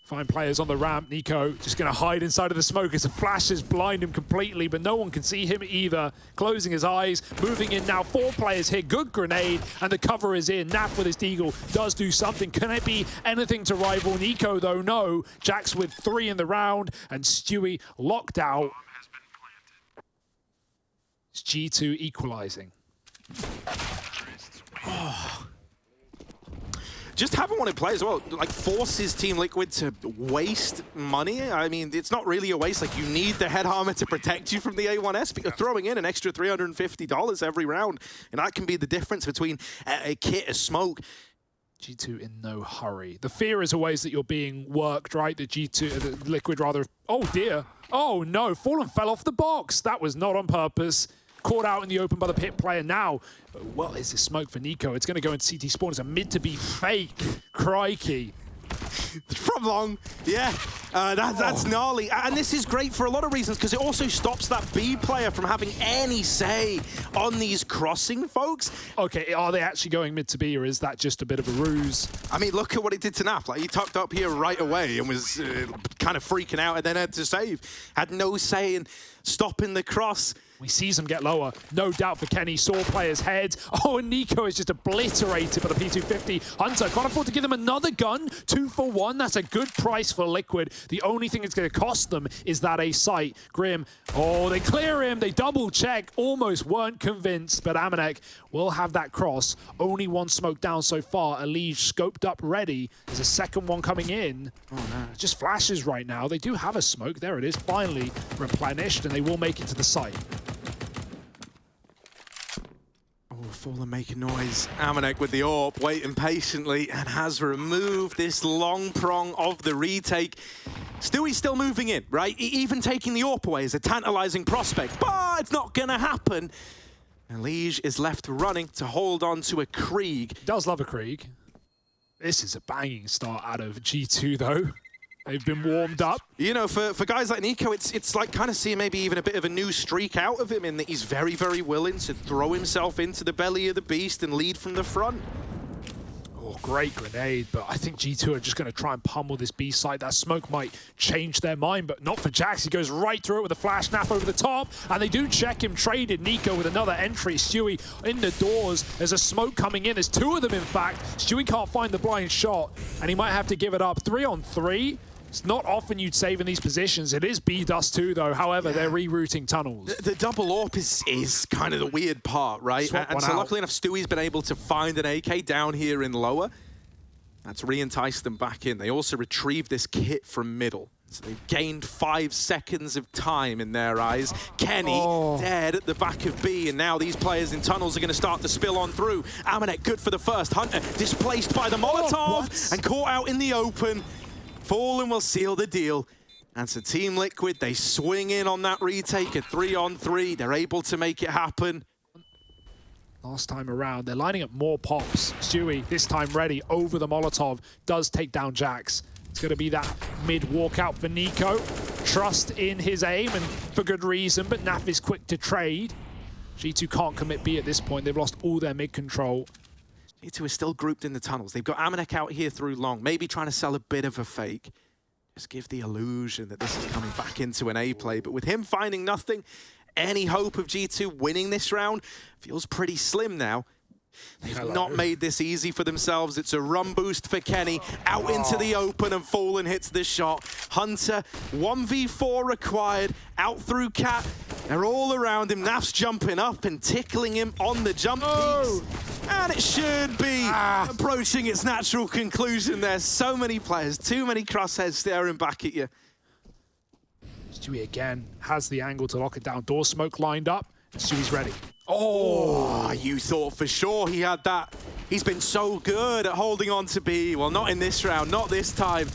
find players on the ramp. Nico just going to hide inside of the smoke as the flashes blind him completely, but no one can see him either. Closing his eyes, moving in now. 4 players here. Good grenade, and the cover is in. Naf with his deagle does do something. Can it be anything to rival Nico, though? No. Jax with 3 in the round, and Stewie locked out. It's G2 equalizing. Oh. Just haven't wanted play as well, like forces Team Liquid to waste money. I mean, it's not really a waste, like you need the head armor to protect you from the A1S, but you're throwing in an extra $350 every round, and that can be the difference between a kit, a smoke. G2 in no hurry. The fear is always that you're being worked, right? The G2, the Liquid rather, oh dear. Oh no, Fallen fell off the box. That was not on purpose. Caught out in the open by the pit player now. But what is this smoke for Nico? It's going to go in CT spawn. It's a mid to be fake. Crikey. From long, yeah, that's gnarly. And this is great for a lot of reasons, because it also stops that B player from having any say on these crossing folks. Okay, are they actually going mid to B, or is that just a bit of a ruse? I mean, look at what it did to Naf. Like, he tucked up here right away and was kind of freaking out, and then had to save. Had no say in stopping the cross. We see them get lower. No doubt for Kenny. Saw players' heads. Oh, and Nico is just obliterated by the P250. Hunter can't afford to give them another gun. 2 for 1. That's a good price for Liquid. The only thing it's going to cost them is that A site. Grim. Oh, they clear him. They double check. Almost weren't convinced, but Amanek will have that cross. Only 1 smoke down so far. A Liege scoped up ready. There's a second one coming in. Oh, no. It just flashes right now. They do have a smoke. There it is. Finally replenished, and they will make it to the site. Fallen making noise. Amanek with the AWP, waiting patiently, and has removed this long prong of the retake. Stewie's still moving in, right? Even taking the AWP away is a tantalizing prospect, but it's not gonna happen. And Liege is left running to hold on to a Krieg. Does love a Krieg. This is a banging start out of G2 though. They've been warmed up. You know, for guys like Nico, it's like kind of seeing maybe even a bit of a new streak out of him, in that he's very, very willing to throw himself into the belly of the beast and lead from the front. Oh, great grenade, but I think G2 are just going to try and pummel this B site. That smoke might change their mind, but not for Jax. He goes right through it with a flash snap over the top, and they do check him. Traded Nico with another entry. Stewie in the doors. There's a smoke coming in. There's 2 of them, in fact. Stewie can't find the blind shot, and he might have to give it up. 3 on 3. It's not often you'd save in these positions. It is B-Dust too, though. However, they're rerouting tunnels. The double AWP is kind of the weird part, right? And so luckily enough, Stewie's been able to find an AK down here in lower. That's re-enticed them back in. They also retrieved this kit from middle. So they've gained 5 seconds of time in their eyes. Kenny dead at the back of B, and now these players in tunnels are going to start to spill on through. Amanek good for the first. Hunter displaced by the Molotov and caught out in the open. Fallen will seal the deal. And so Team Liquid, they swing in on that retake at 3 on 3. They're able to make it happen. Last time around, they're lining up more pops. Stewie, this time ready, over the Molotov, does take down Jax. It's going to be that mid walkout for Nico. Trust in his aim, and for good reason, but Naf is quick to trade. G2 can't commit B at this point. They've lost all their mid control. G2 is still grouped in the tunnels. They've got Amanek out here through long, maybe trying to sell a bit of a fake. Just give the illusion that this is coming back into an A play. But with him finding nothing, any hope of G2 winning this round feels pretty slim now. They've not made this easy for themselves. It's a run boost for Kenny, out into the open, and Fallen hits the shot. Hunter, 1v4 required, out through Cat. They're all around him. Naf's jumping up and tickling him on the jump piece. And it should be approaching its natural conclusion. There's so many players, too many crosshairs staring back at you. Stewie again has the angle to lock it down. Door smoke lined up. Stewie's ready. Oh, you thought for sure he had that. He's been so good at holding on to B. Well, not in this round, not this time.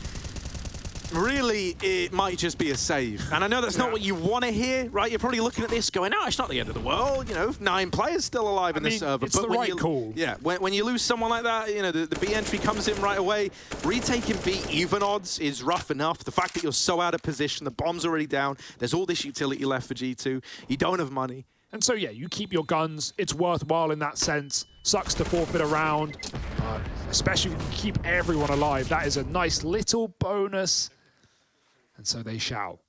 really, it might just be a save. And I know that's not what you want to hear, right? You're probably looking at this going, no, it's not the end of the world. You know, 9 players still alive in this server. It's the right call. Yeah, when you lose someone like that, you know, the B entry comes in right away. Retaking B even odds is rough enough. The fact that you're so out of position, the bomb's already down, there's all this utility left for G2. You don't have money. And so, yeah, you keep your guns. It's worthwhile in that sense. Sucks to forfeit a round, especially if you can keep everyone alive. That is a nice little bonus. And so they shall.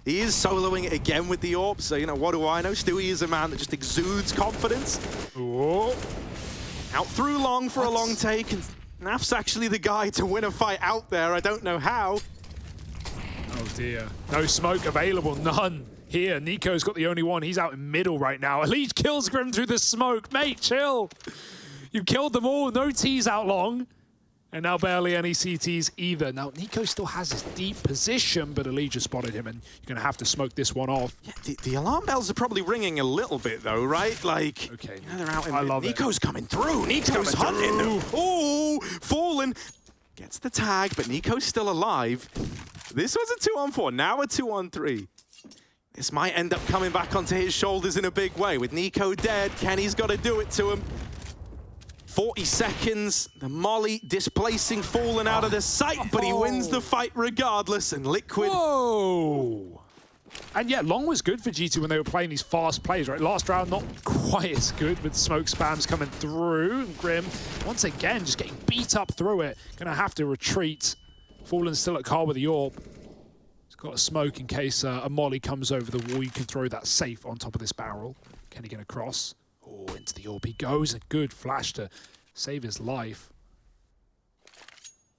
He is soloing it again with the AWP, so, you know, what do I know? Stewie is a man that just exudes confidence. Ooh. Out through long for a long take, and Naf's actually the guy to win a fight out there. I don't know how. Oh, dear. No smoke available, none. Here, Nico's got the only one. He's out in middle right now. Elite kills Grim through the smoke. Mate, chill. You killed them all. No T's out long. And now barely any CTs either. Now, Nico still has his deep position, but Elite just spotted him, and you're going to have to smoke this one off. Yeah, the alarm bells are probably ringing a little bit, though, right? Like, okay. You know, they're out in I love Nico's coming through. Nico's hunting them. Oh, Fallen gets the tag, but Nico's still alive. This was a 2-on-4. Now a 2-on-3. This might end up coming back onto his shoulders in a big way. With Nico dead, Kenny's got to do it to him. 40 seconds, the molly displacing Fallen out of the sight, but he wins the fight regardless, and Liquid... Whoa! And yeah, long was good for G2 when they were playing these fast plays, right? Last round, not quite as good with smoke spams coming through. And Grim, once again, just getting beat up through it. Gonna have to retreat. Fallen's still at car with the AWP. He's got a smoke in case a molly comes over the wall. You can throw that safe on top of this barrel. Kenny gonna cross. Oh, into the AWP he goes. A good flash to save his life.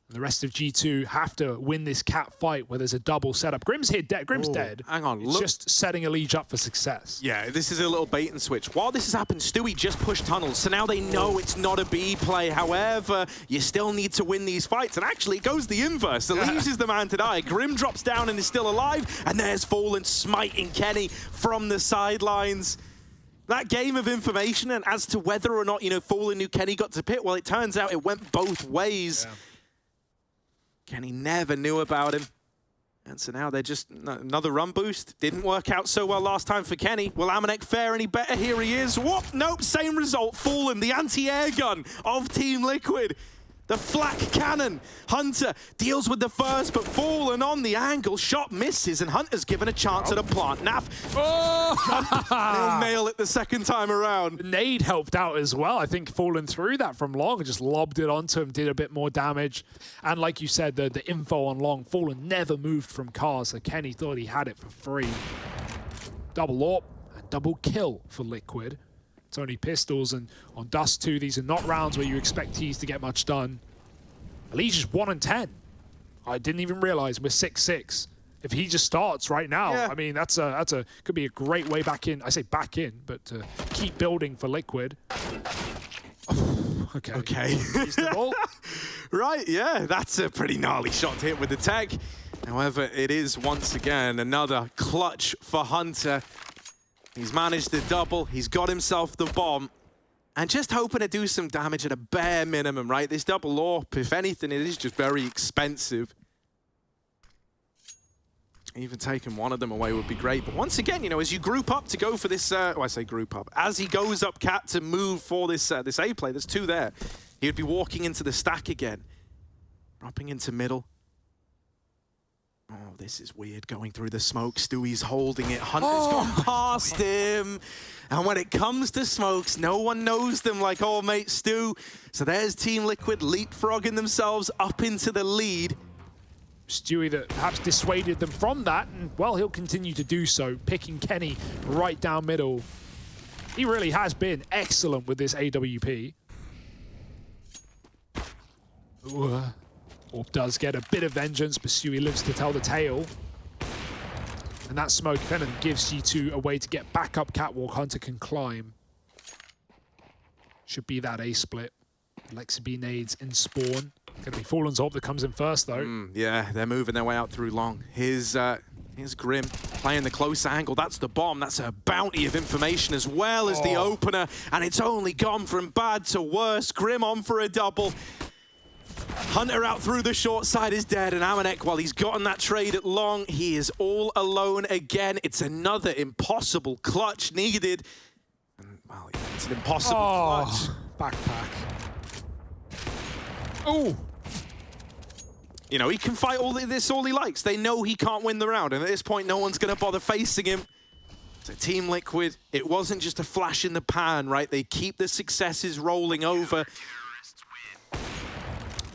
And the rest of G2 have to win this cat fight where there's a double setup. Grim's here, Grim's dead. Hang on, it's just setting Elige up for success. Yeah, this is a little bait and switch. While this has happened, Stewie just pushed tunnels, so now they know it's not a B play. However, you still need to win these fights, and actually it goes the inverse. Elige is the man to die. Grim drops down and is still alive, and there's Fallen smiting Kenny from the sidelines. That game of information, and as to whether or not, you know, Fallen knew Kenny got to pit, well, it turns out it went both ways. Yeah. Kenny never knew about him. And so now they're just another run boost. Didn't work out so well last time for Kenny. Will Amanek fare any better? Here he is. Whoop, nope, same result. Fallen, the anti-air gun of Team Liquid. The flak cannon. Hunter deals with the first, but Fallen on the angle. Shot misses, and Hunter's given a chance at a plant. Naf. He'll nail it the second time around. Nade helped out as well. I think Fallen through that from long and just lobbed it onto him, did a bit more damage. And like you said, the info on long, Fallen never moved from cars, so Kenny thought he had it for free. Double AWP and double kill for Liquid. It's only pistols, and on Dust 2, these are not rounds where you expect T's to get much done. Elige is 1-10. I didn't even realize we're 6-6. If he just starts right now, I mean, that's a could be a great way back in. I say back in, but keep building for Liquid. Okay. Right, yeah, that's a pretty gnarly shot to hit with the tech. However, it is once again another clutch for Hunter. He's managed the double, he's got himself the bomb, and just hoping to do some damage at a bare minimum, right? This double AWP, if anything, it is just very expensive. Even taking one of them away would be great. But once again, you know, as you group up to go for this, I say group up, as he goes up Cat to move for this this A play, there's 2 there. He would be walking into the stack again, dropping into middle. Oh, this is weird, going through the smoke. Stewie's holding it. Hunter's gone past him. And when it comes to smokes, no one knows them like old mate Stu. So there's Team Liquid leapfrogging themselves up into the lead. Stewie that perhaps dissuaded them from that, and well, he'll continue to do so, picking Kenny right down middle. He really has been excellent with this AWP. Ooh. AWP does get a bit of vengeance, but Stewie lives to tell the tale. And that smoke, if anything, gives G2 a way to get back up catwalk. Hunter can climb. Should be that A split. Lexi B nades in spawn. Gonna be Fallen's AWP that comes in first, though. Yeah, they're moving their way out through long. Here's Grim playing the close angle. That's the bomb. That's a bounty of information as well as the opener. And it's only gone from bad to worse. Grim on for a double. Hunter out through the short side is dead, and Amanek, while he's gotten that trade at long, he is all alone again. It's another impossible clutch needed. And, well, it's an impossible clutch. Backpack. Oh! You know, he can fight all this all he likes. They know he can't win the round, and at this point, no one's going to bother facing him. So Team Liquid, it wasn't just a flash in the pan, right? They keep the successes rolling over.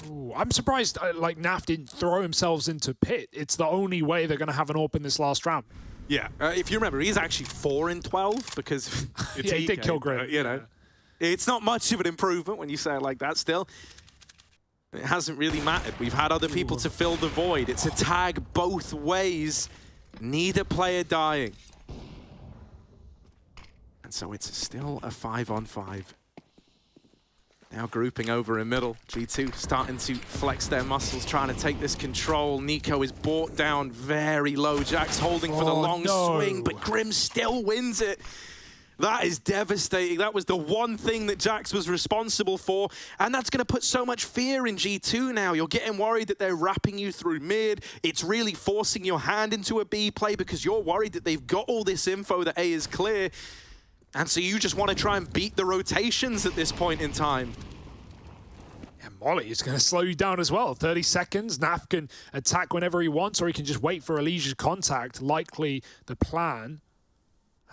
Ooh, I'm surprised like NAF didn't throw themselves into pit. It's the only way they're going to have an AWP in this last round. Yeah, if you remember, he's actually 4 in 12 because it's yeah, he did kill Grim. You know, it's not much of an improvement when you say it like that still. It hasn't really mattered. We've had other people to fill the void. It's a tag both ways. Neither player dying. And so it's still a 5-on-5. Now grouping over in middle. G2 starting to flex their muscles, trying to take this control. Nico is brought down very low. Jack's holding for the long swing, but Grim still wins it. That is devastating. That was the one thing that Jax was responsible for, and that's going to put so much fear in G2 now. You're getting worried that they're wrapping you through mid. It's really forcing your hand into a B play because you're worried that they've got all this info that A is clear. And so you just want to try and beat the rotations at this point in time. And Molly is going to slow you down as well. 30 seconds. NAF can attack whenever he wants, or he can just wait for a leisure contact. Likely the plan.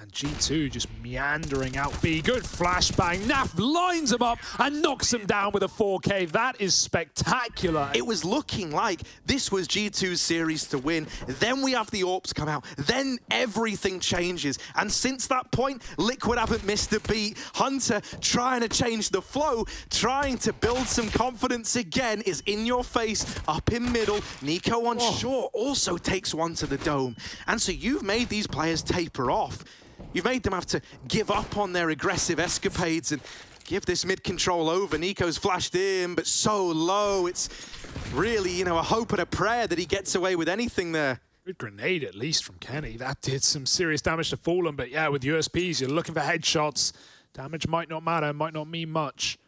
And G2 just meandering out B. Good flashbang. NAF lines him up and knocks him down with a 4K. That is spectacular. It was looking like this was G2's series to win. Then we have the AWPs come out. Then everything changes. And since that point, Liquid haven't missed a beat. Hunter trying to change the flow, trying to build some confidence again, is in your face, up in middle. Nico on short also takes one to the dome. And so you've made these players taper off. You've made them have to give up on their aggressive escapades and give this mid control over. Nico's flashed in, but so low. It's really, you know, a hope and a prayer that he gets away with anything there. Good grenade, at least, from Kenny. That did some serious damage to Fallen, but yeah, with USPs, you're looking for headshots. Damage might not matter, might not mean much.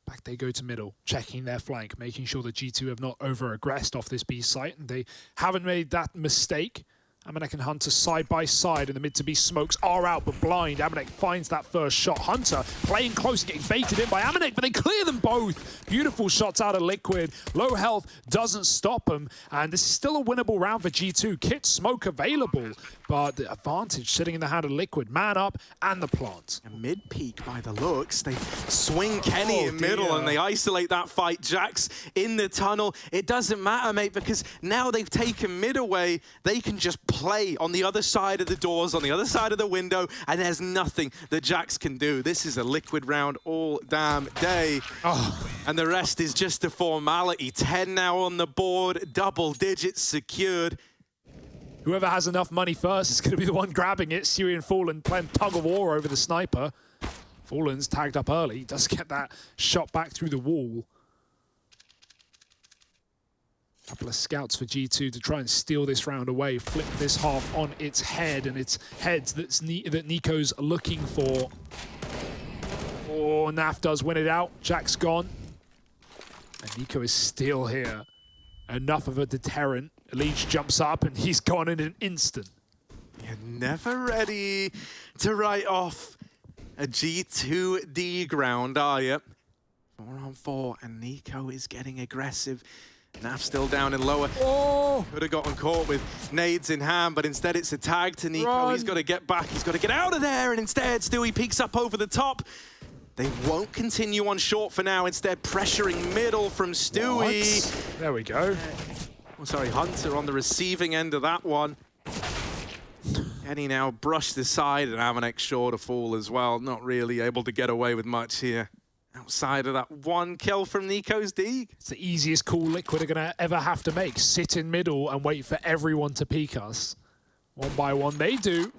Back they go to middle, checking their flank, making sure that G2 have not over-aggressed off this B site, and they haven't made that mistake. Amanek and Hunter side by side, and the mid to B smokes are out, but blind. Amanek finds that first shot. Hunter playing close and getting baited in by Amanek, but they clear them both. Beautiful shots out of Liquid. Low health doesn't stop them, and this is still a winnable round for G2. Kit smoke available, but the advantage sitting in the hand of Liquid. Man up and the plant. A mid peak by the looks. They swing Kenny in middle and they isolate that fight. Jax in the tunnel. It doesn't matter, mate, because now they've taken mid away. They can just play on the other side of the doors, on the other side of the window, and there's nothing that Jax can do. This is a Liquid round all damn day. And the rest is just a formality. 10 now on the board, double digits secured. Whoever has enough money first is going to be the one grabbing it. Syrian Fallen playing tug of war over the sniper. Fallen's tagged up early. He does get that shot back through the wall. Couple of scouts for G2 to try and steal this round away, flip this half on its head, and it's heads that Nico's looking for. Oh, NAF does win it out. Jack's gone. And Nico is still here. Enough of a deterrent. Leech jumps up and he's gone in an instant. You're never ready to write off a G2D ground, are you? 4-on-4, and Nico is getting aggressive. NAF still down in lower. Could have gotten caught with nades in hand, but instead it's a tag to Nico. Run. He's got to get back. He's got to get out of there, and instead Stewie peeks up over the top. They won't continue on short for now. Instead, pressuring middle from Stewie. What? There we go. Oh, sorry, Hunter on the receiving end of that one. Kenny now brushed aside, and Amanek sure to fall as well. Not really able to get away with much here. Outside of that one kill from Nico's Deeg. It's the easiest call Liquid are going to ever have to make. Sit in middle and wait for everyone to peek us. One by one they do.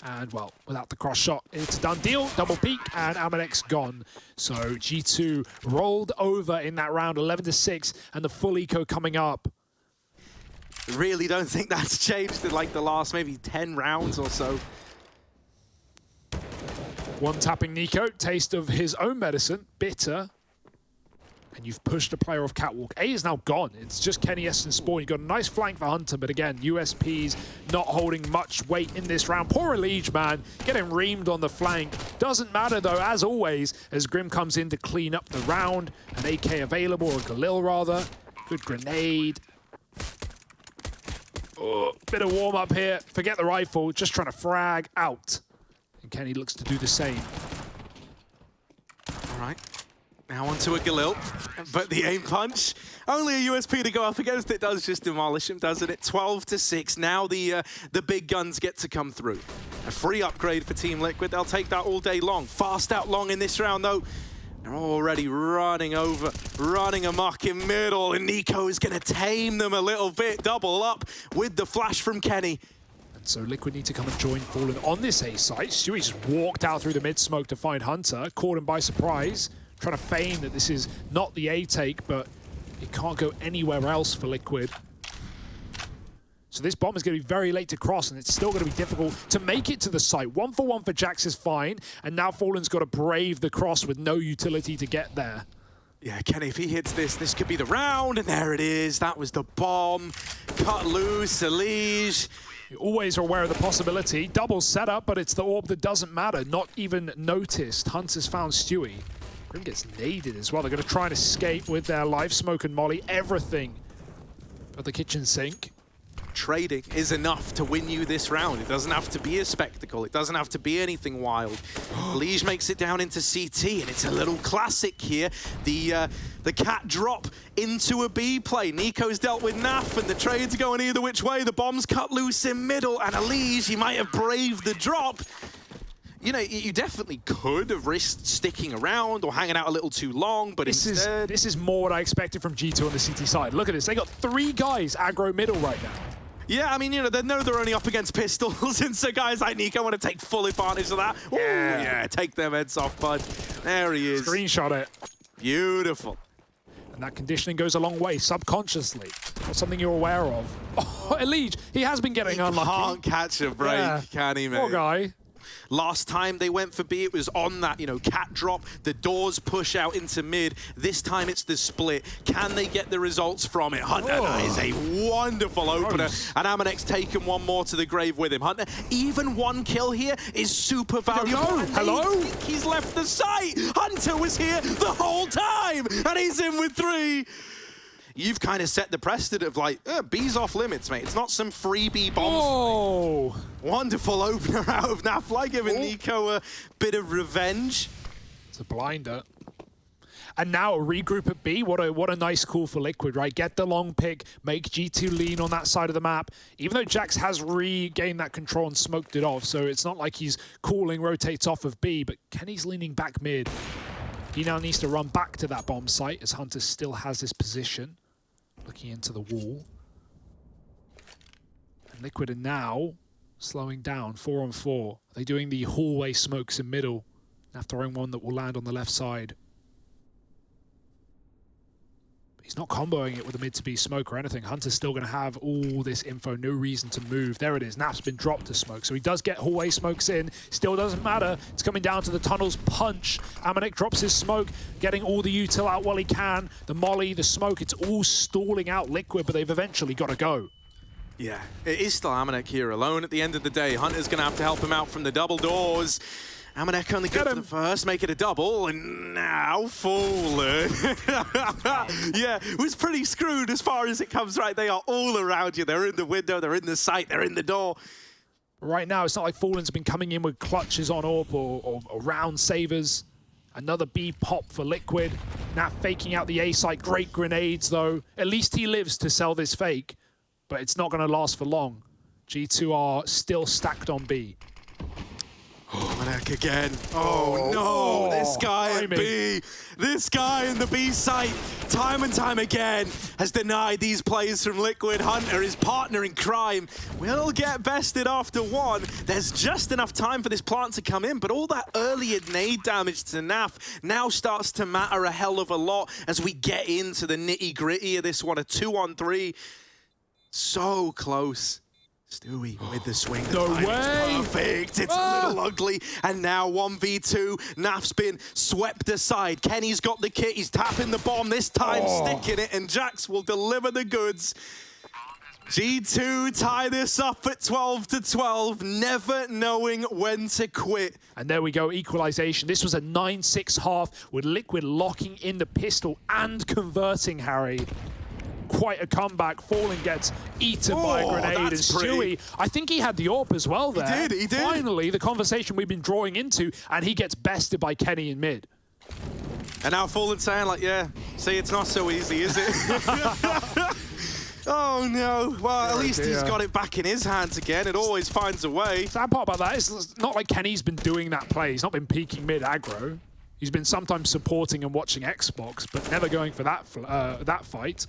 And, well, without the cross shot, it's a done deal. Double peek, and Amanek's gone. So G2 rolled over in that round, 11-6, and the full eco coming up. Really don't think that's changed in like the last maybe 10 rounds or so. One tapping Nico, taste of his own medicine, bitter. and you've pushed a player off Catwalk. A is now gone. It's just Kenny S and Spawn. You've got a nice flank for Hunter, but again, USP's not holding much weight in this round. Poor Elige, man, getting reamed on the flank. Doesn't matter though, as always, as Grim comes in to clean up the round. An AK available, or Galil rather. Good grenade. Oh, bit of warm up here. Forget the rifle, just trying to frag out. And Kenny looks to do the same. All right. Now onto a Galil, but the aim punch, only a USP to go up against. It does just demolish him, doesn't it? 12-6. Now the big guns get to come through. A free upgrade for Team Liquid. They'll take that all day long. Fast out long in this round, though. They're already running amok in middle, and Nico is going to tame them a little bit. Double up with the flash from Kenny. And so Liquid need to come and join Fallen on this A site. Stewie just walked out through the mid smoke to find Hunter, caught him by surprise. Trying to feign that this is not the A take, but it can't go anywhere else for Liquid. So this bomb is going to be very late to cross, and it's still going to be difficult to make it to the site. 1-for-1 for Jax is fine, and now Fallen's got to brave the cross with no utility to get there. Yeah, Kenny, if he hits this could be the round, and there it is. That was the bomb. Cut loose, Elige. You always are aware of the possibility. Double setup, but it's the orb that doesn't matter. Not even noticed. Hunter's found Stewie. Grim gets naded as well. They're going to try and escape with their live smoke and molly. Everything at the kitchen sink. Trading is enough to win you this round. It doesn't have to be a spectacle. It doesn't have to be anything wild. Lige makes it down into CT, and it's a little classic here. The cat drop into a B play. Nico's dealt with Naf, and the trades are going either which way. The bomb's cut loose in middle, and Lige, he might have braved the drop. You know, you definitely could have risked sticking around or hanging out a little too long, but this instead... This is more what I expected from G2 on the CT side. Look at this. They got 3 guys aggro middle right now. Yeah, I mean, you know, they know they're only up against pistols, and so guys like Nico want to take full advantage of that. Ooh, yeah, take them heads off, bud. There he is. Screenshot it. Beautiful. And that conditioning goes a long way, subconsciously. That's something you're aware of. Oh, Elige, he has been getting unlucky. Can't catch a break, can he, mate? Poor guy. Last time they went for B, it was on that, you know, cat drop. The doors push out into mid. This time it's the split. Can they get the results from it? Hunter, that is a wonderful opener. And Amanek's taken one more to the grave with him. Hunter, even one kill here is super valuable. Hello? I think he's left the site. Hunter was here the whole time, and he's in with 3. You've kind of set the precedent of like, B's off limits, mate. It's not some freebie bombs. Oh! Wonderful opener out of Nafly, giving Nico a bit of revenge. It's a blinder. And now a regroup at B. What a nice call for Liquid, right? Get the long pick, make G2 lean on that side of the map. Even though Jax has regained that control and smoked it off, so it's not like he's calling rotates off of B, but Kenny's leaning back mid. He now needs to run back to that bomb site as Hunter still has his position. Looking into the wall. And Liquid are now slowing down, 4-on-4. Are they doing the hallway smokes in middle? Now throwing one that will land on the left side. But he's not comboing it with a mid to B smoke or anything. Hunter's still going to have all this info, no reason to move. There it is, Naf's been dropped to smoke. So he does get hallway smokes in, still doesn't matter. It's coming down to the tunnels punch. Amanek drops his smoke, getting all the util out while he can. The molly, the smoke, it's all stalling out Liquid, but they've eventually got to go. Yeah, it is still Amanek here alone at the end of the day. Hunter's going to have to help him out from the double doors. Amanek only good for the first, make it a double, and now Fallen. Yeah, it was pretty screwed as far as it comes, right? They are all around you. They're in the window, they're in the site, they're in the door. Right now, it's not like Fallen's been coming in with clutches on AWP or round savers. Another B pop for Liquid. Now faking out the A site. Great grenades, though. At least he lives to sell this fake, but it's not going to last for long. G2 are still stacked on B. Oh, Amanek again. Oh, no, this guy at B. This guy in the B site, time and time again, has denied these plays from Liquid. Hunter, his partner in crime, will get bested after 1. There's just enough time for this plant to come in, but all that earlier nade damage to Naf now starts to matter a hell of a lot as we get into the nitty-gritty of this one, a 2-on-3. So close. Stewie with the swing. No timing's way. Perfect. It's a little ugly. And now 1v2. Naf's been swept aside. Kenny's got the kit. He's tapping the bomb this time, sticking it, and Jax will deliver the goods. G2 tie this up at 12-12, never knowing when to quit. And there we go, equalization. This was a 9-6 half with Liquid locking in the pistol and converting, Harry. Quite a comeback. Fallen gets eaten by a grenade. And Stewie, I think he had the AWP as well there. He did. Finally, the conversation we've been drawing into, and he gets bested by Kenny in mid. And now Fallen saying like, yeah, see, it's not so easy, is it? Oh no, well at least he's got it back in his hands again. It always finds a way. Sad part about that is it's not like Kenny's been doing that play. He's not been peeking mid aggro. He's been sometimes supporting and watching Xbox, but never going for that fight.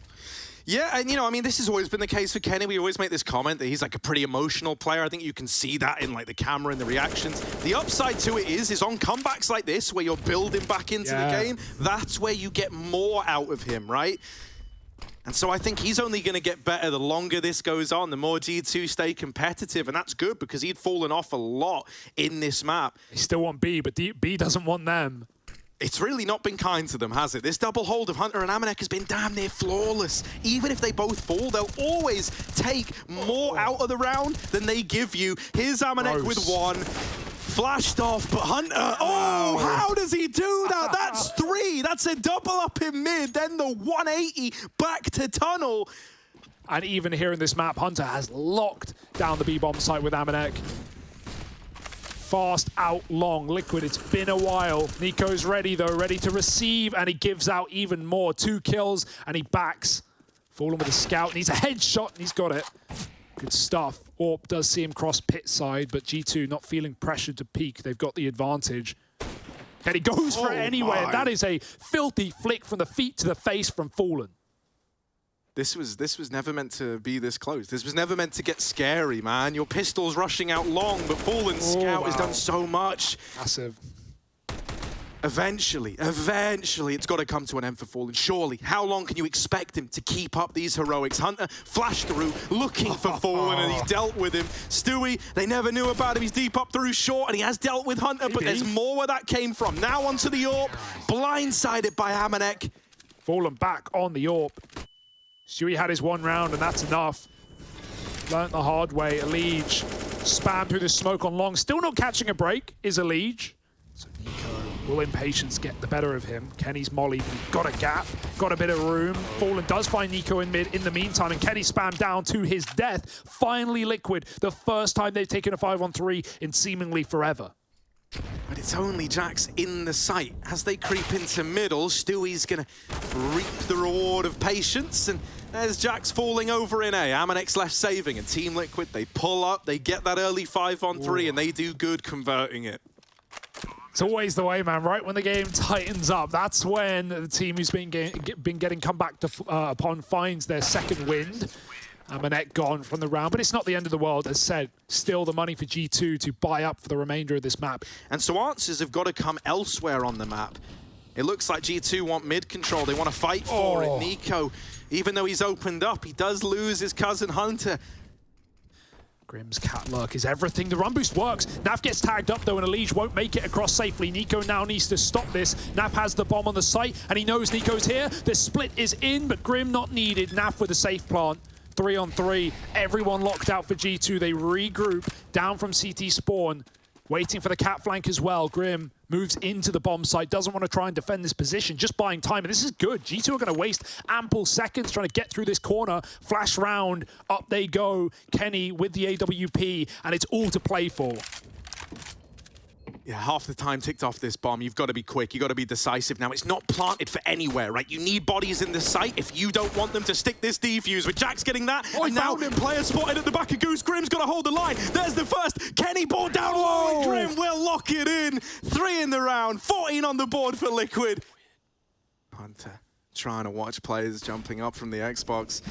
Yeah, and I mean, this has always been the case for Kenny. We always make this comment that he's like a pretty emotional player. I think you can see that in like the camera and the reactions. The upside to it is on comebacks like this where you're building back into the game, that's where you get more out of him, right? And so I think he's only going to get better the longer this goes on, the more G2 stay competitive. And that's good because he'd fallen off a lot in this map. They still want B, but B doesn't want them. It's really not been kind to them, has it? This double hold of Hunter and Amanek has been damn near flawless. Even if they both fall, they'll always take more out of the round than they give you. Here's Amanek with one. Flashed off, but Hunter, how does he do that? That's 3. That's a double up in mid, then the 180 back to tunnel. And even here in this map, Hunter has locked down the B-bomb site with Amanek. Fast out long, Liquid, it's been a while. Nico's ready though, ready to receive, and he gives out even more. 2 kills, and he backs. Fallen with a scout, needs a headshot, and he's got it. Good stuff. AWP does see him cross pit side, but G2 not feeling pressured to peek. They've got the advantage. And he goes for it anyway. And that is a filthy flick from the feet to the face from Fallen. This was never meant to be this close. This was never meant to get scary, man. Your pistol's rushing out long, but Fallen's scout has done so much. Massive. Eventually, it's got to come to an end for Fallen. Surely, how long can you expect him to keep up these heroics? Hunter flashed through, looking for Fallen, and he's dealt with him. Stewie, they never knew about him. He's deep up through short, and he has dealt with Hunter, but there's more where that came from. Now onto the AWP, blindsided by Amanek. Fallen back on the AWP. Stewie had his 1 round, and that's enough. Learned the hard way. Elige spam through the smoke on long. Still not catching a break is Elige. So Nico will impatience get the better of him. Kenny's molly got a gap, got a bit of room. Fallen does find Nico in mid in the meantime, and Kenny spammed down to his death. Finally Liquid, the first time they've taken a 5-on-3 in seemingly forever. But it's only Jax in the site. As they creep into middle, Stewie's going to reap the reward of patience, and there's Jax falling over in A. Amanek's left saving, and Team Liquid, they pull up, they get that early 5-on-3, and they do good converting it. It's always the way, man, right? When the game tightens up, that's when the team who's been getting come back to, upon finds their second wind. Amanek gone from the round, but it's not the end of the world. As said, still the money for G2 to buy up for the remainder of this map. And so answers have got to come elsewhere on the map. It looks like G2 want mid control. They want to fight for it. Nico, even though he's opened up, he does lose his cousin Hunter. Grim's cat luck is everything. The run boost works. Nav gets tagged up though, and Elige won't make it across safely. Nico now needs to stop this. Nav has the bomb on the site, and he knows Nico's here. The split is in, but Grim not needed. Nav with a safe plant. 3-on-3. Everyone locked out for G2. They regroup down from CT spawn. Waiting for the cat flank as well. Grim moves into the bomb site, doesn't want to try and defend this position, just buying time. And this is good. G2 are going to waste ample seconds trying to get through this corner. Flash round, up they go. Kenny with the AWP, and it's all to play for. Yeah, half the time ticked off this bomb. You've got to be quick. You've got to be decisive. Now, it's not planted for anywhere, right? You need bodies in the site if you don't want them to stick this defuse. With Jax getting that, and now player spotted at the back of Goose. Grim's got to hold the line. There's the first. Kenny ball down low. Grim will lock it in. 3 in the round. 14 on the board for Liquid. Hunter trying to watch players jumping up from the Xbox.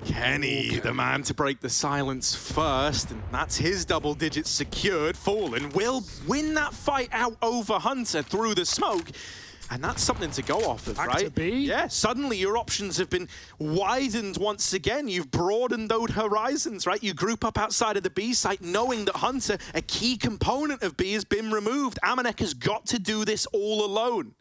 Kenny, the man to break the silence first, and that's his double digits secured. Fallen will win that fight out over Hunter through the smoke. And that's something to go off of, Back right? to B. Yeah, suddenly your options have been widened once again. You've broadened those horizons, right? You group up outside of the B site knowing that Hunter, a key component of B, has been removed. Amanek has got to do this all alone.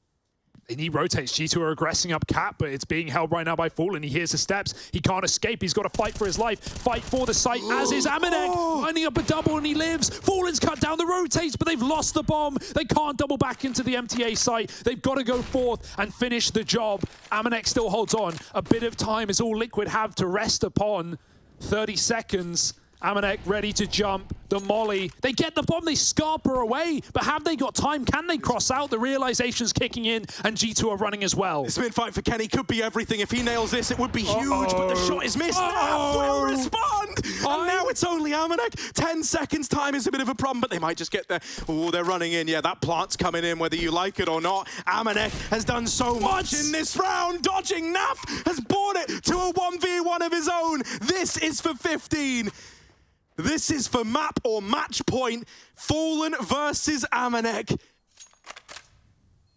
And he rotates. G2 are aggressing up Cat, but it's being held right now by Fallen. He hears the steps. He can't escape. He's got to fight for his life. Fight for the site, as is Amanek. Lining up a double, and he lives. Fallen's cut down the rotates, but they've lost the bomb. They can't double back into the MTA site. They've got to go forth and finish the job. Amanek still holds on. A bit of time is all Liquid have to rest upon. 30 seconds. Amanek ready to jump. The molly. They get the bomb. They scarper away. But have they got time? Can they cross out? The realization's kicking in, and G2 are running as well. This mid-fight for Kenny could be everything. If he nails this, it would be huge, but the shot is missed. Will respond! And now it's only Amanek. 10 seconds time is a bit of a problem, but they might just get there. Oh, they're running in. Yeah, that plant's coming in, whether you like it or not. Amanek has done so much in this round. Dodging Naf has brought it to a 1v1 of his own. This is for 15. This is for map or match point. Fallen versus Amanek.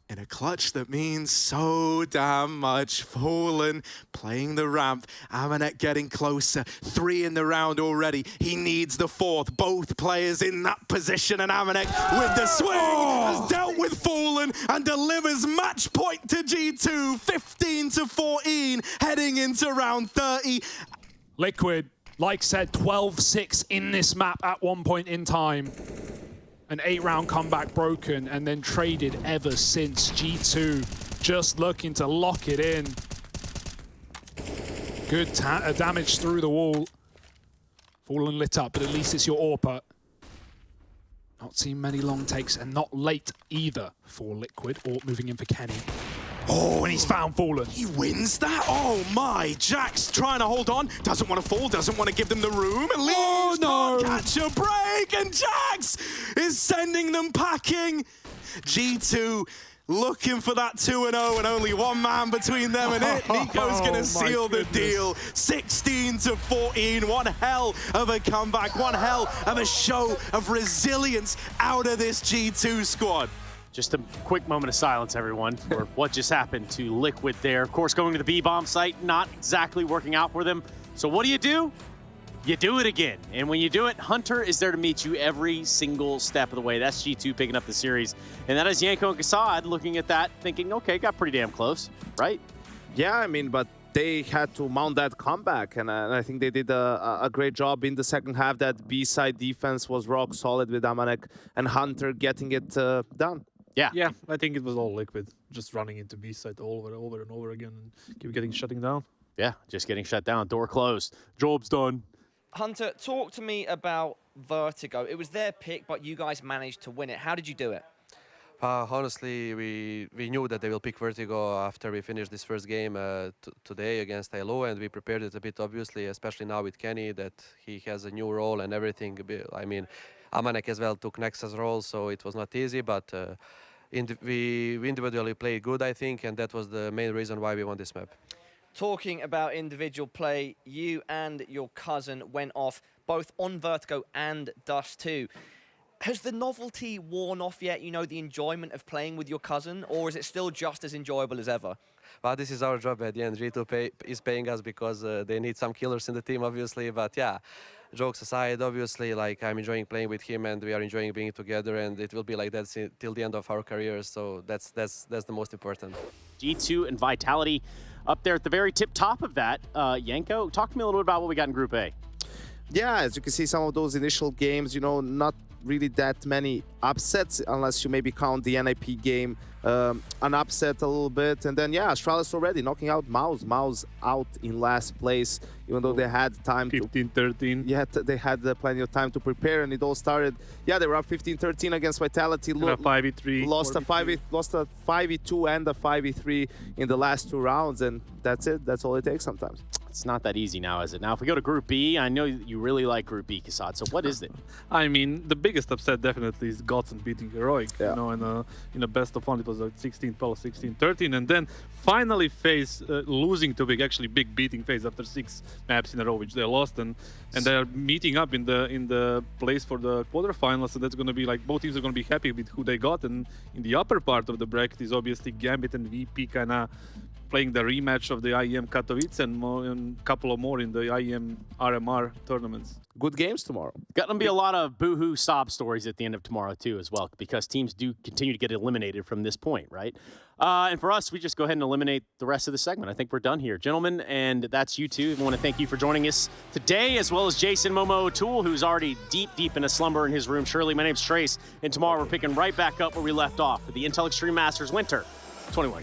In a clutch that means so damn much. Fallen playing the ramp. Amanek getting closer. 3 in the round already. He needs the 4th. Both players in that position. And Amanek with the swing has dealt with Fallen and delivers match point to G2. 15-14 heading into round 30. Liquid, like said, 12-6 in this map at one point in time. An 8-round comeback broken and then traded ever since. G2 just looking to lock it in. Good damage through the wall. Fallen lit up, but at least it's your AWP. Not seen many long takes and not late either for Liquid. Or moving in for Kenny. Oh, and he's found Fallen. He wins that? Oh my, Jax trying to hold on. Doesn't want to fall, doesn't want to give them the room. And leaves, can't catch a break. And Jax is sending them packing. G2 looking for that 2-0 and only one man between them and it. Nico's going to seal the deal. 16-14. One hell of a comeback. One hell of a show of resilience out of this G2 squad. Just a quick moment of silence, everyone, for what just happened to Liquid there. Of course, going to the B-bomb site, not exactly working out for them. So what do? You do it again. And when you do it, Hunter is there to meet you every single step of the way. That's G2 picking up the series. And that is Yanko and Kasad looking at that, thinking, okay, got pretty damn close, right? Yeah, I mean, but they had to mount that comeback, and I think they did a great job in the second half. That B-side defense was rock solid with Amanek and Hunter getting it done. Yeah, I think it was all Liquid, just running into B-side over and over again and keep getting shutting down. Yeah, just getting shut down, door closed, job's done. Hunter, talk to me about Vertigo. It was their pick, but you guys managed to win it. How did you do it? Honestly, we knew that they will pick Vertigo after we finished this first game today against Tyloo, and we prepared it a bit, obviously, especially now with Kenny, that he has a new role and everything. I mean, Amanek as well took Nexa's role, so it was not easy, but we individually played good, I think, and that was the main reason why we won this map. Talking about individual play, you and your cousin went off both on Vertigo and Dust 2. Has the novelty worn off yet, you know, the enjoyment of playing with your cousin, or is it still just as enjoyable as ever? Well, this is our job at the end. G2 is paying us because they need some killers in the team, obviously, but yeah. Jokes aside, obviously, like, I'm enjoying playing with him and we are enjoying being together, and it will be like that till the end of our careers, so that's the most important. G2 and Vitality up there at the very tip top of that. Yanko, talk to me a little bit about what we got in Group A. Yeah, as you can see, some of those initial games, you know, not really that many upsets, unless you maybe count the NIP game, an upset a little bit. And then, yeah, Astralis already knocking out Mouse. Mouse out in last place, even though they had time 15-13. Yeah, they had plenty of time to prepare, and it all started. Yeah, they were up 15-13 against Vitality. And a 5v3. Lost a 5v2 and a 5v3 in the last 2 rounds, and that's it. That's all it takes sometimes. it's not that easy now, is it? Now, if we go to Group B, I know you really like Group B, Kasad. So what is it? I mean, the biggest upset definitely is Godsend beating Heroic. Yeah. You know, in a best of one, it was like 16-13, and then finally FaZe losing to actually big beating FaZe after 6 maps in a row, which they lost, and they are meeting up in the place for the quarterfinals. So that's going to be like both teams are going to be happy with who they got, and in the upper part of the bracket is obviously Gambit and VP kind of playing the rematch of the IEM Katowice and a couple of more in the IEM RMR tournaments. Good games tomorrow. Got to be a lot of boo-hoo sob stories at the end of tomorrow too as well, because teams do continue to get eliminated from this point, right? And for us, we just go ahead and eliminate the rest of the segment. I think we're done here. Gentlemen, and that's you too. I want to thank you for joining us today, as well as Jason Momo O'Toole, who's already deep in a slumber in his room. Shirley, my name's Trace, and tomorrow we're picking right back up where we left off with the Intel Extreme Masters Winter 21.